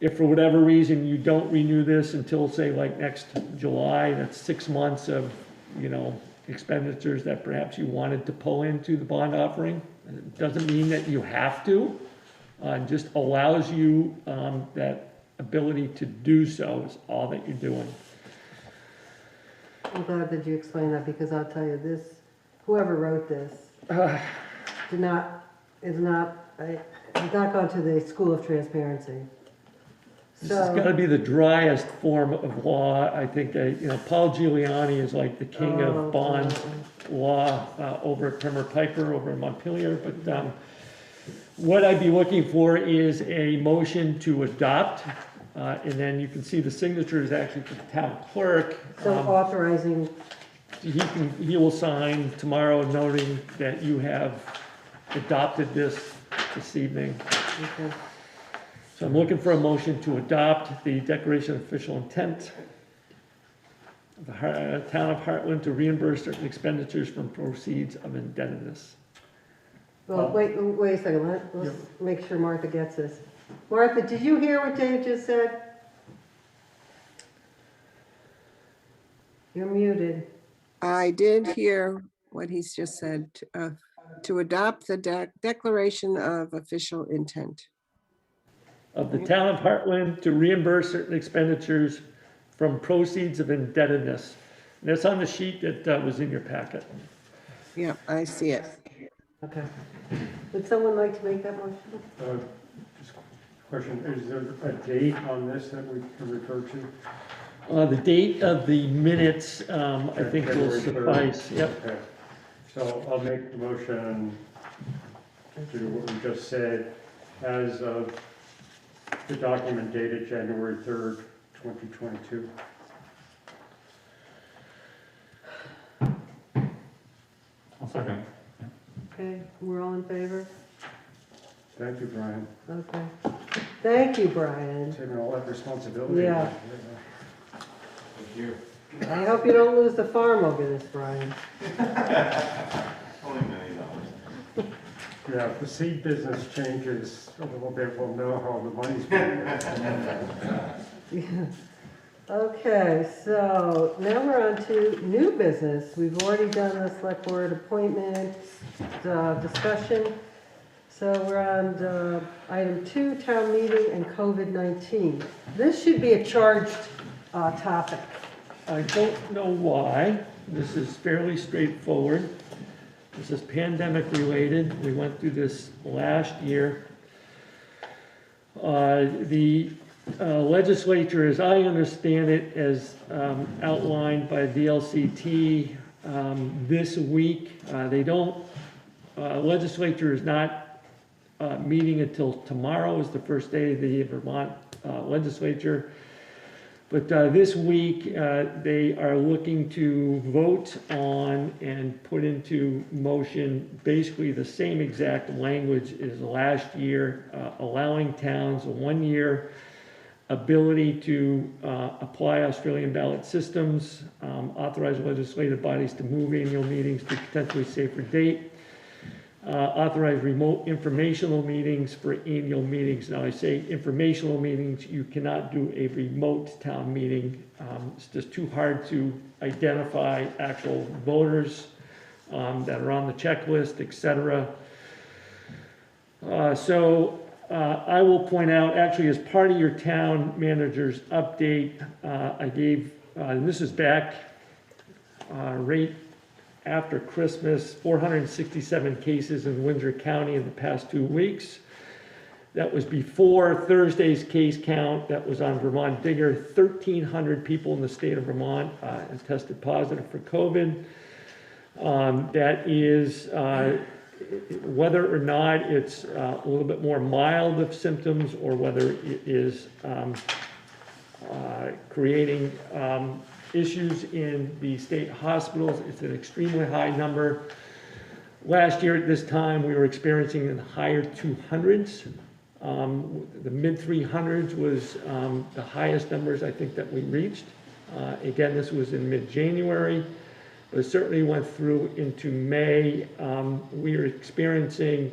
If for whatever reason you don't renew this until, say, like next July, that's 6 months of, expenditures that perhaps you wanted to pull into the bond offering. It doesn't mean that you have to, just allows you that ability to do so is all that you're doing. I'm glad that you explained that because I'll tell you this, whoever wrote this has not gone to the school of transparency. This has got to be the driest form of law. I think Paul Giuliani is like the king of bond law over at Pember Piper over in Montpelier. But what I'd be looking for is a motion to adopt, and then you can see the signature is actually for the town clerk. So authorizing. He will sign tomorrow noting that you have adopted this evening. Okay. So I'm looking for a motion to adopt the declaration of official intent of the town of Hartland to reimburse certain expenditures from proceeds of indebtedness. Well, wait a second, let's make sure Martha gets this. Martha, did you hear what Dave just said? You're muted. I did hear what he's just said, to adopt the declaration of official intent. Of the town of Hartland to reimburse certain expenditures from proceeds of indebtedness. And that's on the sheet that was in your packet. Yeah, I see it. Okay. Would someone like to make that motion? Just a question, is there a date on this that we can refer to? The date of the minutes, I think will January 3rd. suffice. Yep. Okay. So I'll make the motion to do what we just said as of the document dated January 3rd, 2022. Thank you, Brian. Okay. Thank you, Brian. Taking all that responsibility. Yeah. Thank you. I hope you don't lose the farm over this, Brian. Only $1 million. Yeah, if the seed business changes a little bit, we'll know how the money's being. Okay, so now we're on to new business. We've already done the select board appointments, discussion. So we're on item 2, town meeting and COVID-19. This should be a charged topic. I don't know why. This is fairly straightforward. This is pandemic related. We went through this last year. The legislature, as I understand it, as outlined by VLCT this week, legislature is not meeting until tomorrow is the first day of the Vermont legislature. But this week, they are looking to vote on and put into motion basically the same exact language as last year, allowing towns a 1-year ability to apply Australian ballot systems, authorize legislative bodies to move annual meetings to potentially safer date, authorize remote informational meetings for annual meetings. Now I say informational meetings, you cannot do a remote town meeting. It's just too hard to identify actual voters that are on the checklist, etc. I will point out, actually, as part of your town manager's update, I gave, and this is back right after Christmas, 467 cases in Windsor County in the past 2 weeks. That was before Thursday's case count that was on Vermont Digger. 1,300 people in the state of Vermont have tested positive for COVID. That is, whether or not it's a little bit more mild of symptoms or whether it is creating issues in the state hospitals, it's an extremely high number. Last year at this time, we were experiencing in the higher 200s. The mid 300s was the highest numbers I think that we reached. Again, this was in mid-January, but it certainly went through into May. We are experiencing,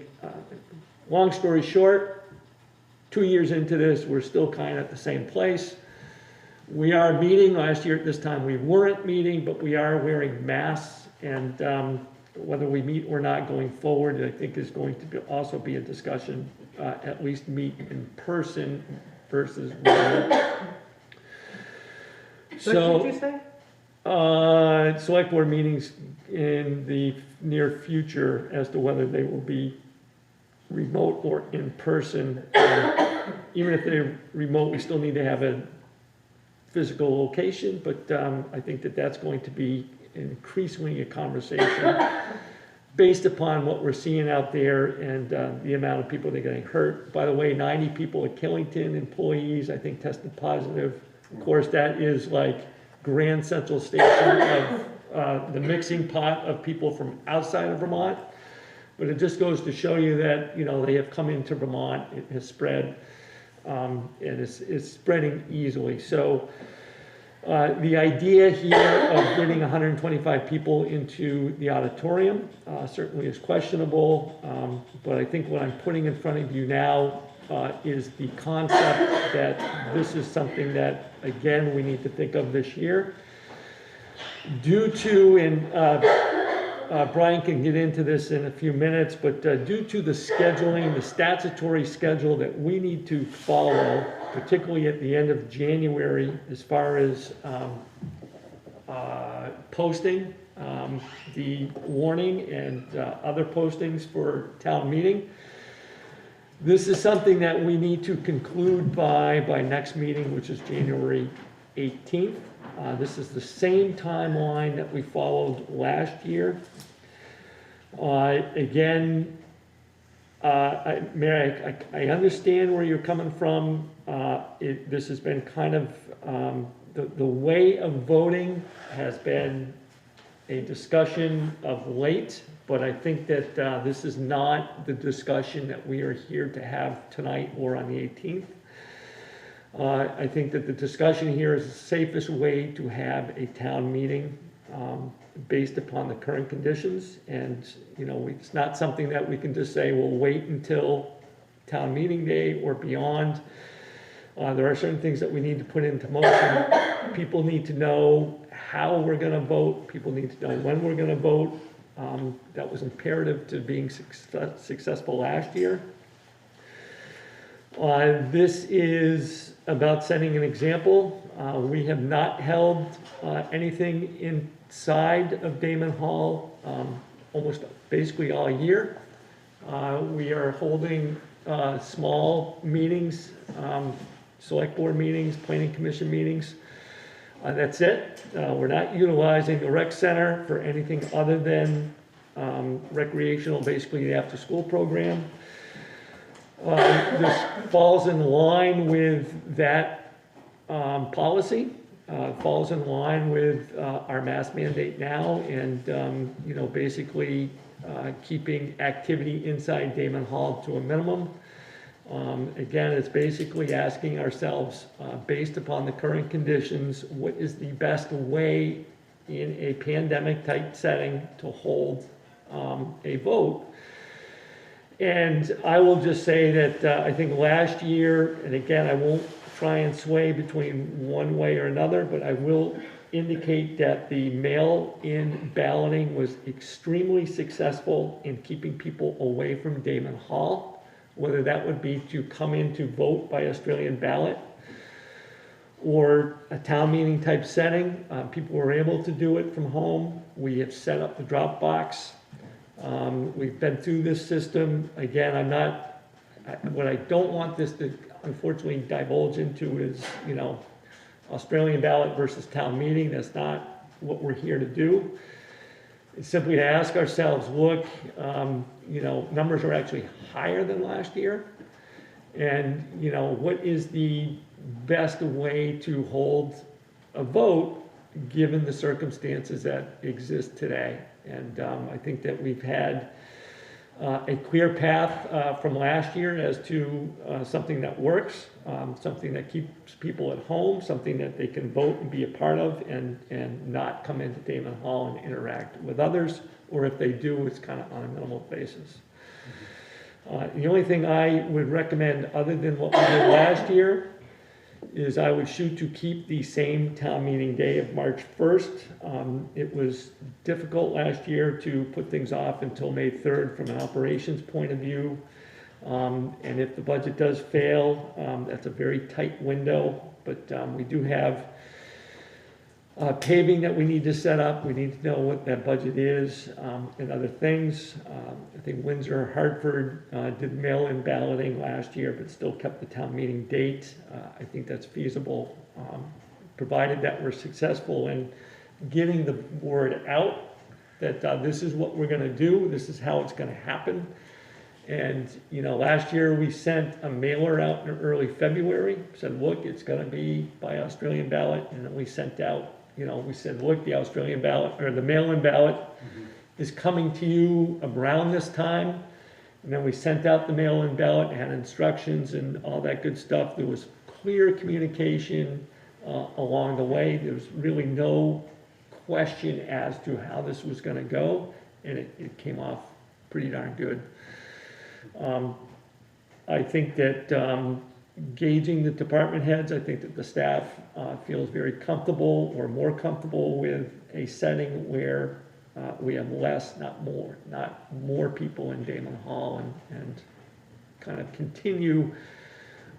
long story short, 2 years into this, we're still kind of at the same place. We are meeting. Last year at this time we weren't meeting, but we are wearing masks, and whether we meet or not going forward, I think is going to also be a discussion, at least meet in person versus remote. What did you say? Select board meetings in the near future as to whether they will be remote or in person. Even if they're remote, we still need to have a physical location, but I think that that's going to be increasingly a conversation based upon what we're seeing out there and the amount of people that are getting hurt. By the way, 90 people at Killington, employees, I think tested positive. Of course, that is like Grand Central Station of the mixing pot of people from outside of Vermont. But it just goes to show you that, they have come into Vermont, it has spread. And it's spreading easily. So the idea here of getting 125 people into the auditorium certainly is questionable, but I think what I'm putting in front of you now is the concept that this is something that, again, we need to think of this year. Due to, and Brian can get into this in a few minutes, but due to the scheduling, the statutory schedule that we need to follow, particularly at the end of January, as far as posting, the warning and other postings for town meeting, this is something that we need to conclude by next meeting, which is January 18th. This is the same timeline that we followed last year. Again, Mary, I understand where you're coming from. This has been kind of, the way of voting has been a discussion of late. but I think that this is not the discussion that we are here to have tonight or on the 18th. I think that the discussion here is the safest way to have a town meeting based upon the current conditions. And, you know, it's not something that we can just say, we'll wait until town meeting day or beyond. There are certain things that we need to put into motion. People need to know how we're gonna vote. People need to know when we're gonna vote. That was imperative to being successful last year. This is about setting an example. We have not held anything inside of Damon Hall almost basically all year. We are holding small meetings, select board meetings, planning commission meetings. That's it. We're not utilizing the rec center for anything other than recreational, basically the after-school program. This falls in line with that policy, falls in line with our mask mandate now, and you know, basically keeping activity inside Damon Hall to a minimum. Again, it's basically asking ourselves, based upon the current conditions, what is the best way in a pandemic type setting to hold a vote? And I will just say that I think last year, and again, I won't try and sway between one way or another, but I will indicate that the mail-in balloting was extremely successful in keeping people away from Damon Hall, whether that would be to come in to vote by Australian ballot or a town meeting type setting. People were able to do it from home. We have set up the drop box. We've been through this system. Again, what I don't want this to unfortunately divulge into is, you know, Australian ballot versus town meeting. That's not what we're here to do. It's simply to ask ourselves, look, you know, numbers are actually higher than last year. And, you know, what is the best way to hold a vote given the circumstances that exist today? And I think that we've had a clear path from last year as to something that works, something that keeps people at home, something that they can vote and be a part of, and not come into Damon Hall and interact with others, or if they do, it's kind of on a minimal basis. The only thing I would recommend, other than what we did last year, is I would shoot to keep the same town meeting day of March 1st. It was difficult last year to put things off until May 3rd from an operations point of view. And if the budget does fail, that's a very tight window, but we do have paving that we need to set up. We need to know what that budget is and other things. I think Windsor, Hartford did mail-in balloting last year, but still kept the town meeting date. I think that's feasible, provided that we're successful in getting the word out that this is what we're going to do. This is how it's going to happen. And, you know, last year we sent a mailer out in early February, said, look, it's going to be by Australian ballot. And then we sent out, you know, we said, look, the Australian ballot, or the mail-in ballot is coming to you around this time. And then we sent out the mail-in ballot, had instructions and all that good stuff. There was clear communication along the way. There was really no question as to how this was going to go, and it came off pretty darn good. I think that gauging the department heads, I think that the staff feels very comfortable or more comfortable with a setting where we have less, not more people in Damon Hall, and kind of continue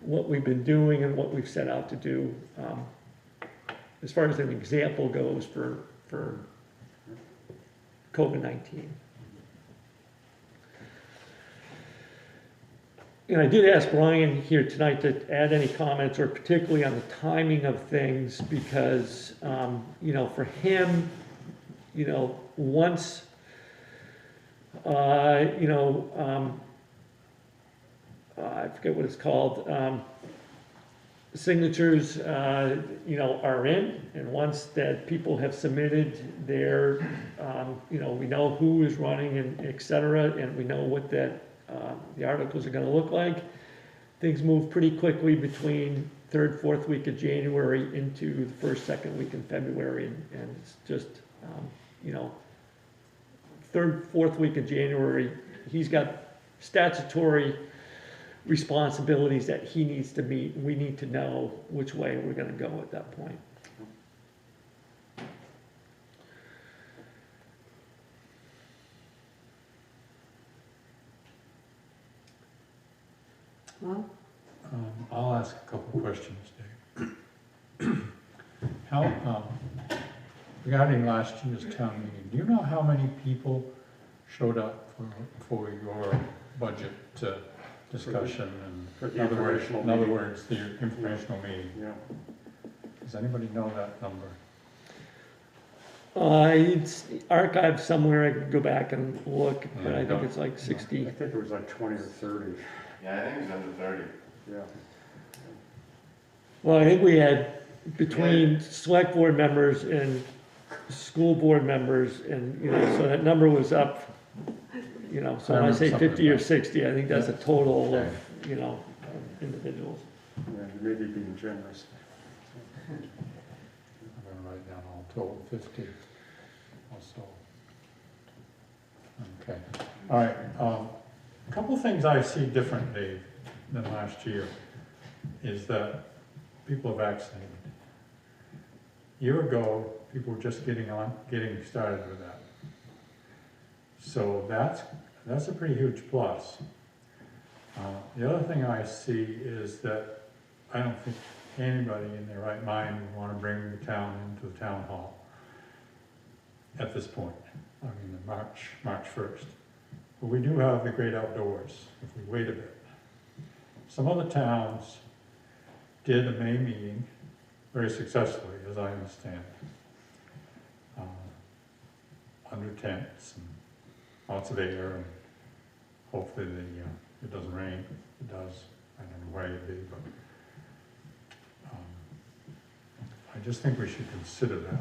what we've been doing and what we've set out to do as far as an example goes for COVID-19. And I did ask Brian here tonight to add any comments, or particularly on the timing of things, because, you know, for him, you know, once, you know, I forget what it's called, signatures, you know, are in, and once that people have submitted their, you know, we know who is running and et cetera, and we know what that, the articles are gonna look like, things move pretty quickly between third, fourth week of January into the first, second week in February, and it's just, you know, third, fourth week of January, he's got statutory responsibilities that he needs to meet. We need to know which way we're gonna go at that point. Well, I'll ask a couple questions, Dave. How, regarding last year's town meeting, do you know how many people showed up for your budget discussion For and, the in other words, informational the informational meeting? Yeah. Does anybody know that number? It's archived somewhere, I could go back and look, but I think it's like 60. I think it was like 20 or 30. Yeah, I think it's under 30. Yeah. Well, I think we had between select board members and school board members, and, you know, so that number was up, you know, so when I say 50 or 60, I think that's a total of, you know, individuals. Yeah, you may be being generous. I'm gonna write down all total 50 or so. Okay, all right, a couple things I see different, Dave, than last year is that people are vaccinated. A year ago, people were just getting started with that. So that's a pretty huge plus. The other thing I see is that I don't think anybody in their right mind would want to bring the town into the town hall at this point. I mean, March 1st. But we do have the great outdoors if we wait a bit. Some other towns did a May meeting very successfully, as I understand, under tents and lots of air, and hopefully it doesn't rain. If it does, I don't know where it'd be, but I just think we should consider that.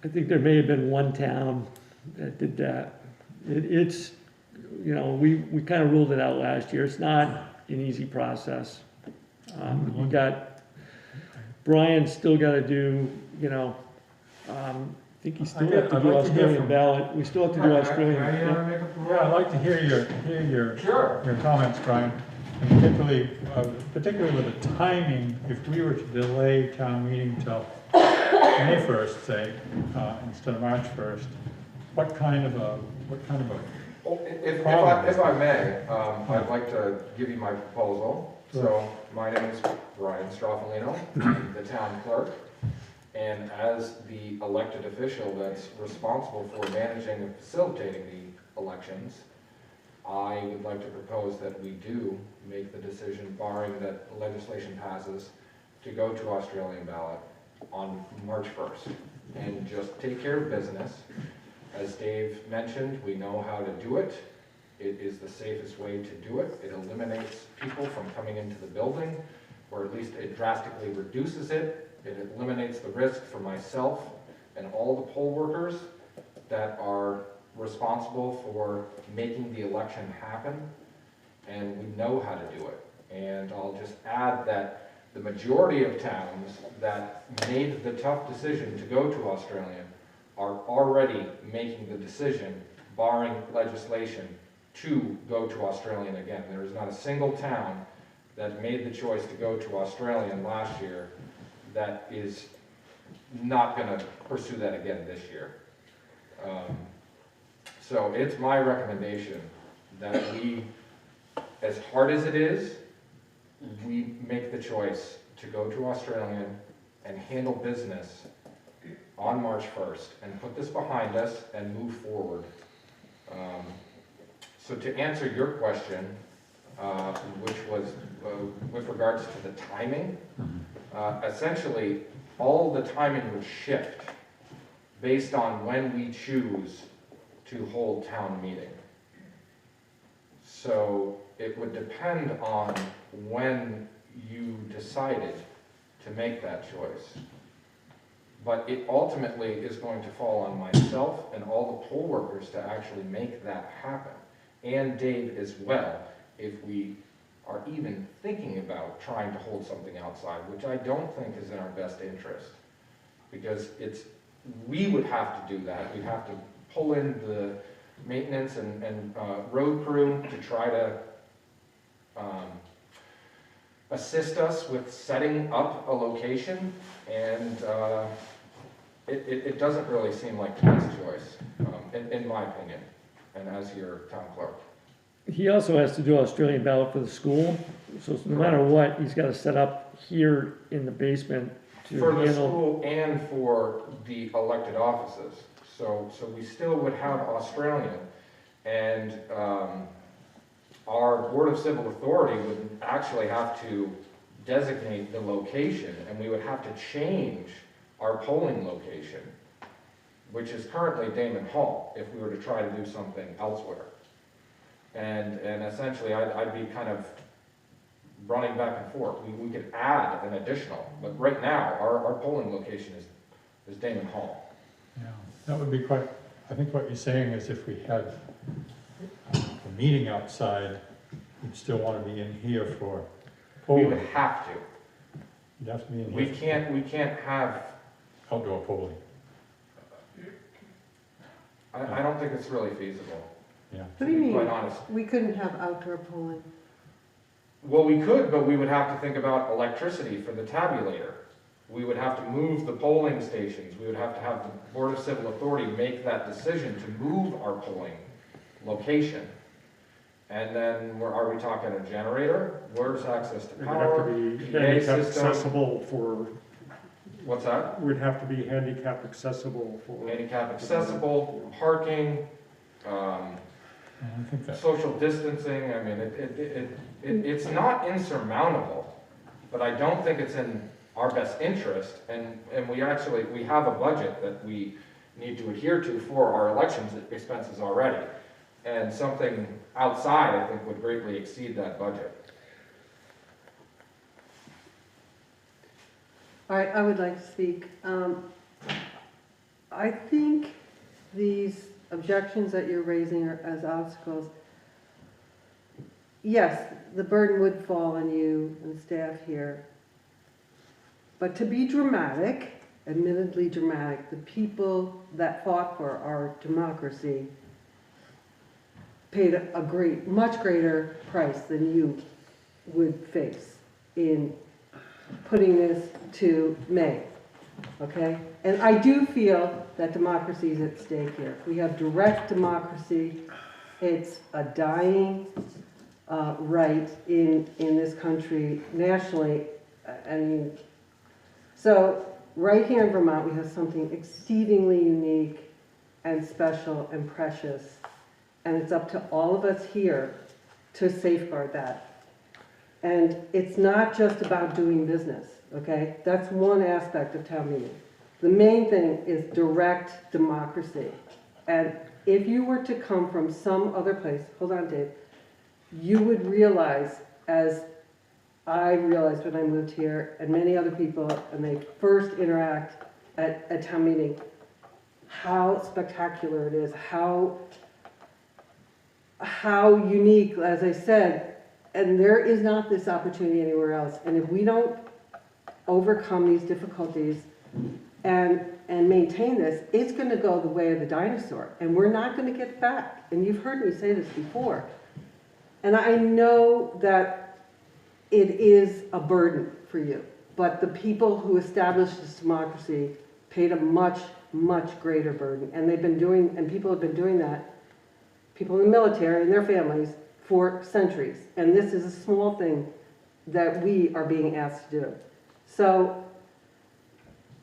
I think there may have been one town that did that. It's, you know, we kind of ruled it out last year. It's not an easy process. You got, Brian's still got to do, you know, I think he still have to do Australian ballot. We still have to do Australian. Yeah, I'd like to hear your comments, Brian. And particularly with the timing, if we were to delay town meeting till May 1st, say, instead of March 1st, what kind of a If problem? I may, I'd like to give you my proposal. So, my name is Brian Stroffolino, I'm the town clerk, and as the elected official that's responsible for managing and facilitating the elections, I would like to propose that we do make the decision, barring that legislation passes, to go to Australian ballot on March 1st, and just take care of business. As Dave mentioned, we know how to do it. It is the safest way to do it. It eliminates people from coming into the building, or at least it drastically reduces it. It eliminates the risk for myself and all the poll workers that are responsible for making the election happen, and we know how to do it. And I'll just add that the majority of towns that made the tough decision to go to Australian are already making the decision, barring legislation, to go to Australian again. There is not a single town that made the choice to go to Australian last year that is not going to pursue that again this year. So it's my recommendation that we, as hard as it is, we make the choice to go to Australian and handle business on March 1st and put this behind us and move forward. So to answer your question, which was with regards to the timing, essentially all the timing would shift based on when we choose to hold town meeting. So it would depend on when you decided to make that choice. But it ultimately is going to fall on myself and all the poll workers to actually make that happen. And Dave as well, if we are even thinking about trying to hold something outside, which I don't think is in our best interest. Because we would have to do that. We'd have to pull in the maintenance and road crew to try to assist us with setting up a location, and it doesn't really seem like the best choice, in my opinion, and as your town clerk. He also has to do Australian ballot for the school, so no matter what, he's gotta set up here in the basement to For the handle. school and for the elected offices. So we still would have Australian, and our Board of Civil Authority would actually have to designate the location, and we would have to change our polling location, which is currently Damon Hall, if we were to try to do something elsewhere. And essentially, I'd be kind of running back and forth. We could add an additional, but right now, our polling location is Damon Hall. Yeah, that would be quite, I think what you're saying is if we had a meeting outside, you'd still want to be in here for We polling. would have to. You'd have to be in here. We can't have, Outdoor polling, I don't think it's really feasible, yeah. What to do you be mean? quite honest. We couldn't have outdoor polling. Well, we could, but we would have to think about electricity for the tabulator. We would have to move the polling stations. We would have to have the Board of Civil Authority make that decision to move our polling location. And then, are we talking a generator? Where's access to It would have power? to be PA handicap system? accessible for, What's that? would have to be handicap accessible for. Handicap accessible, parking, I think that, social distancing. I mean, it's not insurmountable, but I don't think it's in our best interest. And we have a budget that we need to adhere to for our elections expenses already. And something outside, I think, would greatly exceed that budget. All right, I would like to speak. I think these objections that you're raising are as obstacles. Yes, the burden would fall on you and staff here. But to be dramatic, admittedly dramatic, the people that fought for our democracy paid a much greater price than you would face in putting this to May, okay? And I do feel that democracy is at stake here. We have direct democracy. It's a dying right in this country, nationally. I mean, so right here in Vermont, we have something exceedingly unique and special and precious. And it's up to all of us here to safeguard that. And it's not just about doing business, okay? That's one aspect of town meeting. The main thing is direct democracy. And if you were to come from some other place, hold on, Dave, you would realize, as I realized when I moved here, and many other people, and they first interact at a town meeting, how spectacular it is, how unique, as I said, and there is not this opportunity anywhere else. And if we don't overcome these difficulties and maintain this, it's going to go the way of the dinosaur, and we're not going to get back. And you've heard me say this before. And I know that it is a burden for you, but the people who established this democracy paid a much, much greater burden. And people have been doing that, people in the military and their families, for centuries. And this is a small thing that we are being asked to do. So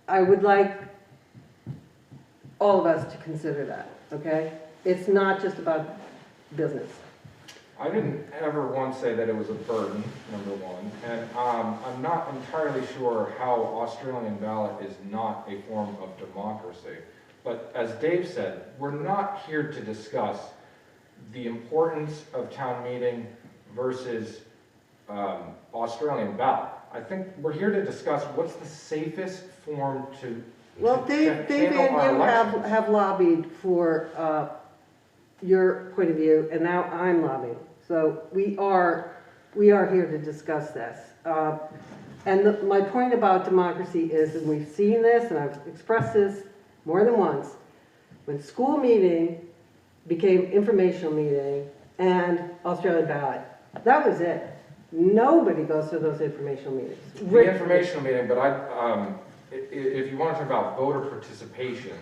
I would like all of us to consider that, okay? It's not just about business. I didn't ever once say that it was a burden, number one, and I'm not entirely sure how Australian ballot is not a form of democracy. But as Dave said, we're not here to discuss the importance of town meeting versus Australian ballot. I think we're here to discuss what's the safest form to Well, Dave handle and our you elections. have lobbied for your point of view, and now I'm lobbying. So we are here to discuss this. My point about democracy is, and we've seen this, and I've expressed this more than once, when school meeting became informational meeting and Australian ballot, that was it. Nobody goes to those informational meetings. The informational meeting, but if you want to talk about voter participation,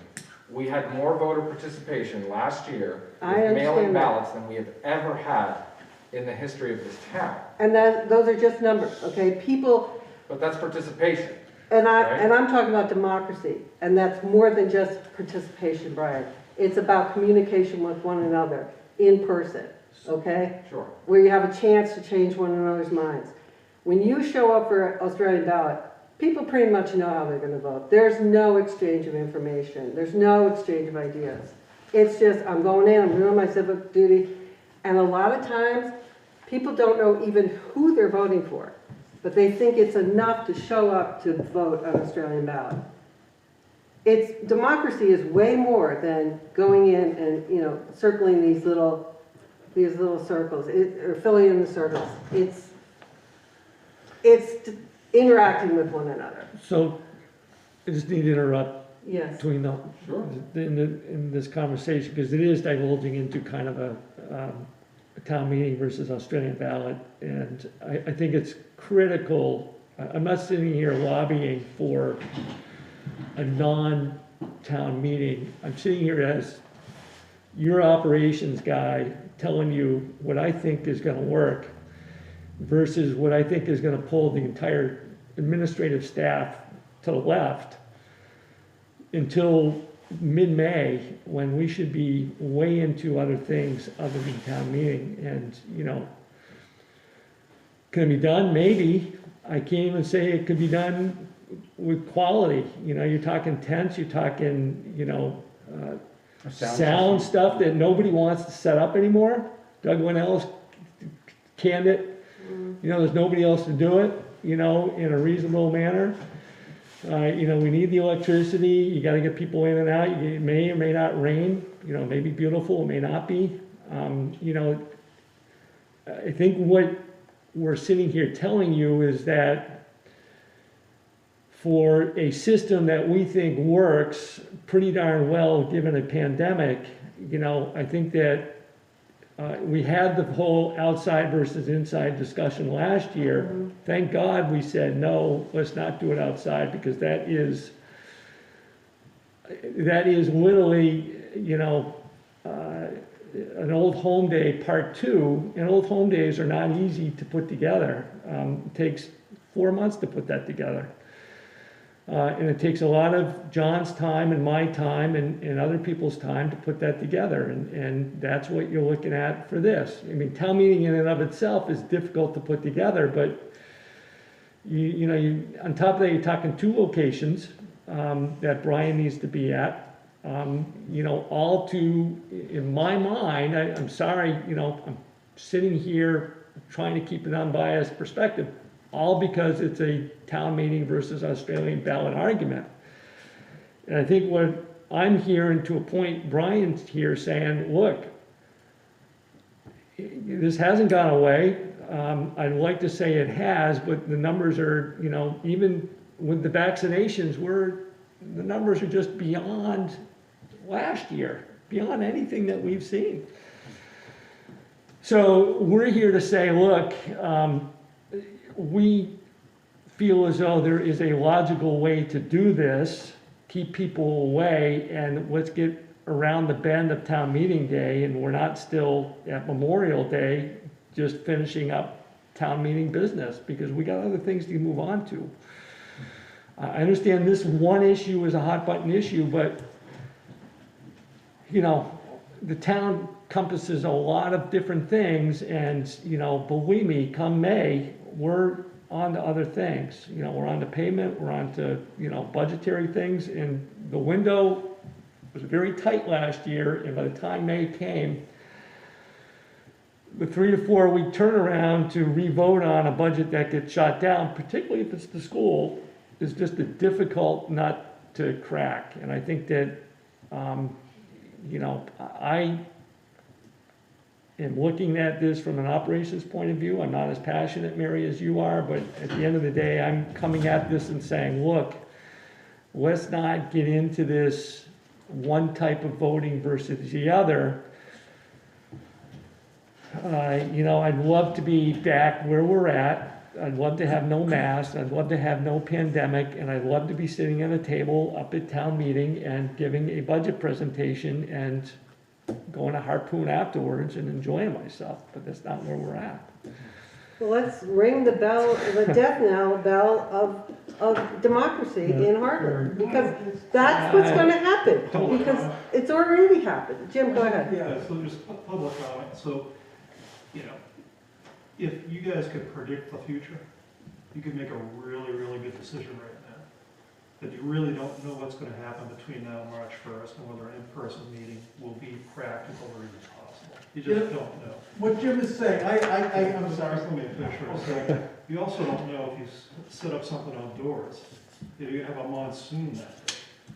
we had more voter participation last year with mail-in ballots than we have ever had in the history of this town. And those are just numbers, okay? People. But that's participation. And right? I'm talking about democracy, and that's more than just participation, Brian. It's about communication with one another in person, okay? Sure. Where you have a chance to change one another's minds. When you show up for Australian ballot, people pretty much know how they're going to vote. There's no exchange of information. There's no exchange of ideas. It's just, I'm going in, I'm doing my civic duty. And a lot of times, people don't know even who they're voting for. But they think it's enough to show up to vote on Australian ballot. Democracy is way more than going in and, circling these little circles, or filling in the circles. It's interacting with one another. So, I just need to interrupt Yes. between in this conversation, because it is divulging into kind of a town meeting versus Australian ballot, and I think it's critical. I'm not sitting here lobbying for a non-town meeting. I'm sitting here as your operations guy telling you what I think is going to work versus what I think is going to pull the entire administrative staff to the left until mid-May, when we should be way into other things other than town meeting. And, can it be done? Maybe. I can't even say it could be done with quality. You're talking tents, you're talking, sound stuff that nobody wants to set up anymore. Doug Winnell's canned it. There's nobody else to do it, in a reasonable manner. We need the electricity. You got to get people in and out. It may or may not rain. It may be beautiful. It may not be. I think what we're sitting here telling you is that for a system that we think works pretty darn well given a pandemic, I think that we had the whole outside versus inside discussion last year. Mm-hmm. Thank God we said, no, let's not do it outside, because that is literally, an old home day part 2, and old home days are not easy to put together. It takes 4 months to put that together. And it takes a lot of John's time and my time and other people's time to put that together. And that's what you're looking at for this. I mean, town meeting in and of itself is difficult to put together, but you on top of that, you're talking 2 locations that Brian needs to be at. All to, in my mind, I'm sorry, I'm sitting here trying to keep an unbiased perspective, all because it's a town meeting versus Australian ballot argument. And I think what I'm hearing, to a point, Brian's here saying, look, this hasn't gone away. I'd like to say it has, but the numbers are, even with the vaccinations, the numbers are just beyond last year, beyond anything that we've seen. So we're here to say, look, we feel as though there is a logical way to do this, keep people away, and let's get around the bend of town meeting day, and we're not still at Memorial Day just finishing up town meeting business, because we got other things to move on to. I understand this one issue is a hot button issue, but the town encompasses a lot of different things, and believe me, come May, we're on to other things. We're on to payment, we're on to budgetary things, and the window was very tight last year, and by the time May came, the 3 to 4 week turnaround to re-vote on a budget that gets shot down, particularly if it's the school, is just a difficult nut to crack. And I think that, you know, I am looking at this from an operations point of view. I'm not as passionate, Mary, as you are, but at the end of the day, I'm coming at this and saying, look, let's not get into this one type of voting versus the other. You know, I'd love to be back where we're at. I'd love to have no masks. I'd love to have no pandemic. And I'd love to be sitting at a table up at town meeting and giving a budget presentation and going to Harpoon afterwards and enjoying myself. But that's not where we're at. Well, let's ring the bell, the death knell bell of democracy in Hartland, because that's what's going to happen, because it's already happened. Jim, go ahead. Yeah, so just public comment. So, you know, if you guys could predict the future, you could make a really, really good decision right now. But you really don't know what's going to happen between now and March 1st, and whether an in-person meeting will be practical or even possible. You just don't know. What Jim is saying, I'm sorry. Let me finish for a second. You also don't know if you set up something outdoors, if you're going to have a monsoon that day.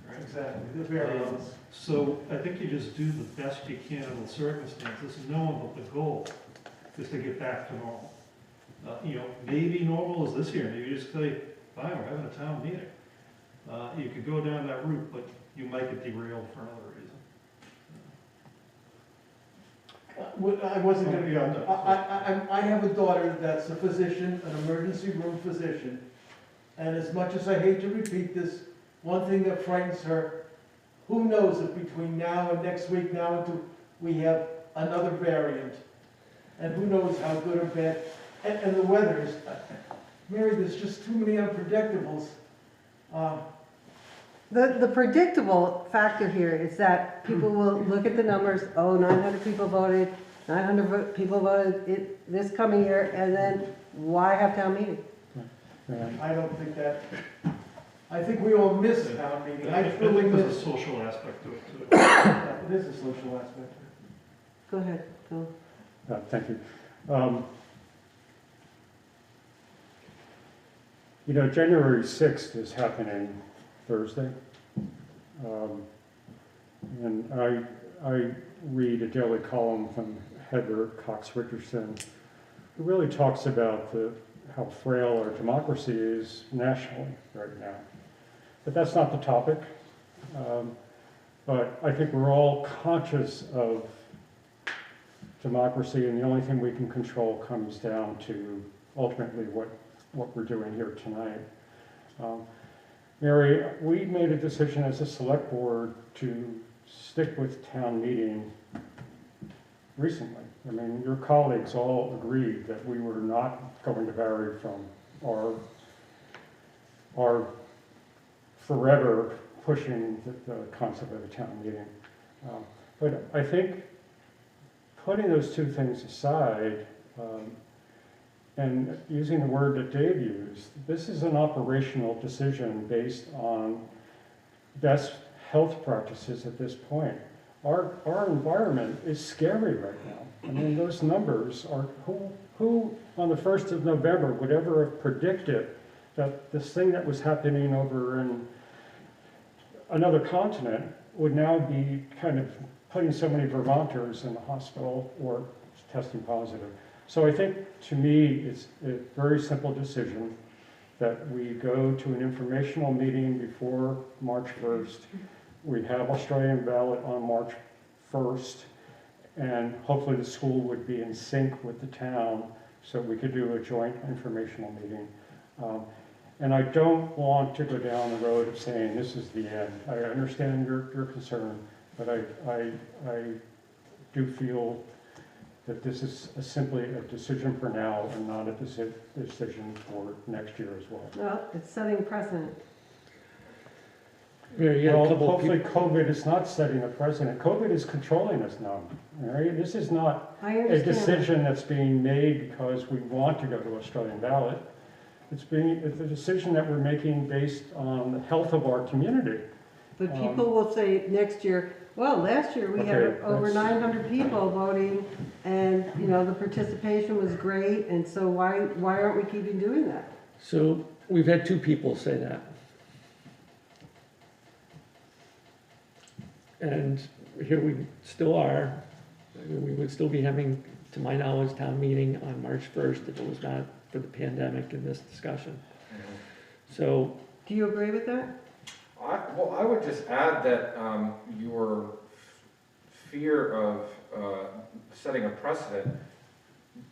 Right? Exactly, the variables. So I think you just do the best you can in the circumstances, knowing that the goal is to get back to normal. You know, maybe normal is this year. Maybe you just say, fine, we're having a town meeting. You could go down that route, but you might get derailed for another reason. I wasn't going to be on that. I have a daughter that's a physician, an emergency room physician, and as much as I hate to repeat this, one thing that frightens her, who knows if between now and next week, now until we have another variant, and who knows how good or bad, and the weather is, Mary, there's just too many unpredictables. The predictable factor here is that people will look at the numbers, oh, 900 people voted, 900 people voted this coming year, and then why have town meeting? I don't think that, I think we all miss town meeting. I truly think miss. there's a social aspect to it too. It is a social aspect. Go ahead, Phil. Thank you. You know, January 6th is happening Thursday. And I read a daily column from Heather Cox Richardson, who really talks about how frail our democracy is nationally right now. But that's not the topic. But I think we're all conscious of democracy, and the only thing we can control comes down to ultimately what we're doing here tonight. Mary, we made a decision as a select board to stick with town meeting recently. I mean, your colleagues all agreed that we were not going to vary from our forever pushing the concept of a town meeting. But I think putting those two things aside, and using the word that Dave used, this is an operational decision based on best health practices at this point. Our environment is scary right now. I mean, those numbers are, who on the 1st of November would ever have predicted that this thing that was happening over in another continent would now be kind of putting so many Vermonters in the hospital or testing positive. So I think, to me, it's a very simple decision that we go to an informational meeting before March 1st. We have Australian ballot on March 1st, and hopefully the school would be in sync with the town so we could do a joint informational meeting. And I don't want to go down the road of saying this is the end. I understand your concern, but I do feel that this is simply a decision for now and not a decision for next year as well. Well, it's setting precedent. Well, hopefully COVID is not setting a precedent. COVID is controlling us now. All right? This is not a decision that's being made because we want to go to Australian ballot. It's a decision that we're making based on the health of our community. But people will say next year, well, last year we had over 900 people voting, and you know, the participation was great, and so why aren't we keeping doing that? So we've had 2 people say that. And here we still are. I mean, we would still be having, to my knowledge, town meeting on March 1st if it was not for the pandemic and this discussion. So. Do you agree with that? Well, I would just add that your fear of setting a precedent,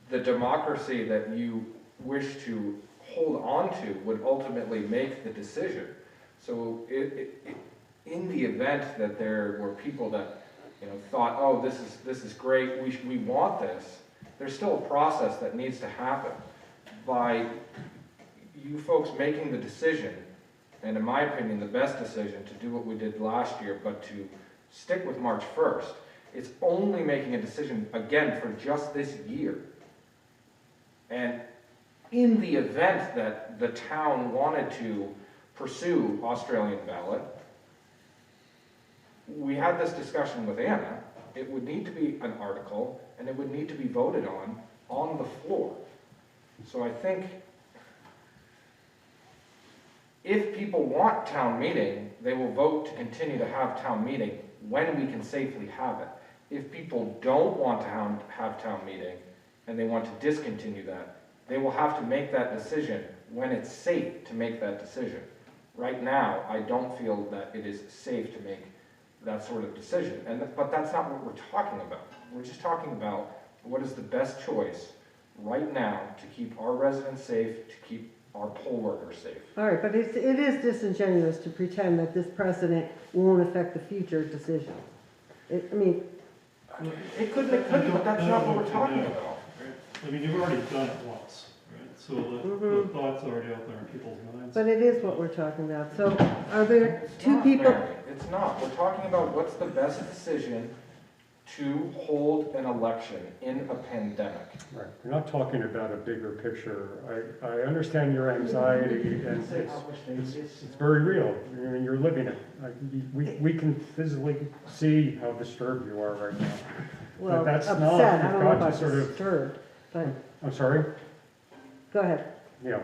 the democracy that you wish to hold on to would ultimately make the decision. So in the event that there were people that, you know, thought, oh, this is great, we want this, there's still a process that needs to happen. By you folks making the decision, and in my opinion, the best decision to do what we did last year, but to stick with March 1st, it's only making a decision, again, for just this year. And in the event that the town wanted to pursue Australian ballot, we had this discussion with Anna, it would need to be an article, and it would need to be voted on the floor. So I think if people want town meeting, they will vote to continue to have town meeting when we can safely have it. If people don't want to have town meeting and they want to discontinue that, they will have to make that decision when it's safe to make that decision. Right now, I don't feel that it is safe to make that sort of decision. But that's not what we're talking about. We're just talking about what is the best choice right now to keep our residents safe, to keep our poll workers safe. All right, but it is disingenuous to pretend that this precedent won't affect the future decision. It could, but that's not what we're talking about. I mean, you've already done it once, right? So the thought's already out there in people's minds. But it is what we're talking about. So are there 2 people? Mary, it's not. We're talking about what's the best decision to hold an election in a pandemic. Right, we're not talking about a bigger picture. I understand your anxiety, and it's very real. I mean, you're living it. We can physically see how disturbed you are right now. Well, but that's upset. not, I don't know about sort of, disturbed, but I'm sorry? go ahead. Yeah.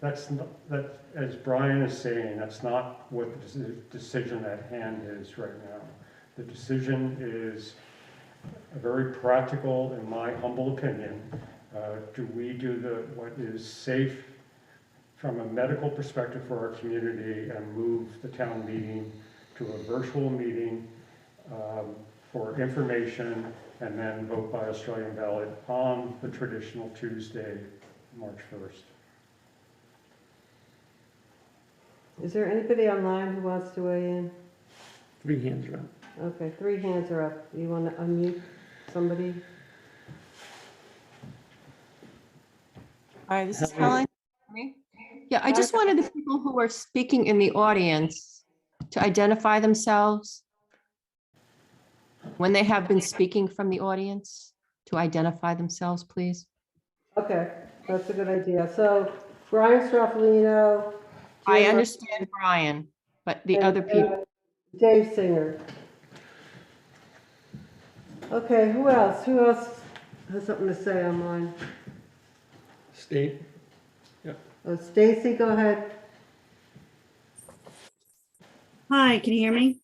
That's not, that, as Brian is saying, that's not what the decision at hand is right now. The decision is a very practical, in my humble opinion. Do we do what is safe from a medical perspective for our community and move the town meeting to a virtual meeting for information, and then vote by Australian ballot on the traditional Tuesday, March 1st? Is there anybody online who wants to weigh in? 3 hands are up. Okay, 3 hands are up. You want to unmute somebody? Hi, this is Helen. Yeah, I just wanted the people who are speaking in the audience to identify themselves when they have been speaking from the audience, to identify themselves, please. Okay, that's a good idea. So Brian Straffolino. I understand Brian, but the other people. Dave Singer. Okay, who else? Who else has something to say online? State. Yeah. Oh, Stacy, go ahead. Hi, can you hear me?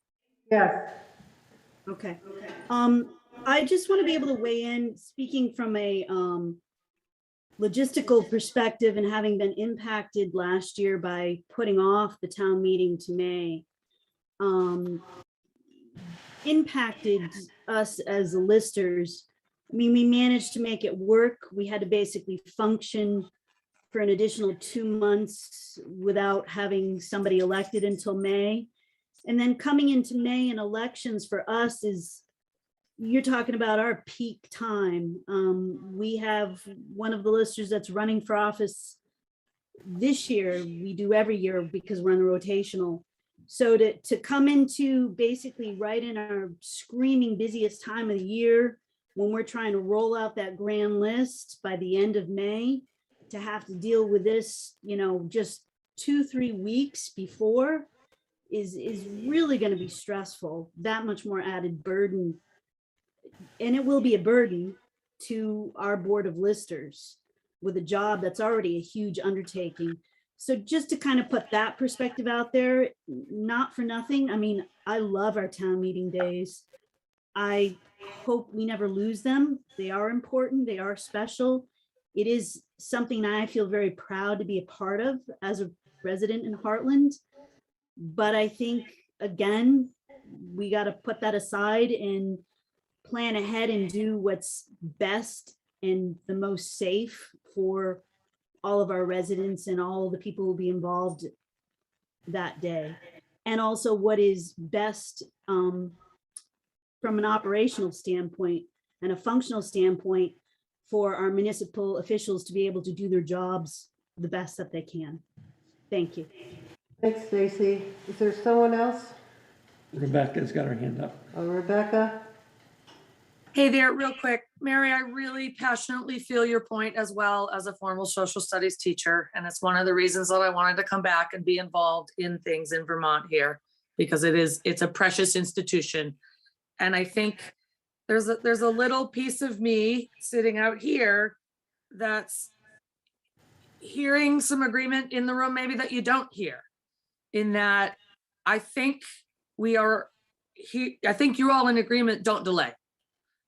Yes. Okay. I just want to be able to weigh in, speaking from a logistical perspective and having been impacted last year by putting off the town meeting to May, impacted us as listers. I mean, we managed to make it work. We had to basically function for an additional 2 months without having somebody elected until May. And then coming into May and elections for us is, you're talking about our peak time. We have one of the listers that's running for office this year. We do every year because we're on the rotational. So to come into basically right in our screaming busiest time of the year, when we're trying to roll out that grand list by the end of May, to have to deal with this, you know, just 2-3 weeks before is really going to be stressful. That much more added burden. and it will be a burden to our board of listers with a job that's already a huge undertaking. So just to kind of put that perspective out there, not for nothing. I mean, I love our town meeting days. I hope we never lose them. They are important. They are special. It is something I feel very proud to be a part of as a resident in Hartland. But I think, again, we got to put that aside and plan ahead and do what's best and the most safe for all of our residents and all the people who will be involved that day. And also what is best from an operational standpoint and a functional standpoint for our municipal officials to be able to do their jobs the best that they can. Thank you. Thanks, Stacy. Is there someone else? Rebecca's got her hand up. Oh, Rebecca? Hey there, real quick. Mary, I really passionately feel your point as well as a formal social studies teacher. And it's one of the reasons that I wanted to come back and be involved in things in Vermont here, because it's a precious institution. And I think there's a little piece of me sitting out here that's hearing some agreement in the room, maybe that you don't hear, in that I think I think you're all in agreement, don't delay.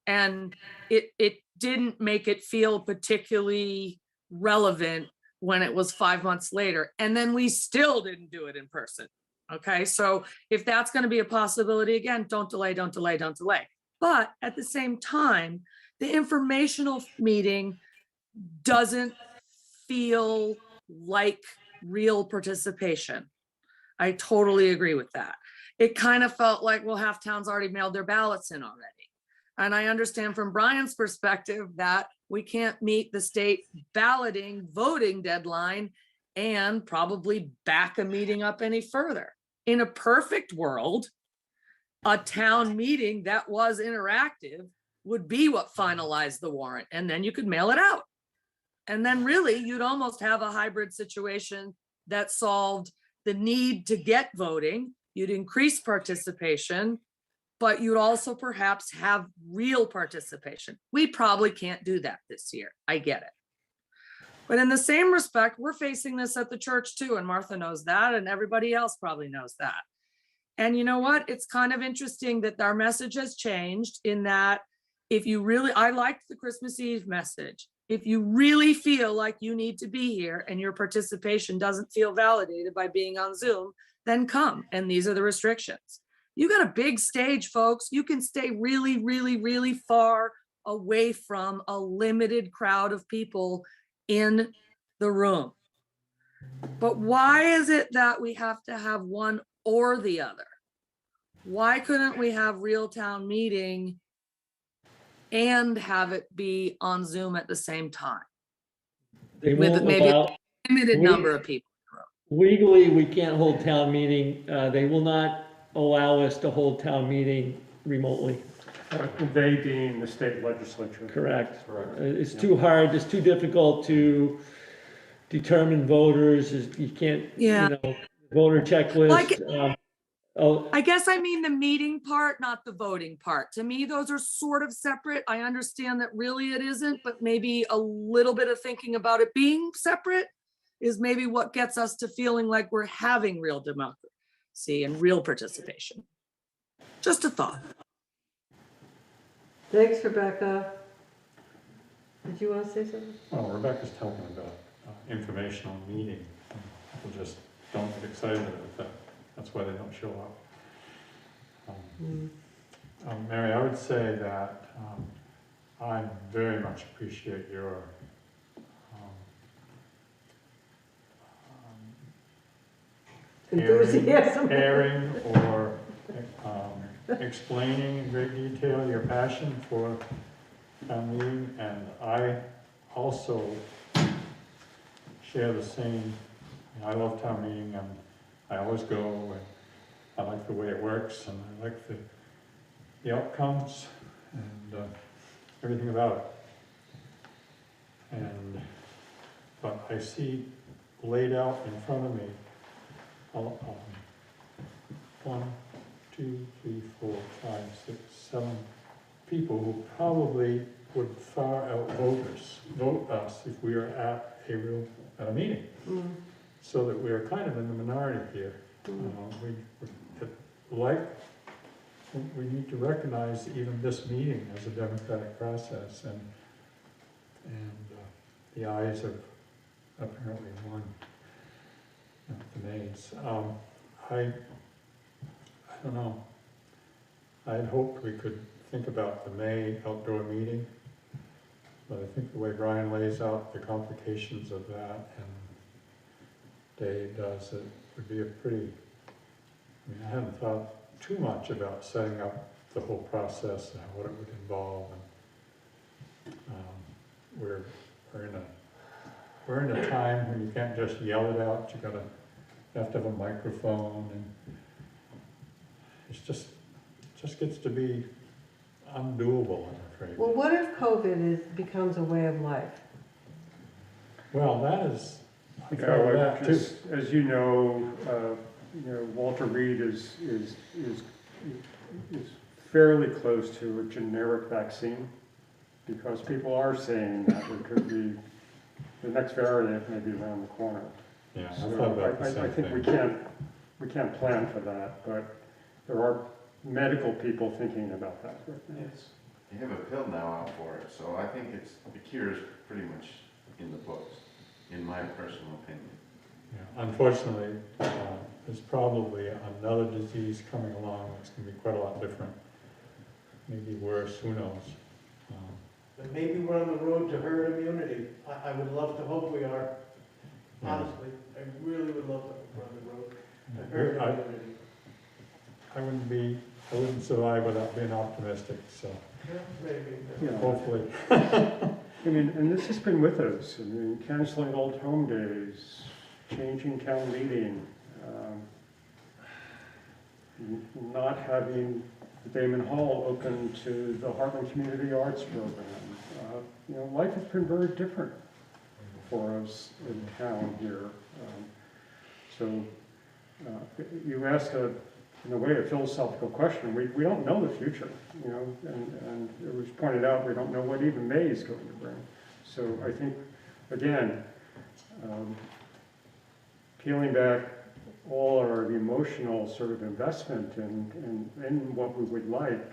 And it didn't make it feel particularly relevant when it was 5 months later. And then we still didn't do it in person. Okay, so if that's going to be a possibility, again, don't delay, don't delay, don't delay. But at the same time, the informational meeting doesn't feel like real participation. I totally agree with that. It kind of felt like, well, half town's already mailed their ballots in already. And I understand from Brian's perspective that we can't meet the state balloting voting deadline and probably back a meeting up any further. In a perfect world, a town meeting that was interactive would be what finalized the warrant, and then you could mail it out. And then really you'd almost have a hybrid situation that solved the need to get voting. You'd increase participation, but you'd also perhaps have real participation. We probably can't do that this year. I get it. But in the same respect, we're facing this at the church too, and Martha knows that, and everybody else probably knows that. And you know what? It's kind of interesting that our message has changed in that if you really, I liked the Christmas Eve message. If you really feel like you need to be here and your participation doesn't feel validated by being on Zoom, then come. And these are the restrictions. You got a big stage, folks. You can stay really, really, really far away from a limited crowd of people in the room. But why is it that we have to have one or the other? Why couldn't we have real town meeting and have it be on Zoom at the same time? They With won't maybe allow, a limited number of people. legally, we can't hold town meeting. They will not allow us to hold town meeting remotely. They being the state legislature. Correct. Correct. It's too hard, it's too difficult to determine voters. You can't, Yeah. you know, voter checklist. I guess I mean the meeting part, not the voting part. To me, those are sort of separate. I understand that really it isn't, but maybe a little bit of thinking about it being separate is maybe what gets us to feeling like we're having real democracy and real participation. Just a thought. Thanks, Rebecca. Did you want to say something? Well, Rebecca's talking about informational meeting. People just don't get excited about that. That's why they don't show up. Mary, I would say that I very much appreciate your enthusiasm, airing or explaining in great detail your passion for town meeting, and I also share the same. I love town meeting, and I always go, and I like the way it works, and I like the outcomes and everything about it. But I see laid out in front of me 1, 2, 3, 4, 5, 6, 7 people who probably would far outvote us if we were at a meeting. So that we are kind of in the minority here. We need to recognize even this meeting as a democratic process, and the ayes have apparently won, not the nays. I don't know. I had hoped we could think about the May outdoor meeting, but I think the way Brian lays out the complications of that, and Dave does, it would be a pretty, I hadn't thought too much about setting up the whole process and what it would involve. And, we're in a time when you can't just yell it out. You have to have a microphone, and it just gets to be undoable, I'm afraid. Well, what if COVID becomes a way of life? Well, that is. As you know, Walter Reed is fairly close to a generic vaccine, because people are saying that it could be, the next variant may be around the corner. Yeah, so I think we can't plan for that, but there are medical people thinking about that right now. Yes. They have a pill now out for it, so I think the cure is pretty much in the books, in my personal opinion. Yeah, unfortunately, there's probably another disease coming along that's going to be quite a lot different, maybe worse, who knows. And maybe we're on the road to herd immunity. I would love to hope we are. Honestly, I really would love to hope we're on the road to herd immunity. I wouldn't survive without being optimistic, so Yeah, maybe. Yeah. hopefully. I mean, and this has been with us. I mean, canceling old home days, changing town meeting, not having Damon Hall open to the Hartland Community Arts Program. Life has been very different for us in town here. You ask in a way, a philosophical question. We don't know the future, and it was pointed out we don't know what even May is going to bring. So I think, again, peeling back all our emotional sort of investment in what we would like,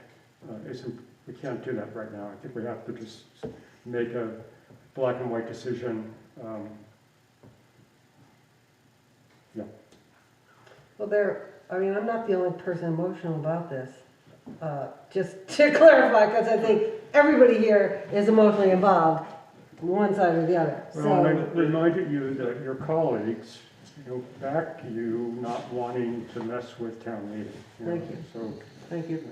we can't do that right now. I think we have to just make a black and white decision. Yeah. Well, I'm not the only person emotional about this. Just to clarify, because I think everybody here is emotionally involved, one side or the other. Well, I reminded you that your colleagues back you not wanting to mess with town meeting. Thank you. So, thank you.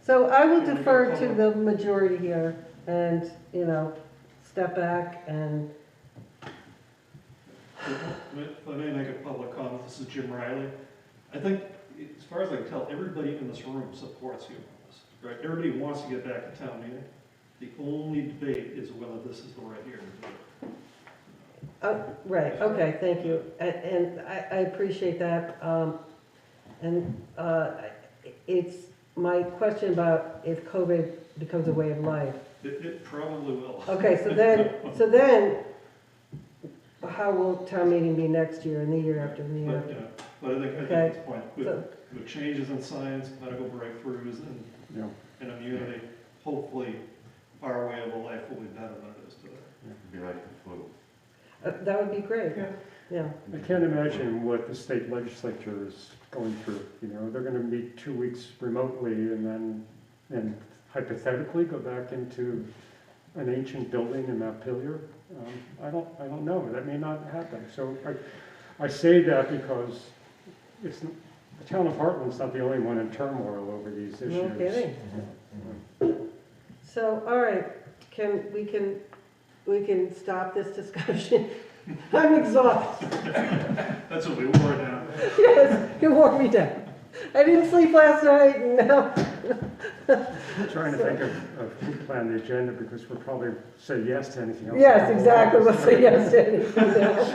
So I will defer to the majority here and, step back and. If I may make a public comment, this is Jim Riley. I think, as far as I can tell, everybody in this room supports you on this, right? Everybody wants to get back to town meeting. The only debate is whether this is the right year to do it. Right, okay, thank you. And I appreciate that. It's my question about if COVID becomes a way of life. It probably will. Okay, so then, how will town meeting be next year and the year after and the year after? But I think Okay. at this point, with changes in science, medical breakthroughs, and immunity, hopefully our way of life will be better than it is today. It'd be like the flu. That would be great, yeah. I can't imagine what the state legislature is going through. They're going to meet 2 weeks remotely and then hypothetically go back into an ancient building in Montpelier. I don't know. That may not happen. So I say that because the town of Hartland's not the only one in turmoil over these issues. No kidding. So, all right, we can stop this discussion. I'm exhausted. That's what we wore now. Yes, you wore me down. I didn't sleep last night, and now. I'm trying to think of who planned the agenda because we'll probably say yes to anything else. Yes, exactly. We'll say yes to anything else.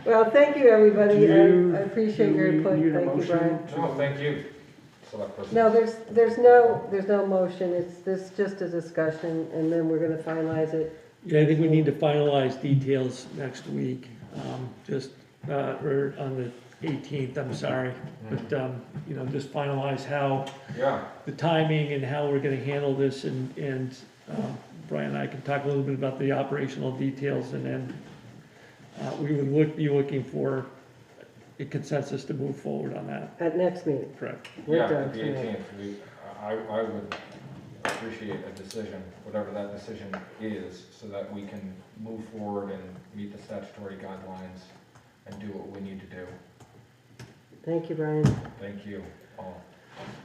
Well, thank you, everybody. I appreciate your input. Thank you, Brian. No, thank you. select person. No, there's no motion, it's just a discussion, and then we're gonna finalize it. Yeah, I think we need to finalize details next week, or on the 18th, I'm sorry. But, just finalize how Yeah, the timing and how we're gonna handle this, and Brian and I can talk a little bit about the operational details, and then we would be looking for a consensus to move forward on that. At next meeting. Correct. We're yeah, done at the tonight. 18th, I would appreciate a decision, whatever that decision is, so that we can move forward and meet the statutory guidelines and do what we need to do. Thank you, Brian. Thank you, Paul.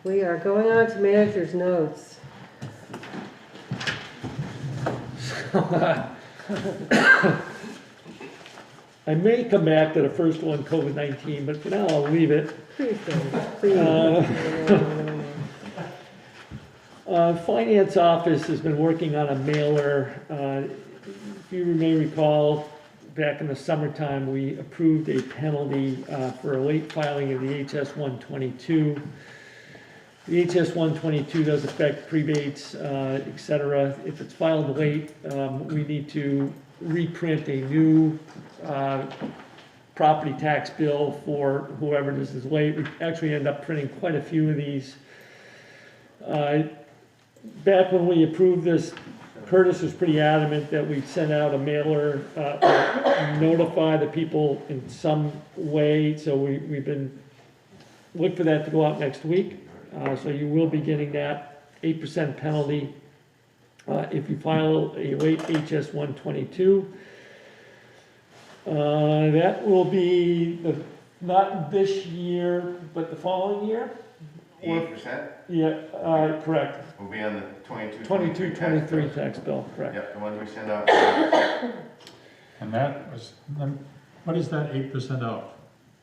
We are going on to manager's notes. I may come back to the first one, COVID-19, but for now I'll leave it. Please don't, please. Finance office has been working on a mailer. If you may recall, back in the summertime, we approved a penalty for a late filing of the HS 122. The HS 122 does affect prebates, et cetera. If it's filed late, we need to reprint a new property tax bill for whoever this is late. We actually end up printing quite a few of these. Back when we approved this, Curtis was pretty adamant that we send out a mailer, notify the people in some way. So we've been, look for that to go out next week. So you will be getting that 8% penalty if you file a late HS 122. That will be not this year, but the following year. 8%? Yeah, correct. Will be on the 22-23 tax bill, correct. Yep, the one we send out. And that was, what is that 8% of?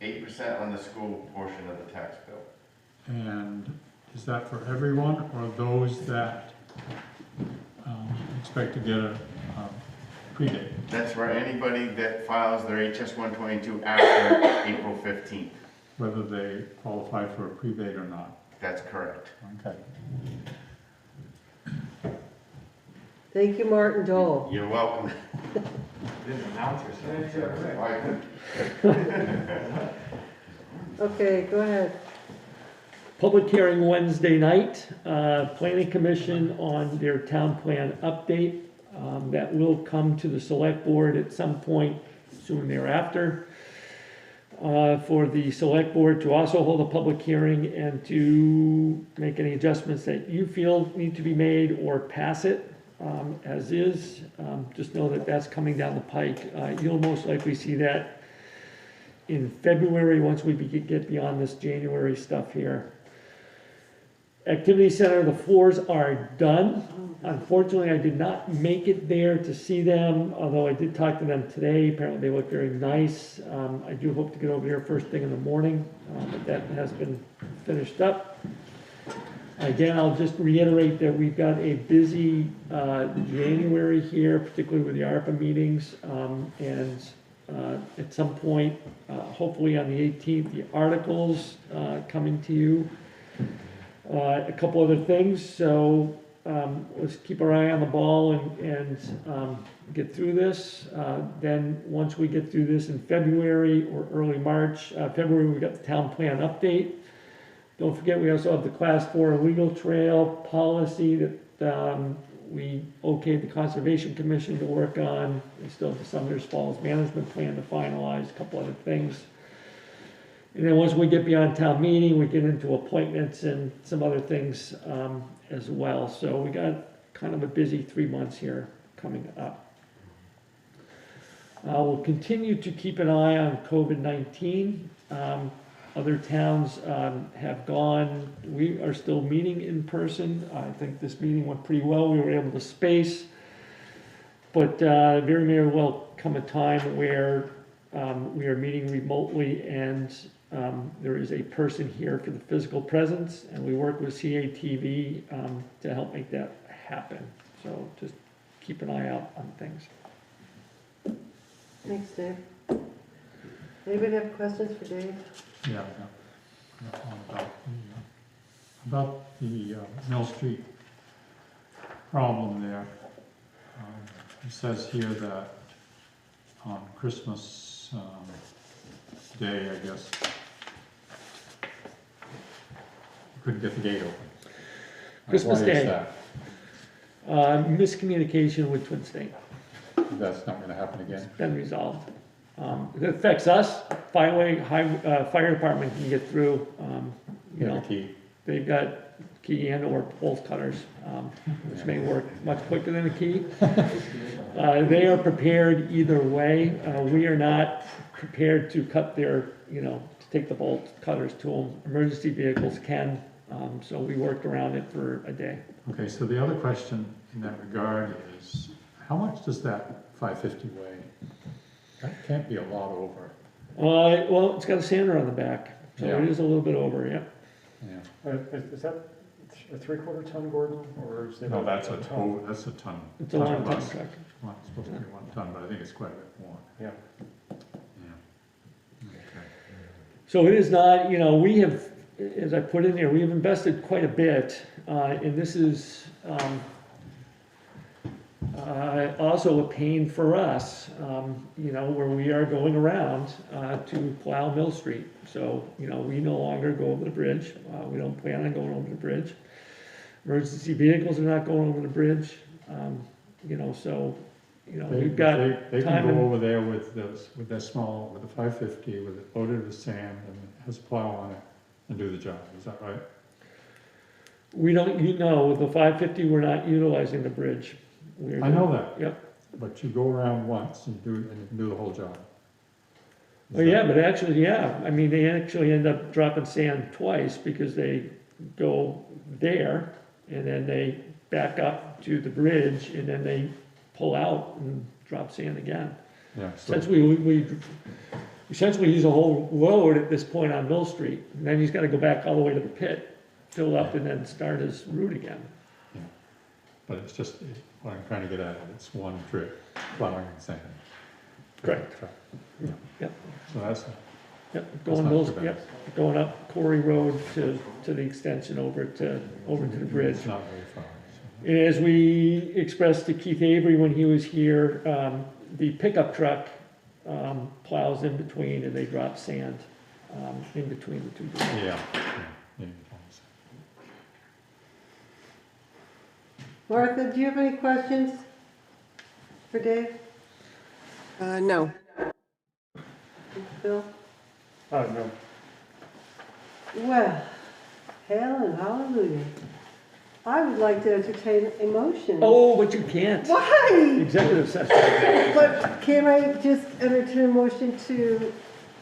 8% on the school portion of the tax bill. And is that for everyone or those that expect to get a predate? That's for anybody that files their HS 122 after April 15th. Whether they qualify for a prebate or not? That's correct. Okay. Thank you, Martin Dole. You're welcome. Didn't announce yourself. Okay, go ahead. Public hearing Wednesday night, planning commission on their town plan update. That will come to the select board at some point soon thereafter. For the select board to also hold a public hearing and to make any adjustments that you feel need to be made or pass it as is. Just know that that's coming down the pike. You'll most likely see that in February once we get beyond this January stuff here. Activity center, the floors are done. Unfortunately, I did not make it there to see them, although I did talk to them today. Apparently they look very nice. I do hope to get over there first thing in the morning, but that has been finished up. Again, I'll just reiterate that we've got a busy January here, particularly with the ARPA meetings, and at some point, hopefully on the 18th, the articles coming to you. A couple other things, so let's keep our eye on the ball and get through this. Then once we get through this in February or early March, February we got the town plan update. Don't forget we also have the class 4 legal trail policy that we okayed the Conservation Commission to work on. We still have the Sumner's Falls management plan to finalize, a couple other things. And then once we get beyond town meeting, we get into appointments and some other things as well. So we got kind of a busy 3 months here coming up. We'll continue to keep an eye on COVID-19. Other towns have gone. We are still meeting in person. I think this meeting went pretty well. We were able to space. But very may well come a time where we are meeting remotely and there is a person here for the physical presence, and we work with CATV to help make that happen. So just keep an eye out on things. Thanks, Dave. Anybody have questions for Dave? Yeah. On about About the Mill Street problem there. It says here that on Christmas Day, I guess, you couldn't get the gate open. Christmas Why is Day. that? Miscommunication with Twin State. That's not gonna happen again? Been resolved. It affects us, fire department can get through, you know, The key. they've got key and or bolt cutters, which may work much quicker than a key. They are prepared either way. We are not prepared to cut their, you know, to take the bolt cutters to them. Emergency vehicles can, so we worked around it for a day. Okay, so the other question in that regard is, how much does that 550 weigh? That can't be a lot over. Well, it's got a sander on the back, so Yeah. it is a little bit over, yeah. Yeah. Is that a 3/4 ton, Gordon, or is it? No, that's a ton. That's a ton. It's a 1 ton less. truck. Well, it's supposed to be 1 ton, but I think it's quite a bit more. Yeah. Yeah. Okay. So it is not, you know, we have, as I put in there, we have invested quite a bit, and this is also a pain for us, you know, where we are going around to plow Mill Street. So, you know, we no longer go over the bridge. We don't plan on going over the bridge. Emergency vehicles are not going over the bridge. You know, so, you know, we've got They time can and- go over there with their small, with the 550, with it loaded with sand and has a plow on it and do the job. Is that right? We don't, you know, the 550, we're not utilizing the bridge. I know that. Yep. But you go around once and you can do the whole job. Is Oh, yeah, that- but actually, yeah, I mean, they actually end up dropping sand twice because they go there and then they back up to the bridge and then they pull out and drop sand again. Yeah. So Essentially, we essentially use a whole load at this point on Mill Street. And then he's gotta go back all the way to the pit, fill up and then start his route again. But it's just, what I'm trying to get at, it's one trip, plowing and sand. Correct. Yeah. Yep. So that's, Yep, That's going not Mills, too bad. yep, going up Corey Road to the extension over to the bridge. it's not very far. So. And as we expressed to Keith Avery when he was here, the pickup truck plows in between and they drop sand in between the two bridges. Yeah. Martha, do you have any questions for Dave? No. Bill? No. Well, hail and hallelujah. I would like to entertain a motion. Oh, but you can't. Why? Executive session. But can I just entertain a motion to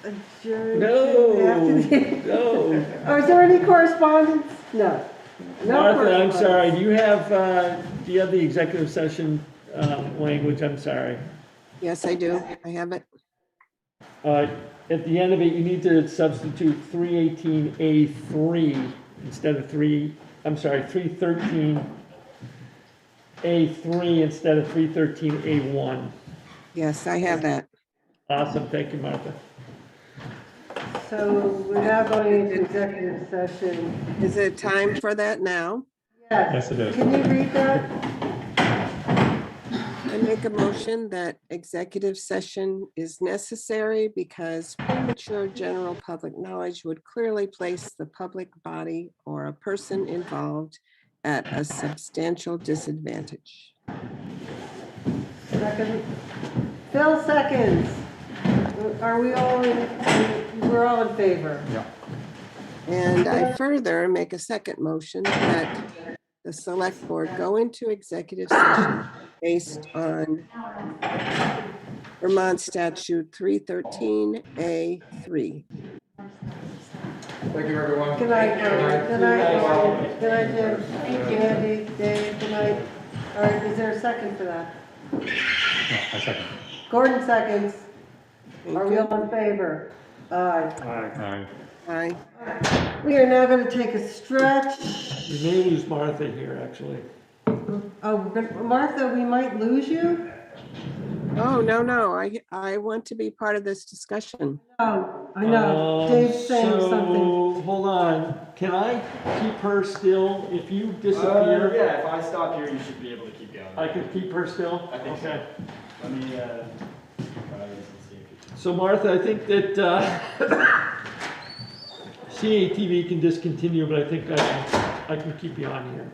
adjourn? No, after the- no. Oh, is there any correspondence? No. No Martha, I'm correspondence. sorry, do you have the executive session language? I'm sorry. Yes, I do. I have it. At the end of it, you need to substitute 318A3 instead of 313A3 instead of 313A1. Yes, I have that. Awesome, thank you, Martha. So we're now going into executive session. Is it time for that now? Yes, it is. Can you read that? I make a motion that executive session is necessary because premature general public knowledge would clearly place the public body or a person involved at a substantial disadvantage. Second. Phil seconds. Are we all in, we're all in favor? Yeah. And I further make a second motion that the select board go into executive session based on Vermont statute 313A3. Thank you, everyone. Good night, Gordon. Good night, Gordon. Good night, Jim. Andy, Dave, good night. All right, is there a second for that? Yeah, I second. Gordon seconds. Thank Are we you. all in favor? Aye. Aye. Aye. We are now going to take a stretch. You may lose Martha here, actually. Oh, Martha, we might lose you? Oh, no. I want to be part of this discussion. No, I know, Dave's saying something. So, hold on, can I keep her still if you disappear? Yeah, if I stop here, you should be able to keep going. I can keep her still? I think so. Okay. Let me, try this and see if it. So Martha, I think that, CATV can discontinue, but I think I can keep you on here.